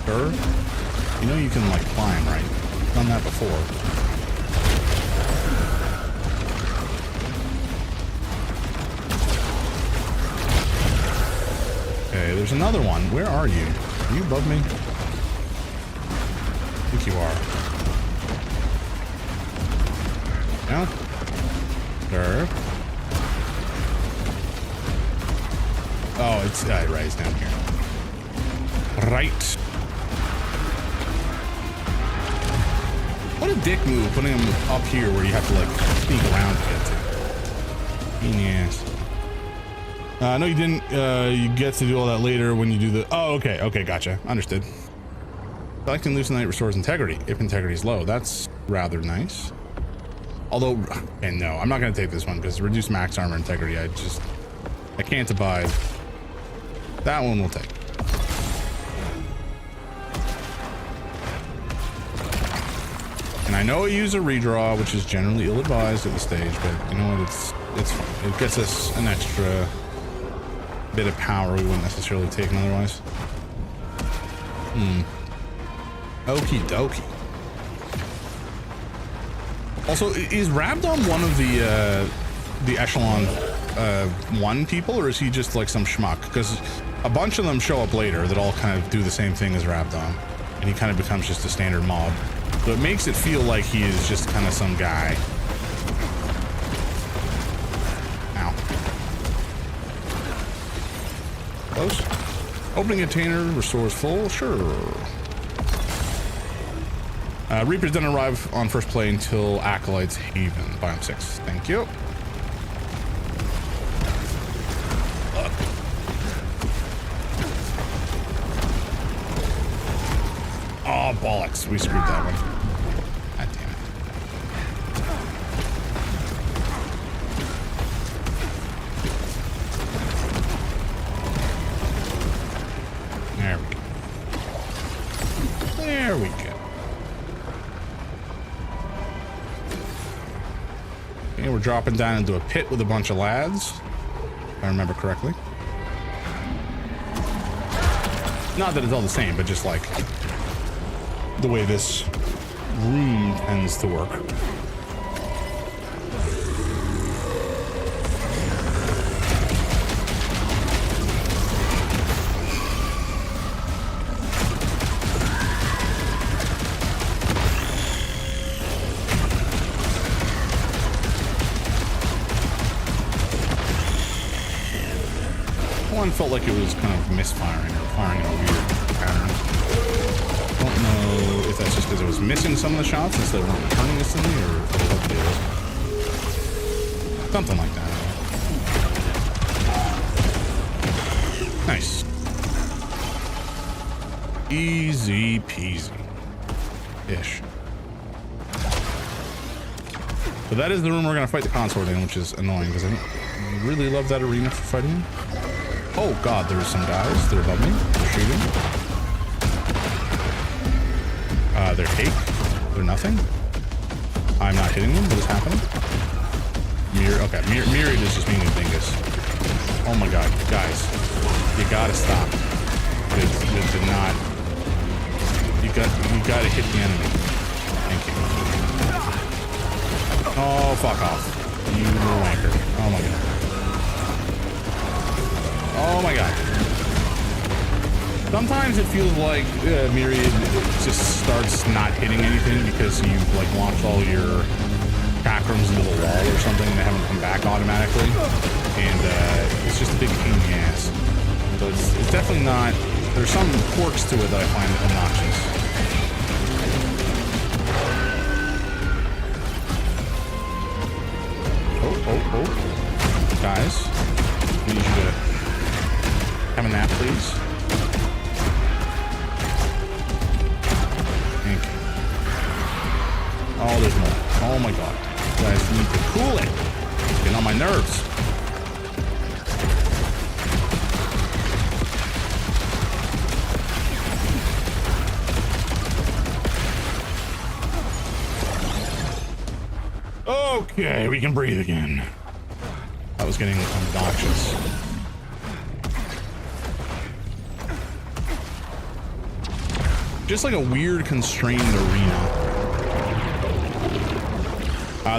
Sir? You know you can, like, climb, right? I've done that before. Okay, there's another one. Where are you? Are you above me? I think you are. No? Sir? Oh, it's right, it's down here. Right. What a dick move putting him up here where you have to like sneak around to get to. Yes. No, you didn't. You get to do all that later when you do the. Oh, okay, gotcha. Understood. Collecting Loosenite restores integrity if integrity is low. That's rather nice. Although, and no, I'm not gonna take this one because reduced max armor integrity. I can't abide. That one we'll take. And I know I use a redraw, which is generally ill-advised at the stage, but you know what? It gets us an extra bit of power we wouldn't necessarily take otherwise. Okie dokie. Also, is Rabdom one of the Echelon 1 people, or is he just like some schmuck? Because a bunch of them show up later that all kind of do the same thing as Rabdom, and he kind of becomes just a standard mob. So it makes it feel like he is just kind of some guy. Ow. Close. Opening container restores full. Sure. Reapers didn't arrive on first play until Acolyte's Haven, biome 6. Thank you. Oh, bollocks. We screwed that one. God damn it. There we go. Okay, we're dropping down into a pit with a bunch of lads, if I remember correctly. Not that it's all the same, but just like the way this room tends to work. One felt like it was kind of misfiring or firing in a weird pattern. Don't know if that's just because it was missing some of the shots instead of not returning instantly, or what it is. Something like that. Nice. Easy peasy. Ish. But that is the room we're going to fight the consort in, which is annoying because I don't really love that arena for fighting in. Oh god, there's some guys. They're above me. They're shooting. They're fake. They're nothing. I'm not hitting them. What is happening? Okay, Myriad is just being a dingus. Oh my god, guys. You gotta stop. You did not. You gotta hit the enemy. Thank you. Oh, fuck off. You little wanker. Oh my god. Oh my god. Sometimes it feels like Myriad just starts not hitting anything because you've like launched all your chakrams into the wall or something and they haven't come back automatically. And it's just a big pain in the ass. So it's definitely not... There's some quirks to it that I find obnoxious. Oh. Guys, I need you to have a nap, please. Thank you. Oh, there's more. Oh my god. You guys need to cool it. It's getting on my nerves. Okay, we can breathe again. That was getting obnoxious. Just like a weird constrained arena.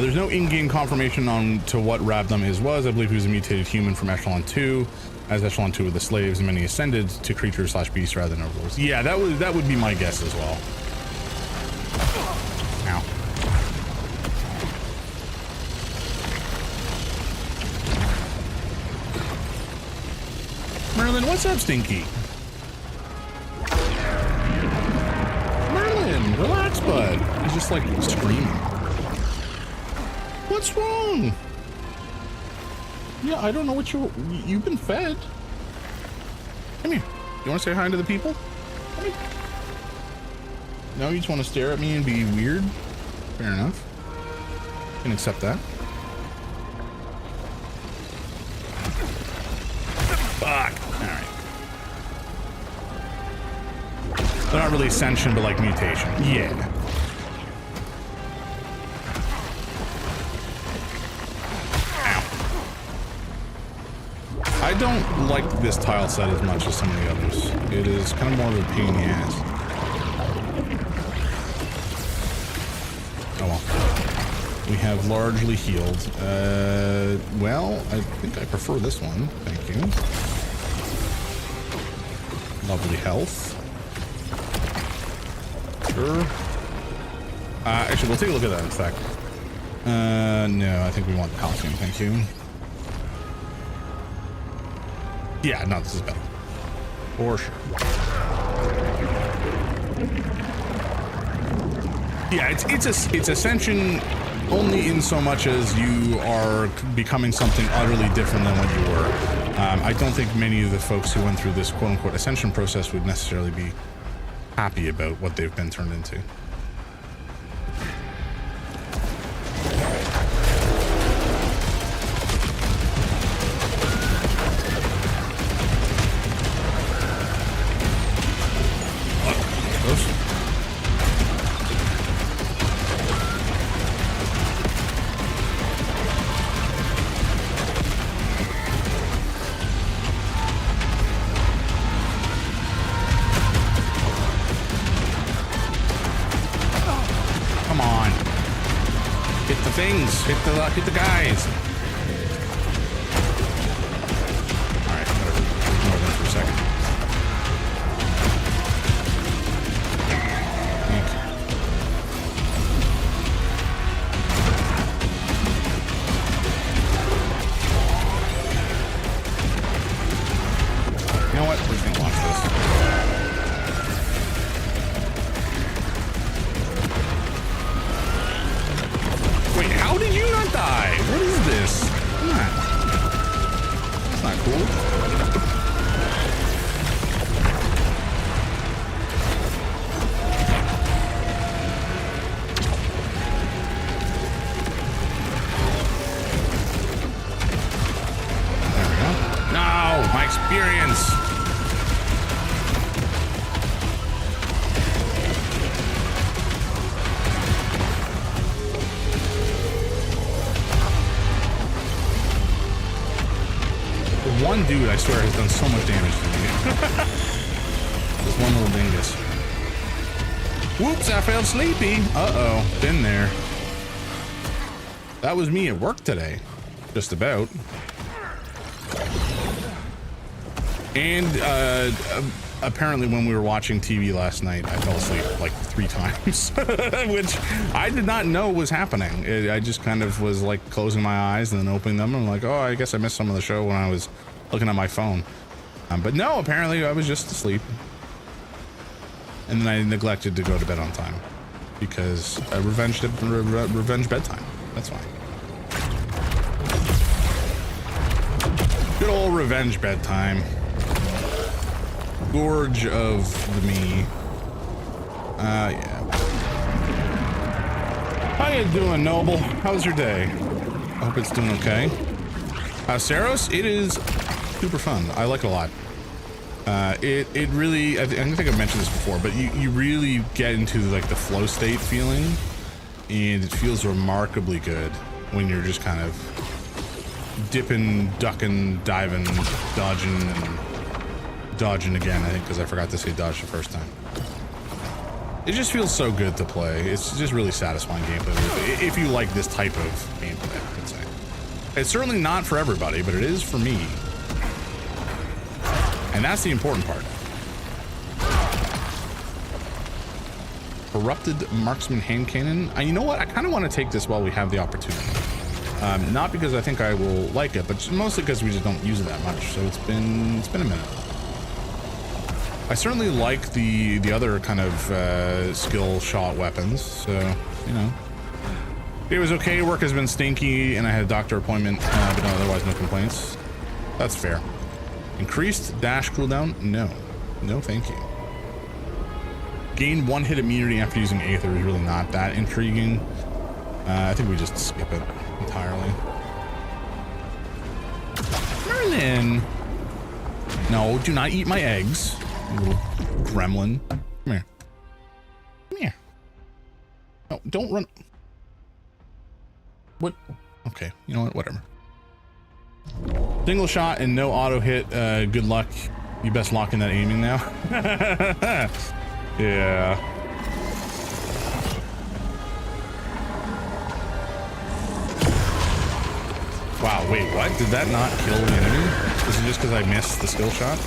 There's no in-game confirmation on to what Rabdom was. I believe he was a mutated human from Echelon 2, as Echelon 2 were the slaves, and many ascended to creatures / beasts rather than overlords. Yeah, that would be my guess as well. Ow. Merlin, what's up, Stinky? Merlin, relax, bud. He's just like screaming. What's wrong? Yeah, I don't know what you've been fed. Come here. You want to say hi to the people? Come here. No, you just want to stare at me and be weird? Fair enough. Can accept that. Fuck. Alright. They're not really ascension, but like mutation. Yeah. Ow. I don't like this tile set as much as some of the others. It is kind of more of a pain in the ass. Oh well. We have largely healed. Well, I think I prefer this one. Thank you. Lovely health. Sure. Actually, we'll take a look at that in fact. No, I think we want the calcium. Thank you. Yeah, no, this is better. For sure. Yeah, it's ascension only in so much as you are becoming something utterly different than what you were. I don't think many of the folks who went through this quote-unquote ascension process would necessarily be happy about what they've been turned into. Hit the guys. All right, I'm gonna ignore them for a second. You know what? We're just gonna launch this. Wait, how did you not die? What is this? Come on. That's not cool. There we go. No, my experience. One dude, I swear, has done so much damage to me. This one little dingus. Whoops, I felt sleepy. Uh-oh, been there. That was me at work today. Just about. And apparently when we were watching TV last night, I fell asleep like 3 times, which I did not know was happening. I just kind of was like closing my eyes and then opening them. And I'm like, oh, I guess I missed some of the show when I was looking at my phone. But no, apparently I was just asleep. And then I neglected to go to bed on time because I revenge bedtime. That's why. Good old revenge bedtime. Gorge of the me. Yeah. How you doing, Noble? How's your day? I hope it's doing okay. Saros, it is super fun. I like it a lot. It really, I think I've mentioned this before, but you really get into like the flow state feeling, and it feels remarkably good when you're just kind of dipping, ducking, diving, dodging, and dodging again, I think, because I forgot to say dodge the first time. It just feels so good to play. It's just really satisfying gameplay if you like this type of gameplay, I could say. It's certainly not for everybody, but it is for me. And that's the important part. Corrupted marksman hand cannon. You know what? I kind of want to take this while we have the opportunity. Not because I think I will like it, but mostly because we just don't use it that much. So it's been a minute. I certainly like the other kind of skill shot weapons. So, you know, it was okay. Work has been stinky, and I had a doctor appointment, but otherwise no complaints. That's fair. Increased dash cooldown? No, thank you. Gain 1-hit immunity after using Aether is really not that intriguing. I think we just skip it entirely. Merlin! No, do not eat my eggs, you little gremlin. Come here. Come here. No, don't run. What? Okay, you know what? Whatever. Single shot and no auto hit. Good luck. You best lock in that aiming now. Yeah. Wow, wait, what? Did that not kill the enemy? Is it just because I missed the skill shot?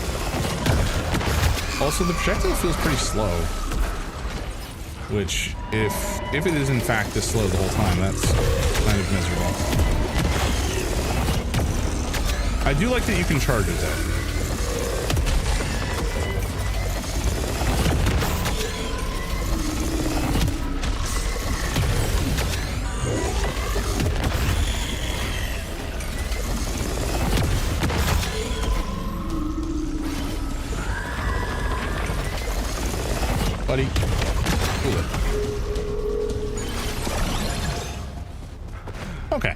Also, the projectile feels pretty slow. Which, if it is in fact this slow the whole time, that's kind of miserable. I do like that you can charge it though. buddy. Cool it. Okay.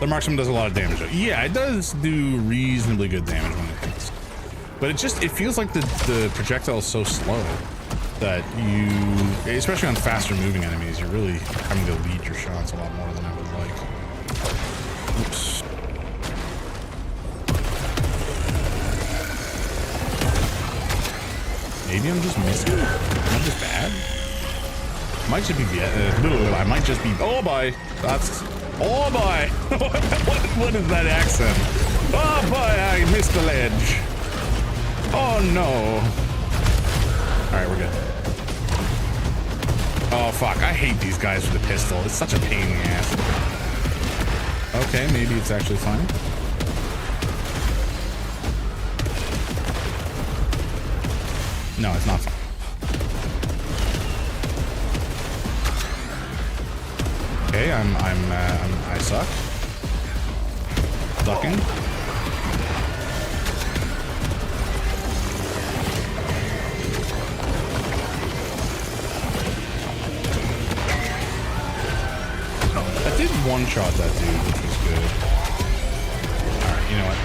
The marksman does a lot of damage. Yeah, it does do reasonably good damage when it hits. But it feels like the projectile is so slow that you, especially on faster moving enemies, you're really having to lead your shots a lot more than I would like. Oops. Maybe I'm just missing. Am I just bad? Might just be I might just be. Oh boy, that's. Oh boy, what is that accent? Oh boy, I missed the ledge. Oh no. All right, we're good. Oh fuck, I hate these guys with the pistol. It's such a pain in the ass. Okay, maybe it's actually fine. No, it's not fine. Okay, I suck. Ducking. That did one-shot that dude, which was good. Alright, you know what?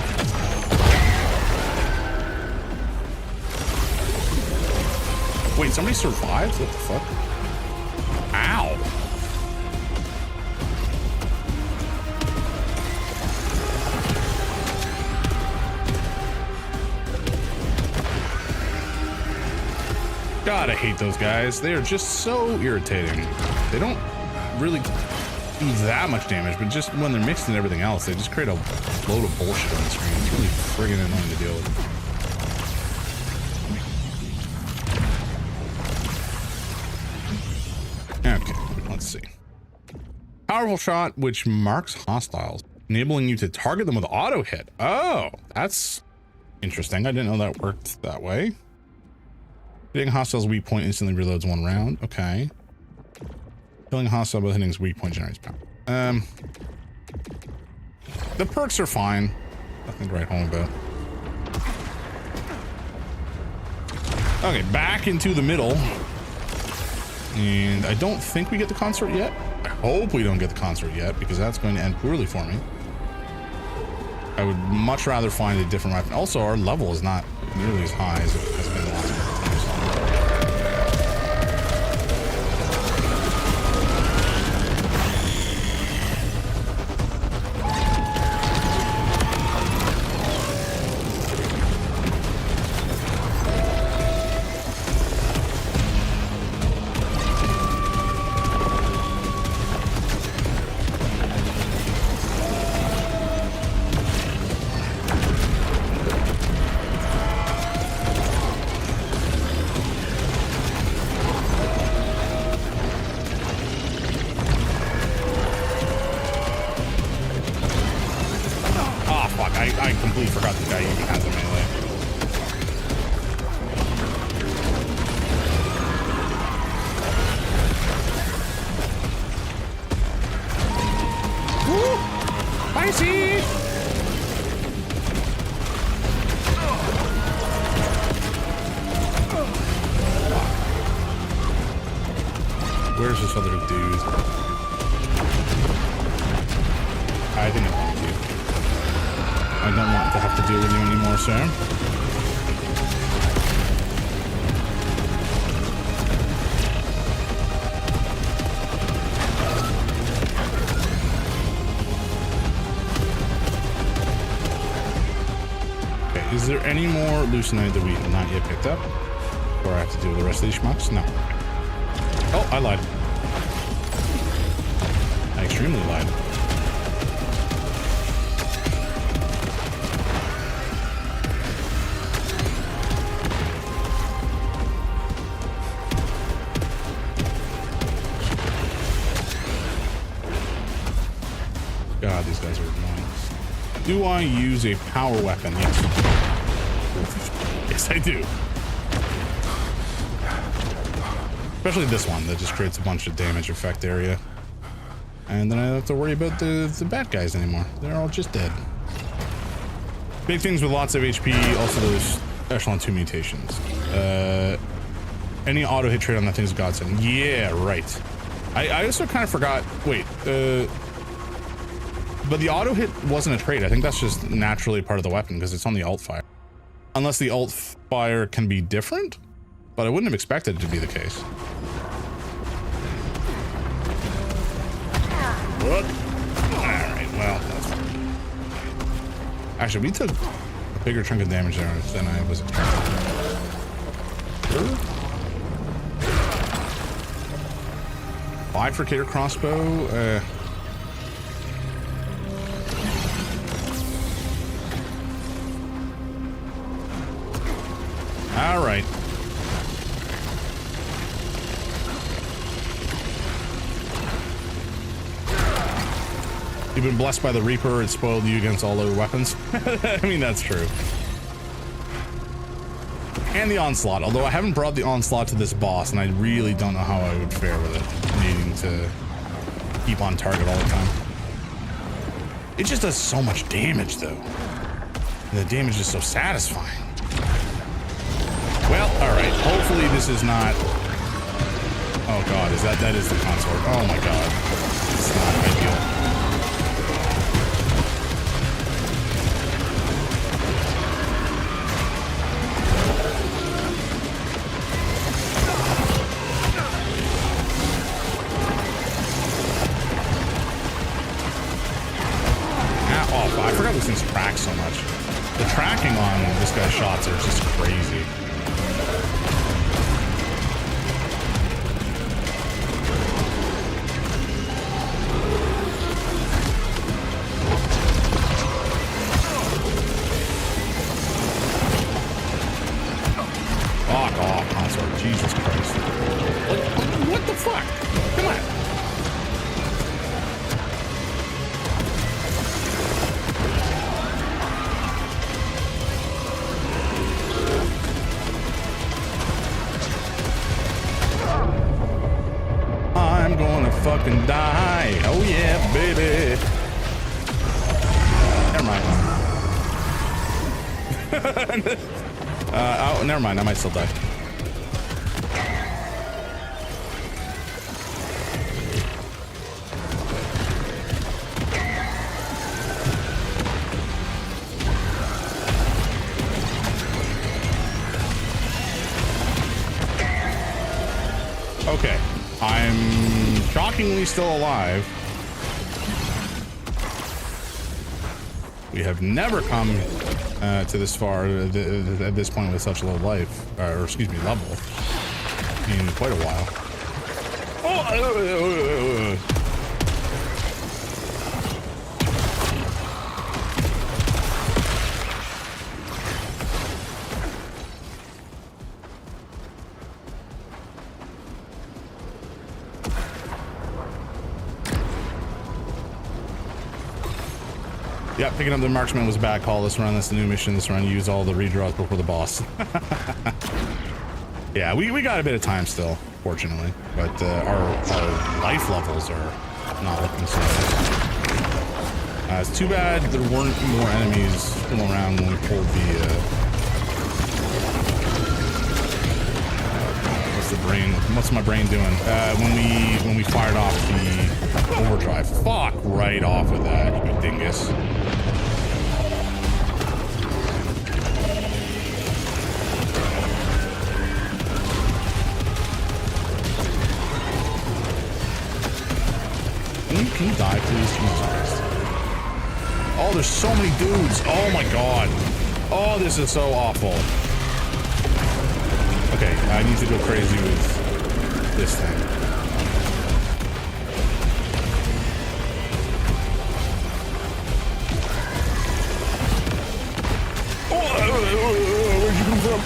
Wait, somebody survived? What the fuck? Ow! God, I hate those guys. They are just so irritating. They don't really do that much damage, but just when they're mixed in everything else, they just create a load of bullshit on the screen. It's really friggin' annoying to deal with. Okay, let's see. Powerful shot, which marks hostiles, enabling you to target them with auto hit. Oh, that's interesting. I didn't know that worked that way. Hitting hostiles weak point instantly reloads one round. Okay. Killing a hostile by hitting his weak point generates power. The perks are fine. Nothing to write home about. Okay, back into the middle. And I don't think we get the consort yet. I hope we don't get the consort yet, because that's going to end poorly for me. I would much rather find a different weapon. Also, our level is not nearly as high as it has been the last couple of times. I completely forgot the guy even has a melee. Woo! Spicy! Where's this other dude? I didn't want you. I don't want to have to deal with you anymore, sir. Okay, is there any more Lucenite that we have not yet picked up? Or I have to deal with the rest of these schmucks? No. Oh, I lied. I extremely lied. God, these guys are annoying. Do I use a power weapon? Yes. Yes, I do. Especially this one that just creates a bunch of damage effect area. And then I don't have to worry about the bad guys anymore. They're all just dead. Big things with lots of HP, also those Echelon 2 mutations. Any auto hit trait on that thing's a godsend. Yeah, right. I also kind of forgot. Wait, but the auto hit wasn't a trait. I think that's just naturally part of the weapon because it's on the alt fire. Unless the alt fire can be different, but I wouldn't have expected it to be the case. What? All right, well, that's fine. Actually, we took a bigger chunk of damage there than I was expecting. Bifurcator crossbow. All right. You've been blessed by the Reaper. It spoiled you against all other weapons. I mean, that's true. And the Onslaught, although I haven't brought the Onslaught to this boss, and I really don't know how I would fare with it, needing to keep on target all the time. It just does so much damage, though. And the damage is so satisfying. Well, all right. Hopefully this is not... Oh, God. That is the consort. Oh, my God. It's not ideal. I forgot these things track so much. The tracking on this guy's shots are just crazy. Fuck off, consort. Jesus Christ. What the fuck? Come on. I'm gonna fucking die. Oh yeah, baby. Never mind. Oh, never mind. I might still die. Okay. I'm shockingly still alive. We have never come to this far at this point with such low life, or excuse me, level, in quite a while. Oh! Yeah, picking up the marksman was a bad call this run. That's the new mission this run. Use all the redraws before the boss. Yeah, we got a bit of time still, fortunately. But our life levels are not looking so good. It's too bad there weren't more enemies still around when we pulled the... What's my brain doing? When we fired off the overdrive. Fuck right off with that, you dingus. Can you die, please? Jesus Christ. Oh, there's so many dudes. Oh my God. Oh, this is so awful. Okay, I need to go crazy with this thing. Where'd you come from?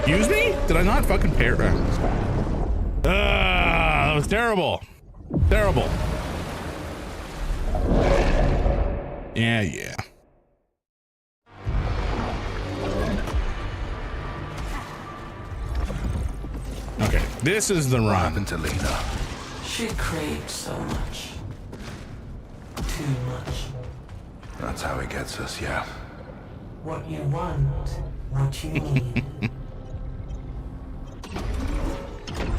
Use me? Did I not fucking pair? That was terrible. Terrible. Yeah. This is the What run. happened to Lena? She craved so much. Too much. That's how it gets us, yeah. What you want, what you need.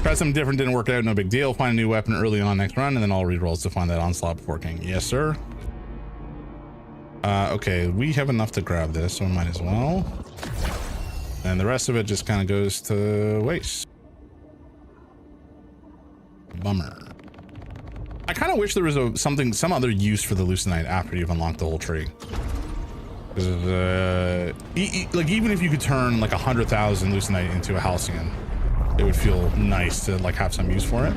Try something different, didn't work out, no big deal. Find a new weapon early on next run, and then all rerolls to find that onslaught before king. Yes, sir. Okay, we have enough to grab this, so we might as well. And the rest of it just kind of goes to waste. Bummer. I kind of wish there was some other use for the Lucenite after you've unlocked the whole tree. Because, like, even if you could turn like 100,000 Lucenite into a Halcyon, it would feel nice to like have some use for it.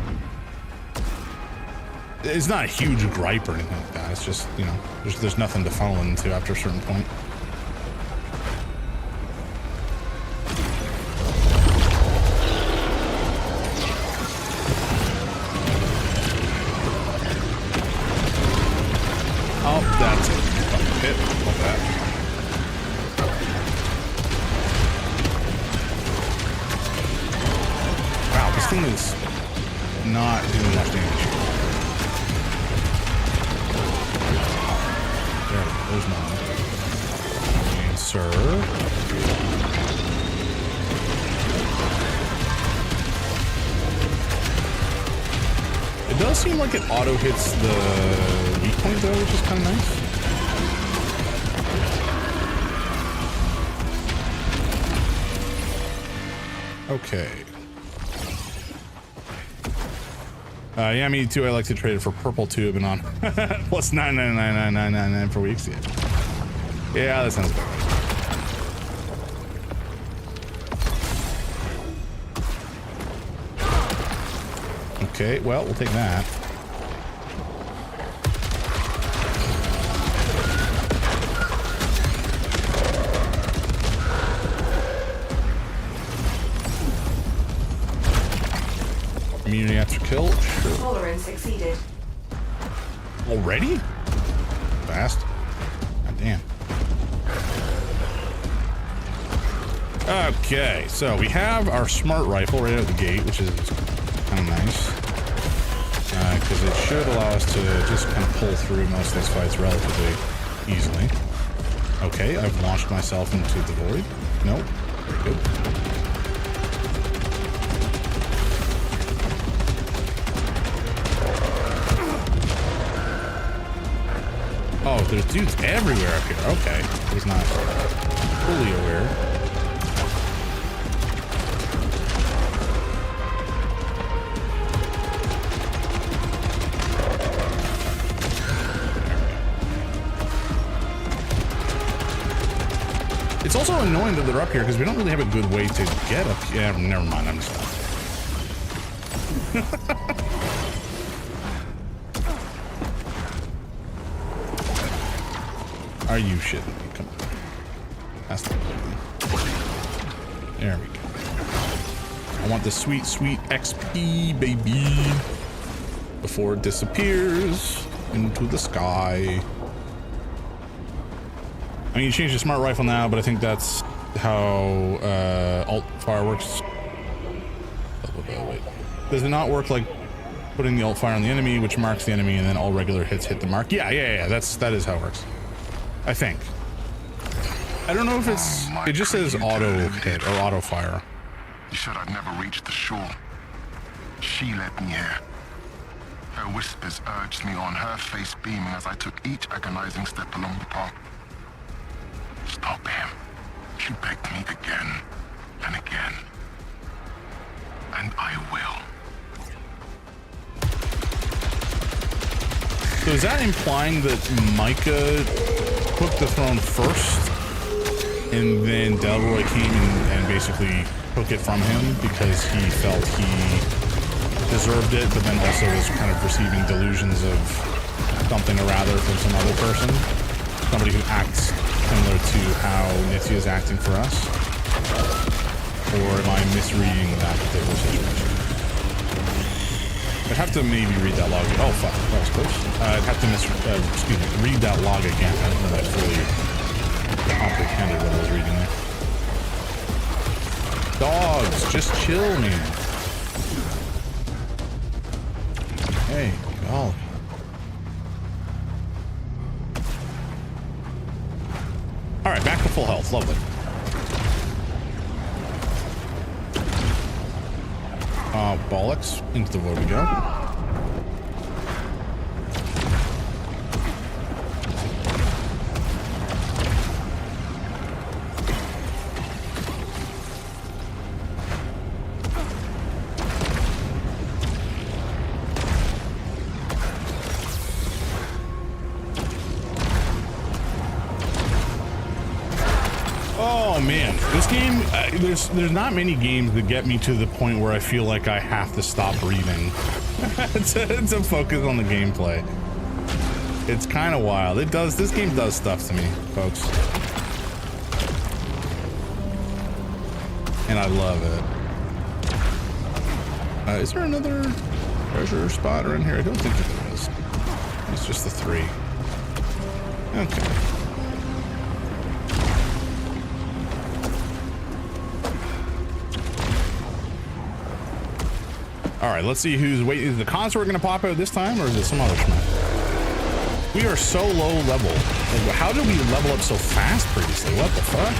It's not a huge gripe or anything like that. It's just, you know, there's nothing to funnel into after a certain point. Oh, that's it. Hit like that. Wow, this thing is not doing much damage. There's mine. And sir. It does seem like it auto hits the weak point though, which is kind of nice. Okay. Yeah, me too. I like to trade it for purple too. I've been on plus 9999999 for weeks. Yeah, that sounds good. Okay, well, we'll take that. Immunity after kill? Sure. Tolerance exceeded. Already? Fast. God damn. Okay, so we have our smart rifle right out the gate, which is kind of nice. Because it should allow us to just kind of pull through most of these fights relatively easily. Okay, I've launched myself into the void. Nope. Very good. Oh, there's dudes everywhere up here. Okay. I was not fully aware. It's also annoying that they're up here because we don't really have a good way to get up here. Yeah, never mind. I'm just... Are you shitting me? Come on. That's not good. There we go. I want the sweet, sweet XP, baby. Before it disappears into the sky. I mean, you change the smart rifle now, but I think that's how alt fire works. Wait. Does it not work like putting the alt fire on the enemy, which marks the enemy, and then all regular hits hit the mark? Yeah. That is how it works. I think. I don't know if it's... It just says auto hit or auto fire. You said I'd never reach the shore. She led me here. Her whispers urged me on, her face beaming as I took each agonizing step along the path. Stop him. She begged me again and again. And I will. So is that implying that Micah took the throne first, and then Delroy came and basically took it from him because he felt he deserved it, but then also was kind of receiving delusions of something or rather from some other person? Somebody who acts similar to how Nithya is acting for us? Or am I misreading that particular situation? I'd have to maybe read that log. Oh fuck, that was close. I'd have to read that log again. I don't know that I fully comprehended what I was reading there. Dogs, just chill, man. Hey, oh. All right, back to full health. Lovely. Bollocks. Into the void we go. Oh man, this game, there's not many games that get me to the point where I feel like I have to stop breathing to focus on the gameplay. It's kind of wild. This game does stuff to me, folks. And I love it. Is there another treasure spot around here? I don't think there is. It's just the 3. Okay. All right, let's see who's waiting. Is the consort going to pop out this time, or is it some other schmuck? We are so low level. Like, how did we level up so fast previously? What the fuck?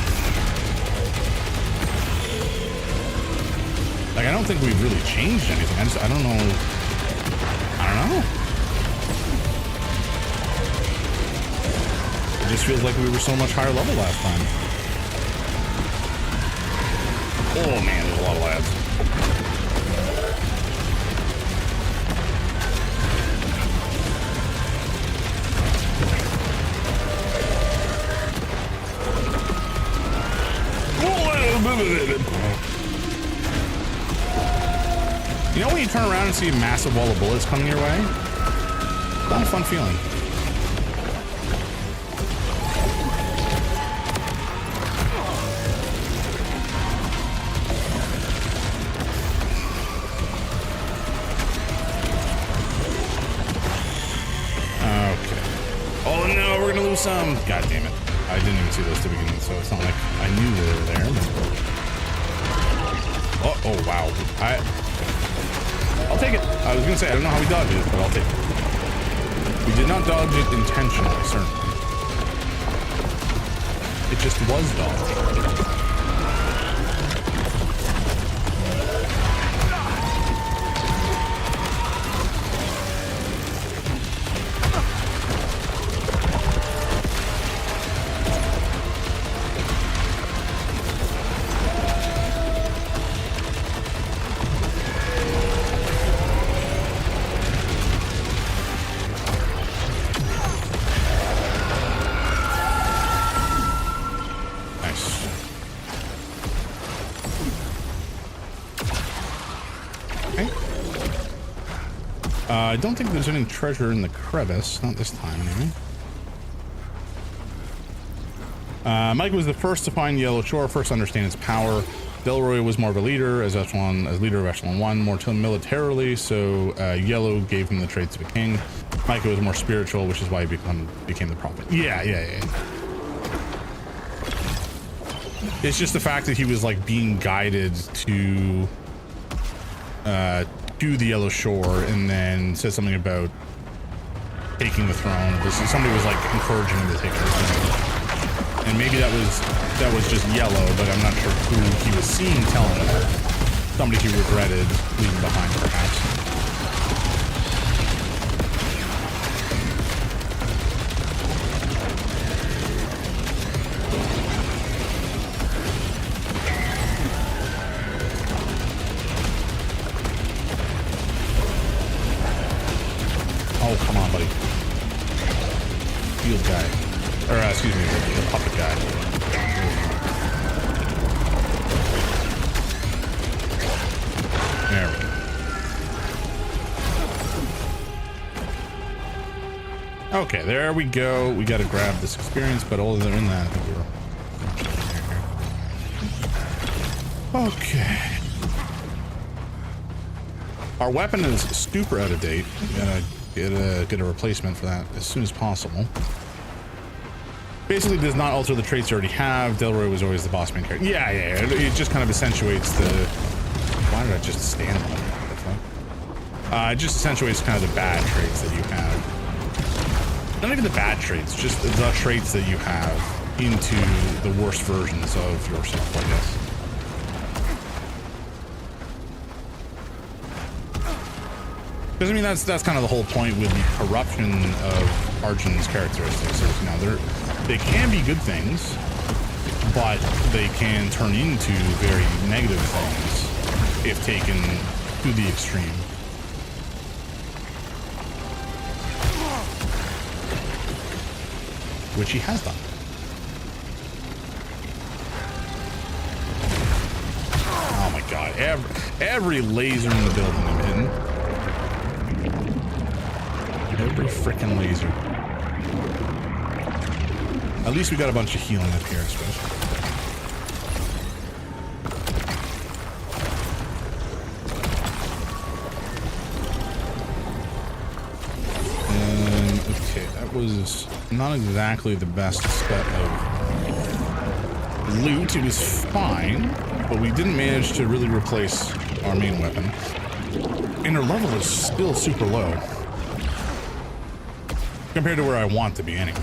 Like, I don't think we've really changed anything. I don't know. I don't know. It just feels like we were so much higher level last time. Oh man, there's a lot of lads. You know when you turn around and see a massive wall of bullets coming your way? Not a fun feeling. Okay. Oh no, we're gonna lose some. God damn it. I didn't even see those to begin with, so it's not like I knew they were there. Oh wow. I'll take it. I was gonna say, I don't know how we dodged it, but I'll take it. We did not dodge it intentionally, certainly. It just was dodged. I don't think there's any treasure in the crevice. Not this time, anyway. Mike was the first to find Yellow Shore, first to understand its power. Delroy was more of a leader, as leader of Echelon 1, more militarily, so Yellow gave him the traits of a king. Micah was more spiritual, which is why he became the prophet. Yeah. It's just the fact that he was like being guided to the Yellow Shore, and then said something about taking the throne. Somebody was like encouraging him to take the throne, and maybe that was just Yellow, but I'm not sure who he was seeing telling him. Somebody he regretted leaving behind, perhaps. Oh, come on, buddy. Field guy. Or, excuse me, the puppet guy. There we go. Okay, there we go. We got to grab this experience, but other than that, I think we're... Okay. Our weapon is super out of date. We gotta get a replacement for that as soon as possible. Basically does not alter the traits you already have. Delroy was always the boss main character. Yeah. It just kind of accentuates the... Why did I just stand on it? What the fuck? It just accentuates kind of the bad traits that you have. Not even the bad traits, just the traits that you have into the worst versions of yourself, I guess. Because I mean that's kind of the whole point with the corruption of Arjun's characteristics. Is, you know, they can be good things, but they can turn into very negative things if taken to the extreme. Which he has done. Oh my god, every laser in the building I'm hitting. Every frickin' laser. At least we got a bunch of healing up here, I suppose. And okay, that was not exactly the best set of loot. It was fine, but we didn't manage to really replace our main weapon. And our level is still super low. Compared to where I want to be, anyway.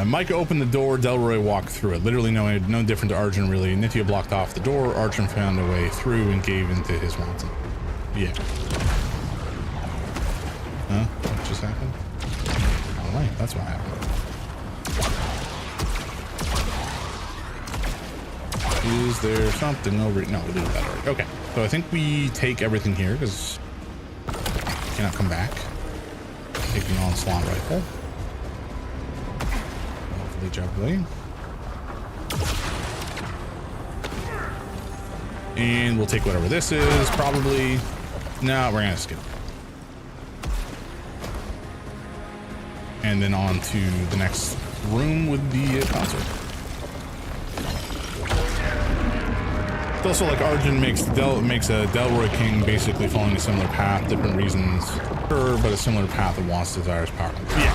Micah opened the door, Delroy walked through it. Literally no different to Arjun, really. Nithya blocked off the door, Arjun found a way through and gave into his wanting. Yeah. Huh? What just happened? Alright, that's what happened. Is there something over... No, we'll do that already. Okay, so I think we take everything here, because we cannot come back. Take an onslaught rifle. Lovely jubbly. And we'll take whatever this is, probably. No, we're gonna skip. And then on to the next room with the concert. It's also like Arjun makes a Delroy King basically following a similar path, different reasons, sure, but a similar path that wants desires power. Yeah.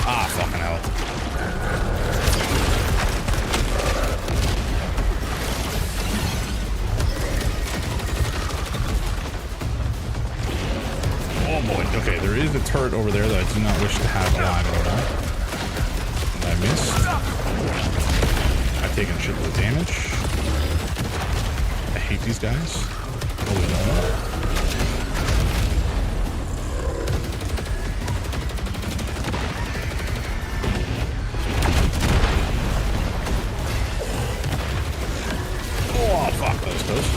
Ah, fucking hell. Oh boy. Okay, there is a turret over there that I do not wish to have alive anymore. I missed. I've taken a shitload of damage. I hate these guys. Oh no. Oh, fuck those toes.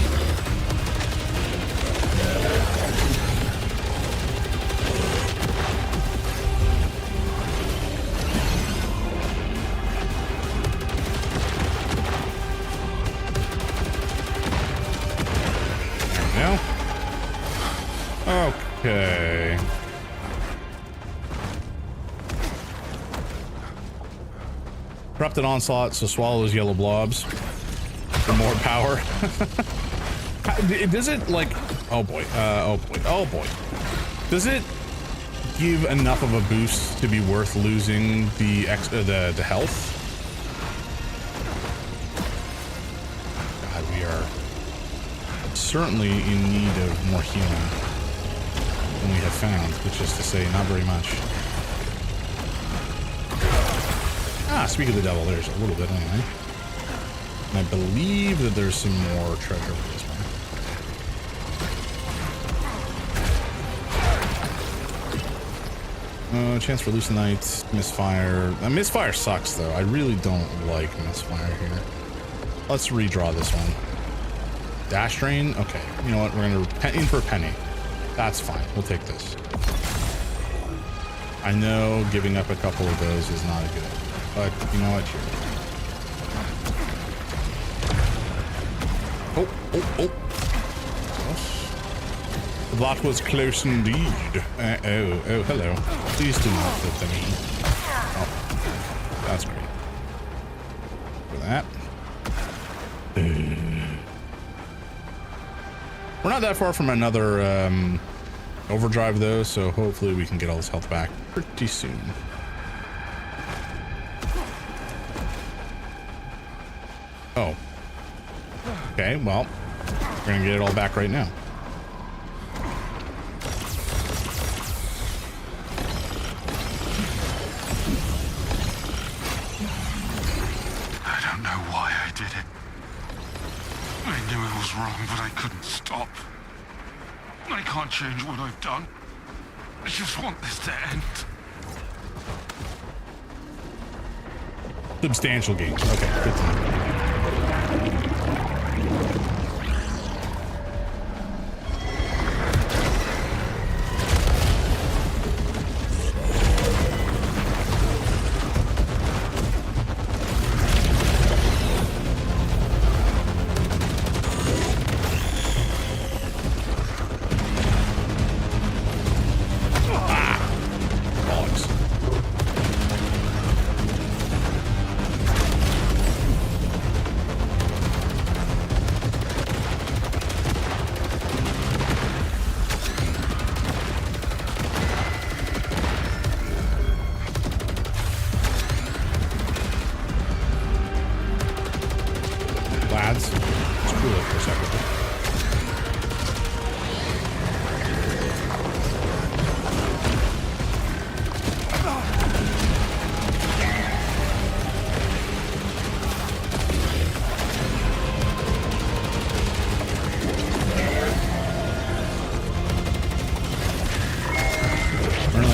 Okay. Corrupted onslaught, so swallow those yellow blobs for more power. Does it like? Oh boy. Oh boy. Does it give enough of a boost to be worth losing the health? God, we are certainly in need of more healing than we have found, which is to say, not very much. Ah, speak of the devil, there's a little bit anyway. And I believe that there's some more treasure for this one. Chance for Lucenite, misfire. Misfire sucks though. I really don't like misfire here. Let's redraw this one. Dash drain. Okay, you know what? We're gonna in for a penny. That's fine. We'll take this. I know giving up a couple of those is not a good idea, but you know what? Oh. That was close indeed. Oh, hello. Please do not hit the knee. Oh, that's great. For that. We're not that far from another Overdrive though, so hopefully we can get all this health back pretty soon. Oh. Okay, well, we're gonna get it all back right now. I don't know why I did it. I knew it was wrong, but I couldn't stop. I can't change what I've done. I just want this to end. Substantial gains. Okay, good to know. Lads, let's cool it for a second.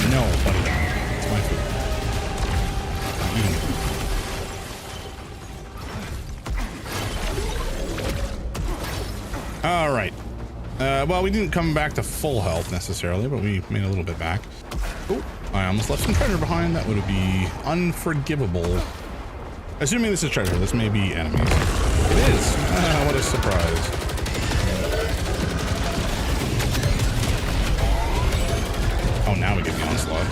No, buddy. It's my food. I'm eating it. All right. Well, we didn't come back to full health necessarily, but we made a little bit back. Oh, I almost left some treasure behind. That would be unforgivable. Assuming this is treasure, this may be enemies. It is. What a surprise. Oh, now we get the onslaught.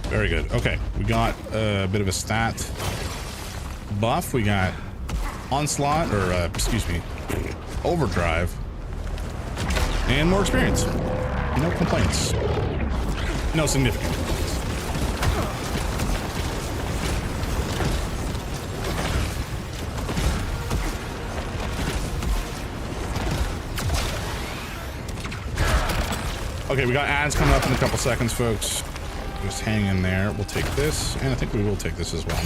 Very good. Okay, we got a bit of a stat buff. We got onslaught, or excuse me, overdrive, and more experience. No complaints. No significant complaints. Okay, we got ads coming up in a couple seconds, folks. Just hang in there. We'll take this, and I think we will take this as well.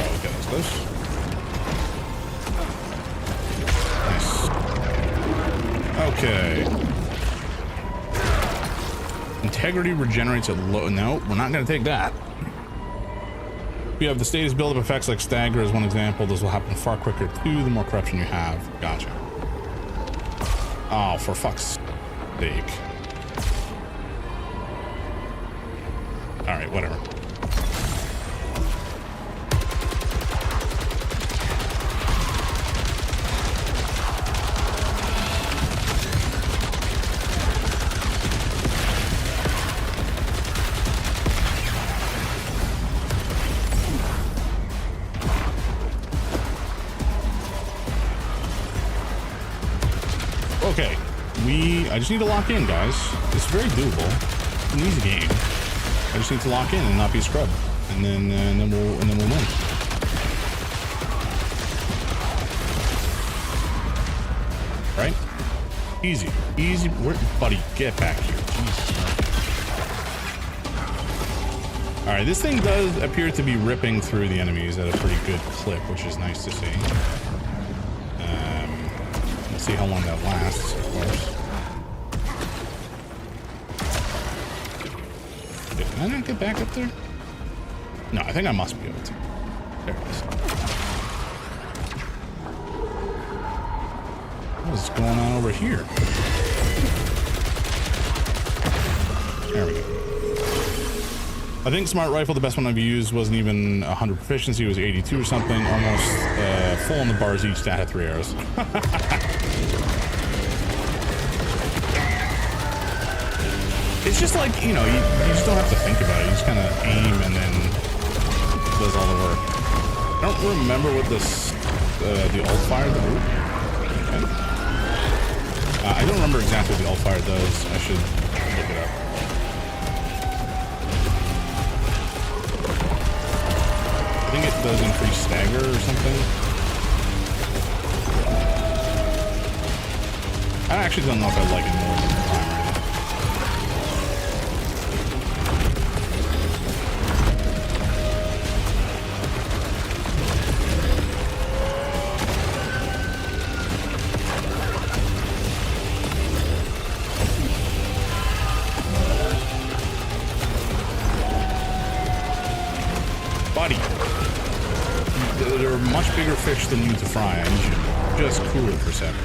Okay, that's close. Nice. Okay. Integrity regenerates at low. No, we're not going to take that. We have the status buildup effects like stagger as one example. Those will happen far quicker too, the more corruption you have. Gotcha. Oh, for fuck's sake. Alright, whatever. Okay, I just need to lock in, guys. It's very doable. It's an easy game. I just need to lock in and not be scrubbed, and then we'll win. Right? Easy, easy. Buddy, get back here. Jesus. All right, this thing does appear to be ripping through the enemies at a pretty good clip, which is nice to see. We'll see how long that lasts, of course. Can I not get back up there? No, I think I must be able to. There it is. What is going on over here? There we go. I think smart rifle, the best one I've used, wasn't even 100 proficiency. It was 82 or something. Almost full on the bars. Each stat had 3 arrows. It's just like, you know, you just don't have to think about it. You just kind of aim and then it does all the work. I don't remember what this, the alt fire, the root. Okay. I don't remember exactly what the alt fire does. I should look it up. I think it does increase stagger or something. I actually don't know if I like it more than the primary. There are much bigger fish than you to fry. I need you to just cool it for a second.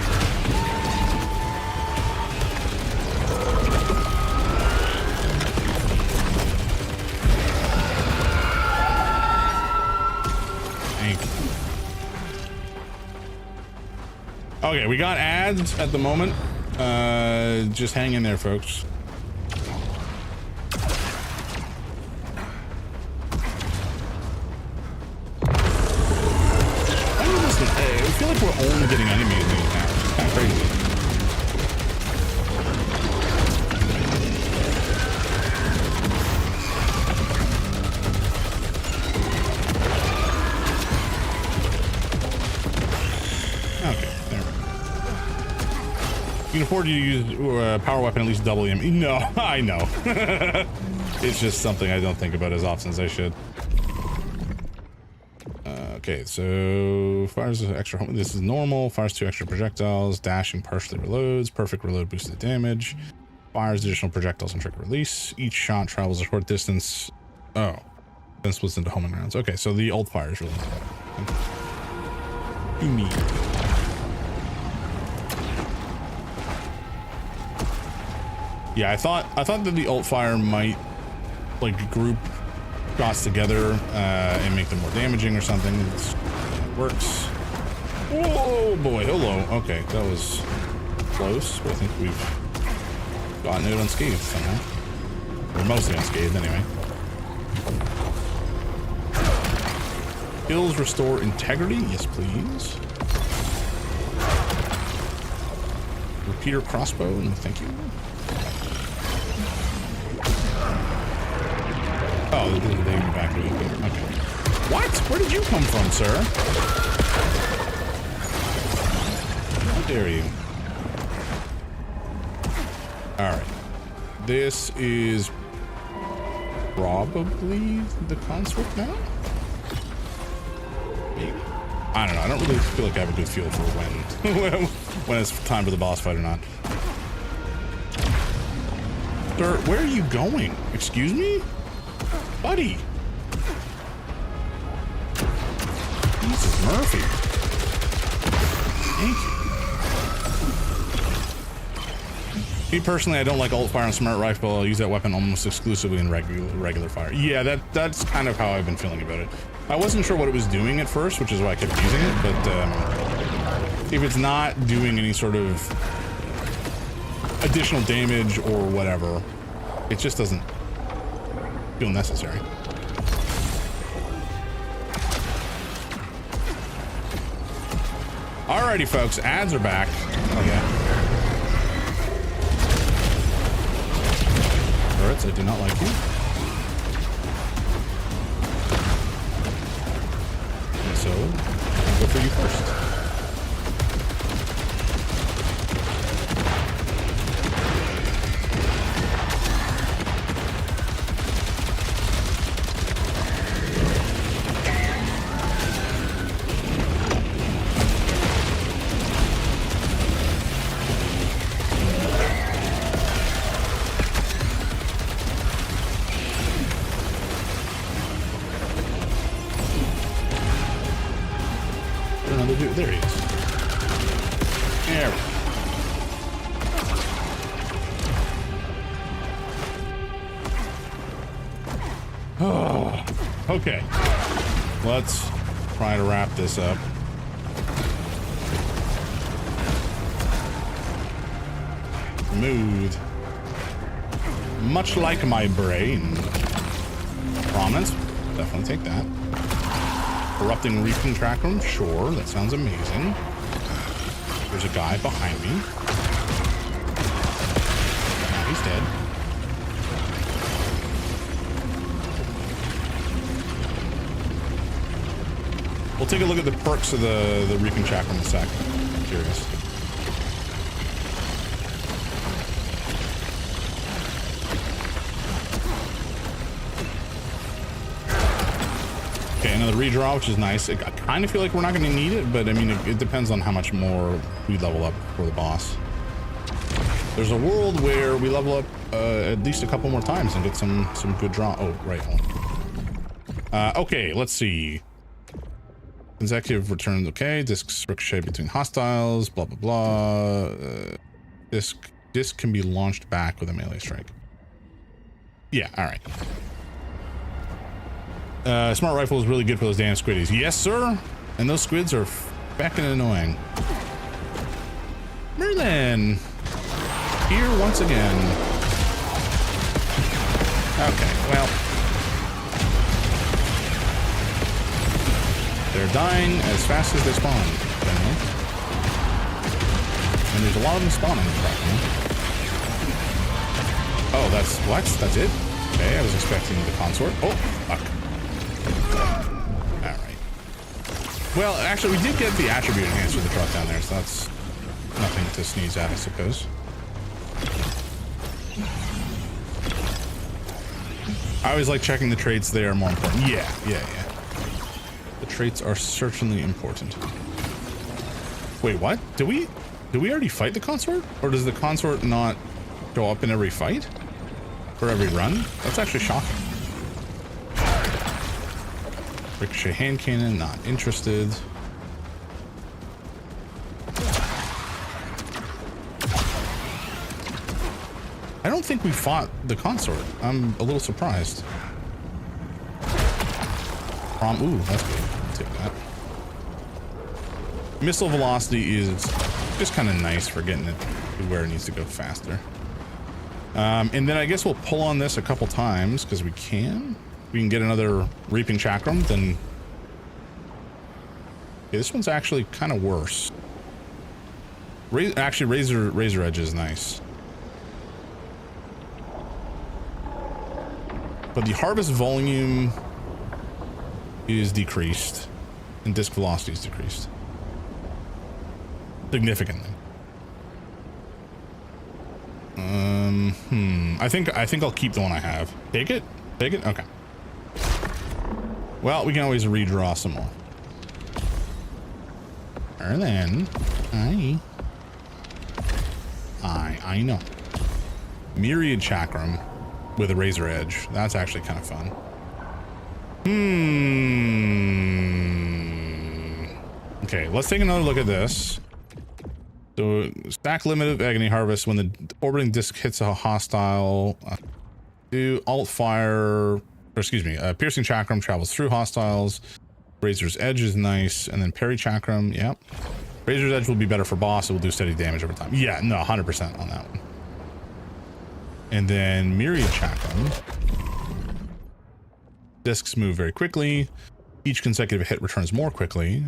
Thank you. Okay, we got ads at the moment. Just hang in there, folks. I feel like we're only getting enemies in these now. It's kind of crazy. Okay, there we go. You can afford to use power weapon at least double him. No, I know. It's just something I don't think about as often as I should. Okay, so fires extra. This is normal. Fires 2 extra projectiles. Dashing partially reloads. Perfect reload boosted damage. Fires additional projectiles and trigger release. Each shot travels a short distance. Oh, then splits into homing rounds. Okay, so the ult fire is really good. Yeah, I thought that the ult fire might like group shots together and make them more damaging or something. It works. Oh boy, hello. Okay, that was close, but I think we've gotten it unscathed somehow. Or mostly unscathed anyway. Skills restore integrity. Yes, please. Repeater crossbow. No, thank you. Oh, they gave me back to it. Okay. What? Where did you come from, sir? How dare you? Alright. This is probably the conscript now? Maybe. I don't know. I don't really feel like I have a good feel for when it's time for the boss fight or not. Sir, where are you going? Excuse me? Buddy. Jesus Murphy. Thank you. Me personally, I don't like alt fire on smart rifle. I'll use that weapon almost exclusively in regular fire. Yeah, that's kind of how I've been feeling about it. I wasn't sure what it was doing at first, which is why I kept using it, but if it's not doing any sort of additional damage or whatever, it just doesn't feel necessary. Alrighty, folks, ads are back. Oh yeah. Turrets, I do not like you. And so, I'll go for you first. There he is. There we go. Okay. Let's try to wrap this up. Smooth. Much like my brain. Prominence. Definitely take that. Corrupting reaping track room. Sure, that sounds amazing. There's a guy behind me. Now he's dead. We'll take a look at the perks of the reaping track room in a sec. I'm curious. Okay, another redraw, which is nice. I kind of feel like we're not going to need it, but I mean, it depends on how much more we level up for the boss. There's a world where we level up at least a couple more times and get some good draw. Oh, right. Okay, let's see. Consecutive returns, okay. Discs ricochet between hostiles, blah, blah, blah. Disc can be launched back with a melee strike. Yeah, all right. Smart rifle is really good for those damn squiddies. Yes, sir. And those squids are feckin' annoying. Merlin. Here once again. Okay, well. They're dying as fast as they spawn, generally. And there's a lot of them spawning, apparently. Oh, that's what? That's it? Okay, I was expecting the consort. Oh, fuck. Alright. Well, actually, we did get the attribute enhancer that dropped down there, so that's nothing to sneeze at, I suppose. I always like checking the traits. They are more important. Yeah. The traits are certainly important. Wait, what? Did we already fight the consort? Or does the consort not show up in every fight? Or every run? That's actually shocking. Ricochet hand cannon, not interested. I don't think we fought the consort. I'm a little surprised. Ooh, that's good. I'll take that. Missile velocity is just kind of nice for getting it to where it needs to go faster. And then I guess we'll pull on this a couple times because we can. We can get another reaping chakram, then... Okay, this one's actually kind of worse. Actually, razor edge is nice. But the harvest volume is decreased, and disc velocity is decreased significantly. I think I'll keep the one I have. Take it? Take it? Okay. Well, we can always redraw some more. And then I know. Myriad chakram with a razor edge. That's actually kind of fun. Okay, let's take another look at this. So, stack limit of agony harvest when the orbiting disc hits a hostile. Do alt fire, or excuse me, piercing chakram travels through hostiles. Razor's edge is nice, and then parry chakram. Yep. Razor's edge will be better for boss. It will do steady damage over time. Yeah, no, 100% on that one. And then myriad chakram. Discs move very quickly. Each consecutive hit returns more quickly.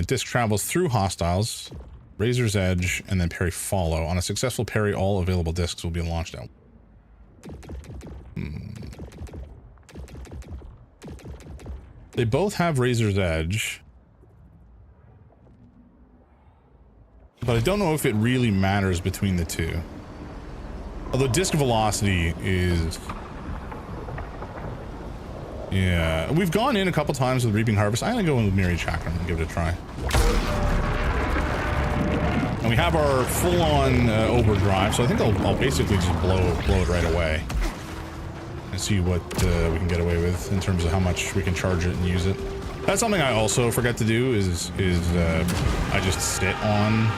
Disc travels through hostiles. Razor's edge, and then parry follow. On a successful parry, all available discs will be launched out. They both have razor's edge. But I don't know if it really matters between the two. Although disc velocity is... Yeah, we've gone in a couple times with Reaping Harvest. I'm gonna go in with Myriad Chakram and give it a try. And we have our full-on overdrive, so I think I'll basically just blow it right away and see what we can get away with in terms of how much we can charge it and use it. That's something I also forget to do is I just sit on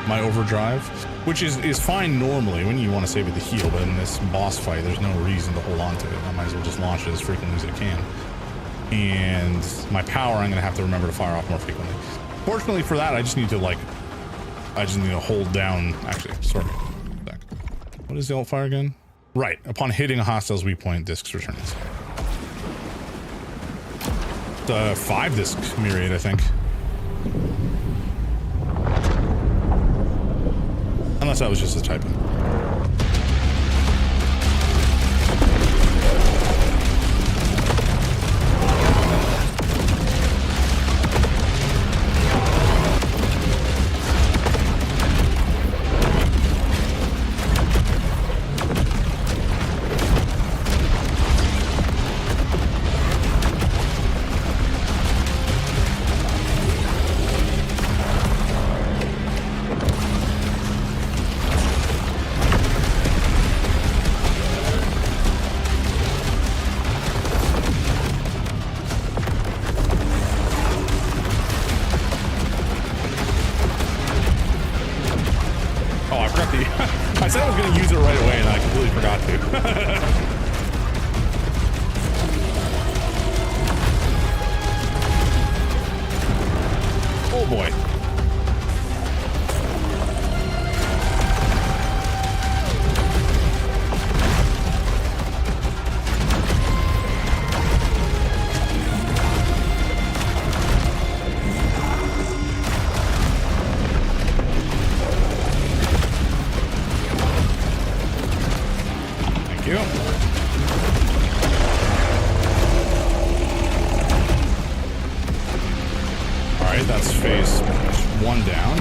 my overdrive, which is fine normally when you want to save it to heal, but in this boss fight, there's no reason to hold on to it. I might as well just launch it as frequently as I can. And my power, I'm gonna have to remember to fire off more frequently. Fortunately for that, I just need to hold down. Actually, sorry. What is the alt fire again? Right. Upon hitting a hostile's weak point, discs return. The 5 disc myriad, I think. Unless that was just a typo. I said I was going to use it right away and I completely forgot to. Oh boy. Alright, that's phase 1 down.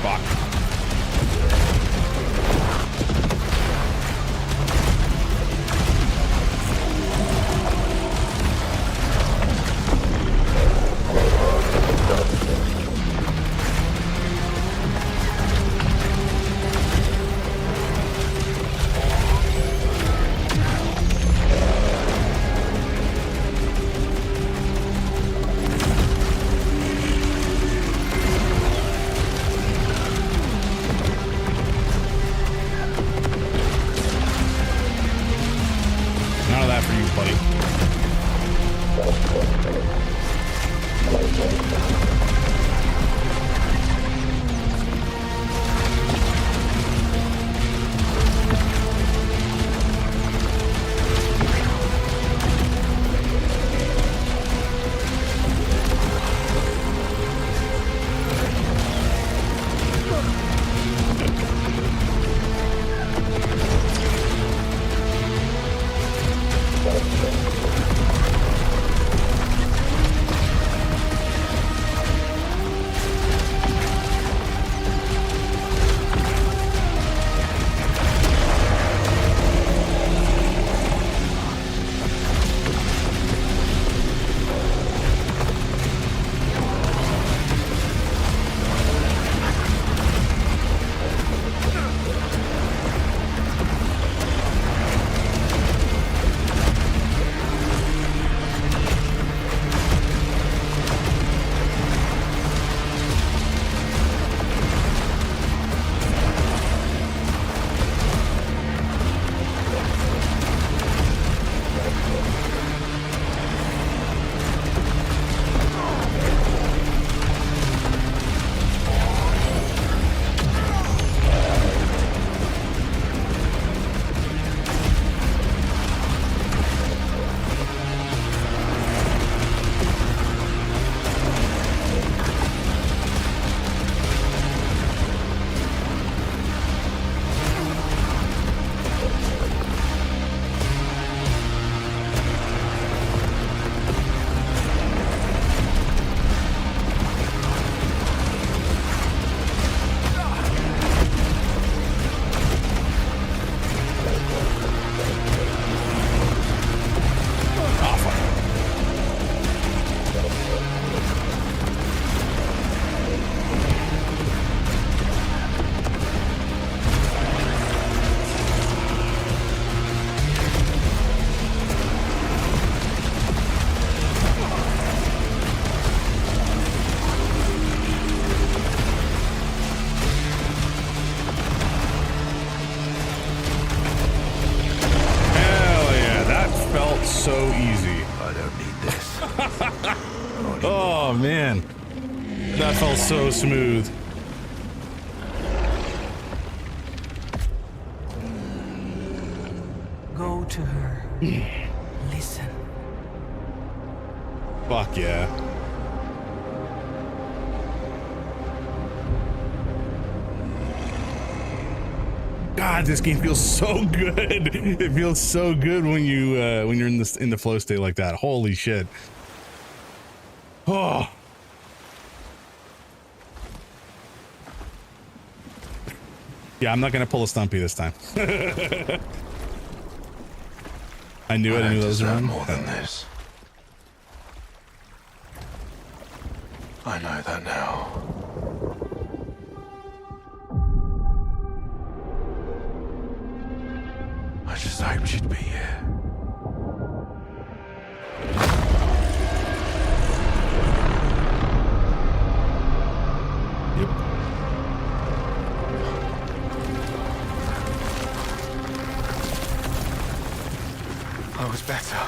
Fuck. man. That felt so smooth. Go to her. Listen. Fuck yeah. God, this game feels so good. It feels so good when you're in the flow state like that. Holy shit. Oh. Yeah, I'm not gonna pull a Stumpy this time. I knew it. I knew those were more than this. I know that now. I just hoped you'd be here. Yep. I was better.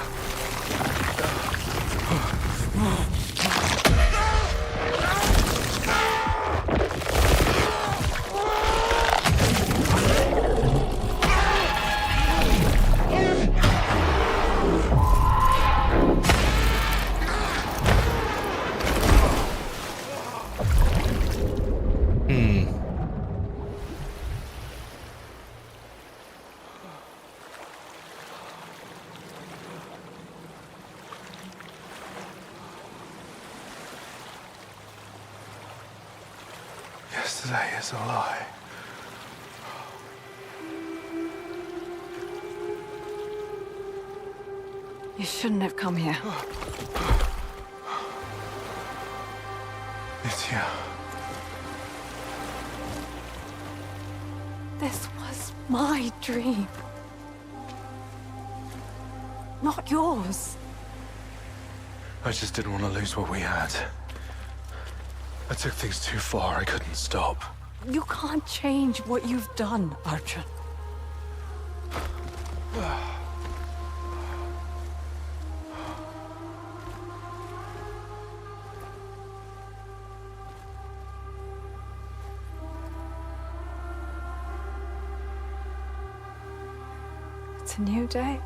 Yesterday is a lie. You shouldn't have come here. Nitya. This was my dream. Not yours. I just didn't want to lose what we had. I took things too far. I couldn't stop. You can't change what you've done, Arjun. It's a new day.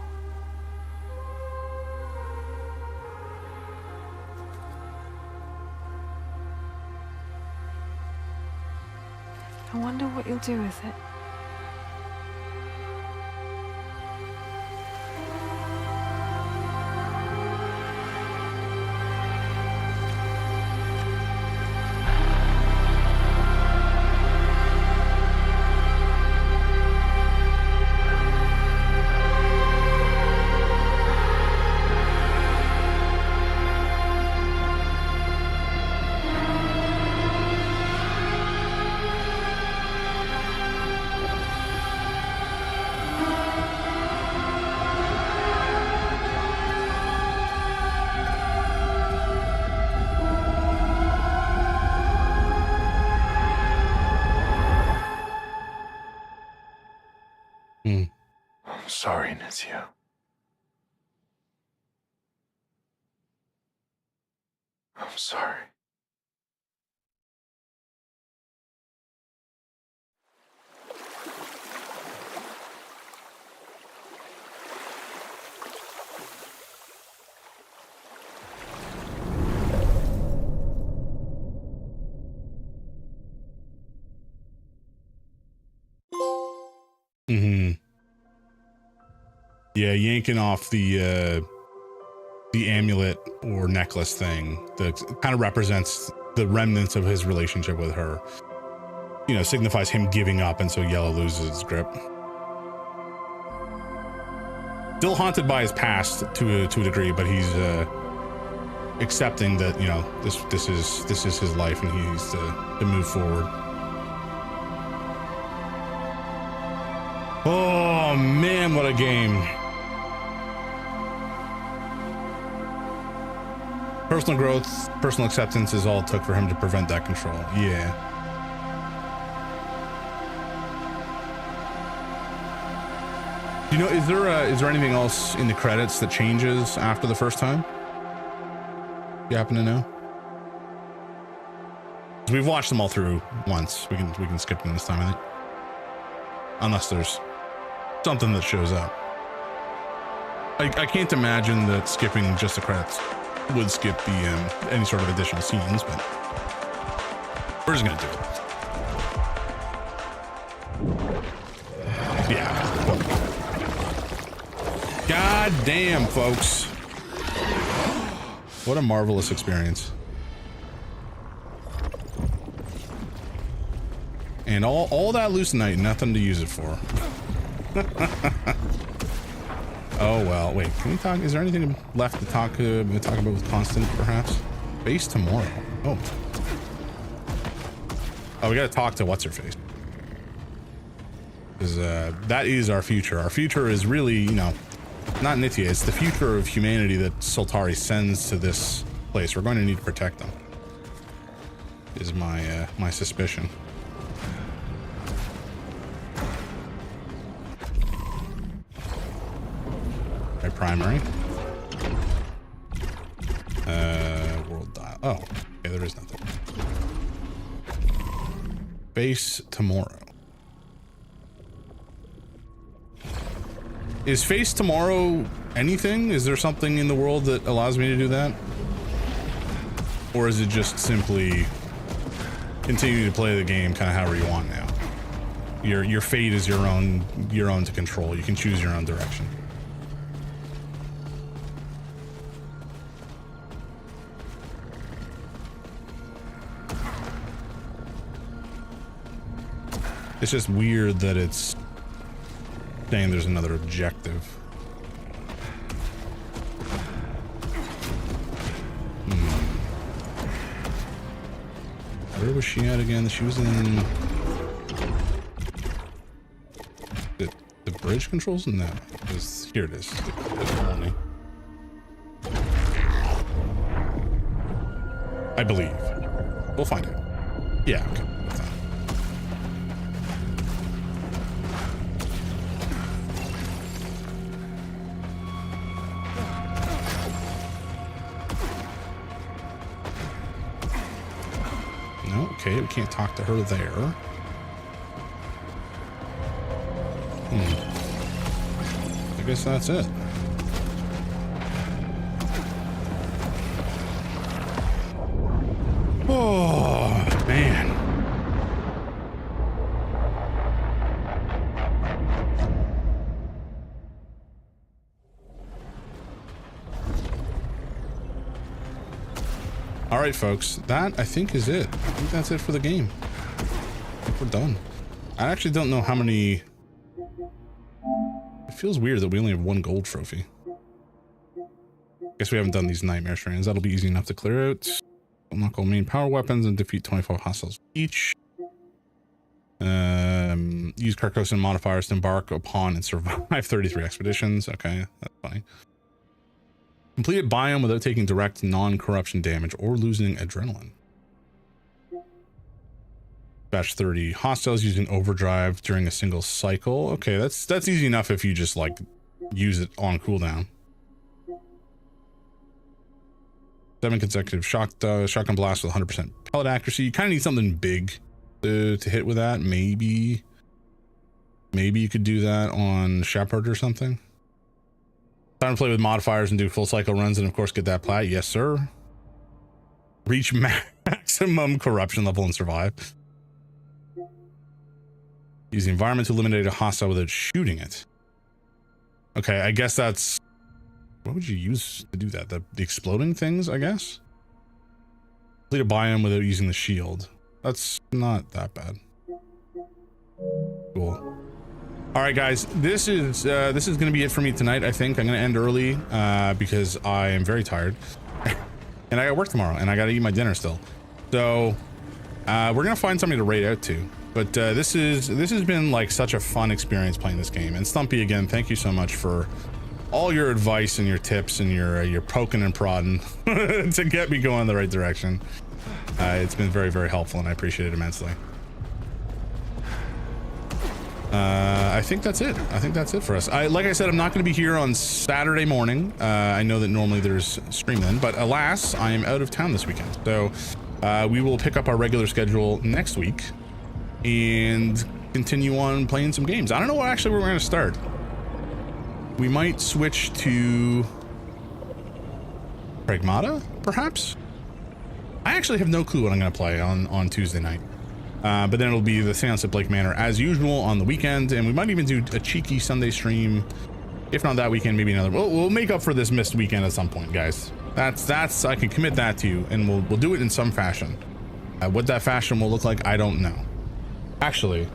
I wonder what you'll do with it. I'm sorry, Nitya. I'm sorry. Mm-hmm. Yeah, yanking off the amulet or necklace thing that kind of represents the remnants of his relationship with her. You know, signifies him giving up, and so Yellow loses its grip. Still haunted by his past to a degree, but he's accepting that, you know, this is his life, and he needs to move forward. Oh man, what a game. Personal growth, personal acceptance is all it took for him to prevent that control. Yeah. You know, is there anything else in the credits that changes after the first time? You happen to know? We've watched them all through once. We can skip them this time, I think. Unless there's something that shows up. I can't imagine that skipping just the credits would skip the any sort of additional scenes, but we're just gonna do it. Yeah. God damn, folks. What a marvelous experience. And all that leucinite, nothing to use it for. Oh well, wait, can we talk? Is there anything left to talk about with Constant, perhaps? Face tomorrow. Oh, we gotta talk to what's her face. Because that is our future. Our future is really, you know, not Nithya. It's the future of humanity that Soltari sends to this place. We're going to need to protect them. Is my my suspicion. My primary. World dial. Oh, okay, there is nothing. Face tomorrow. Is face tomorrow anything? Is there something in the world that allows me to do that? Or is it just simply continue to play the game kind of however you want now? Your fate is your own to control. You can choose your own direction. It's just weird that it's saying there's another objective. Where was she at again? She was in the bridge controls? No, here it is. The colony. I believe. We'll find it. Yeah, okay. Okay, we can't talk to her there. I guess that's it. Oh, man. All right, folks, that I think is it. I think that's it for the game. I think we're done. I actually don't know how many. It feels weird that we only have one gold trophy. Guess we haven't done these nightmare strands. That'll be easy enough to clear out. Unlock all main power weapons and defeat 25 hostiles each. Use Carcosan modifiers to embark upon and survive 33 expeditions. Okay, that's funny. Complete a biome without taking direct non-corruption damage or losing adrenaline. Batch 30 hostiles using overdrive during a single cycle. Okay, that's easy enough if you just like use it on cooldown. 7 consecutive shotgun blast with 100% pellet accuracy. You kind of need something big to hit with that. Maybe you could do that on Shepherd or something. Time to play with modifiers and do full cycle runs and of course get that plat. Yes, sir. Reach maximum corruption level and survive. Use the environment to eliminate a hostile without shooting it. Okay, I guess that's... What would you use to do that? The exploding things, I guess? Complete a biome without using the shield. That's not that bad. Cool. All right, guys, this is going to be it for me tonight. I think I'm going to end early because I am very tired and I got work tomorrow and I got to eat my dinner still. So we're going to find something to raid out to. But this has been like such a fun experience playing this game. And Stumpy, again, thank you so much for all your advice and your tips and your poking and prodding to get me going in the right direction. It's been very, very helpful and I appreciate it immensely. I think that's it. I think that's it for us. Like I said, I'm not going to be here on Saturday morning. I know that normally there's stream then, but alas, I am out of town this weekend. So we will pick up our regular schedule next week and continue on playing some games. I don't know what actually we're going to start. We might switch to Pragmata, perhaps? I actually have no clue what I'm going to play on Tuesday night. But then it'll be the Seance at Blake Manor as usual on the weekend, and we might even do a cheeky Sunday stream. If not that weekend, maybe another. We'll make up for this missed weekend at some point, guys. That's I can commit that to you, and we'll do it in some fashion. What that fashion will look like, I don't know. Actually,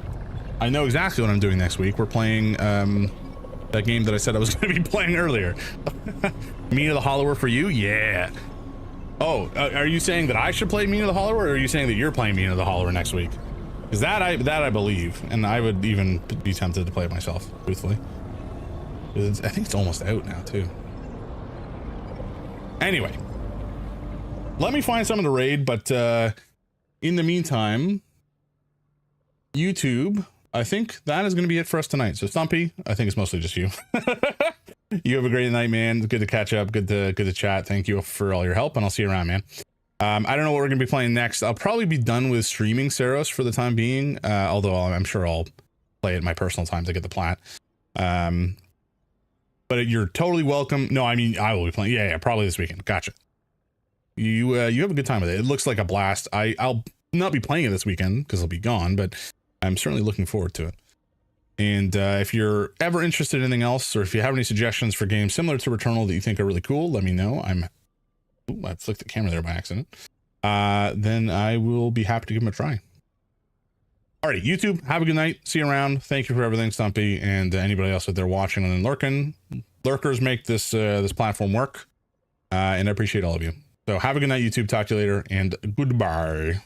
I know exactly what I'm doing next week. We're playing that game that I said I was going to be playing earlier. Mean of the Hollower for you? Yeah. Oh, are you saying that I should play Mean of the Hollower, or are you saying that you're playing Mean of the Hollower next week? Because that I believe, and I would even be tempted to play it myself, truthfully. I think it's almost out now too. Anyway, let me find someone to raid, but in the meantime, YouTube, I think that is going to be it for us tonight. So Stumpy, I think it's mostly just you. You have a great night, man. Good to catch up. Good to chat. Thank you for all your help, and I'll see you around, man. I don't know what we're going to be playing next. I'll probably be done with streaming Saros for the time being, although I'm sure I'll play it in my personal time to get the plat. But you're totally welcome. No, I mean, I will be playing. Yeah, probably this weekend. Gotcha. You have a good time with it. It looks like a blast. I'll not be playing it this weekend because I'll be gone, but I'm certainly looking forward to it. And if you're ever interested in anything else, or if you have any suggestions for games similar to Returnal that you think are really cool, let me know. I flicked the camera there by accident. Then I will be happy to give them a try. Alrighty, YouTube, have a good night. See you around. Thank you for everything, Stumpy, and anybody else out there watching and then lurking. Lurkers make this this platform work, and I appreciate all of you. So have a good night, YouTube. Talk to you later, and goodbye.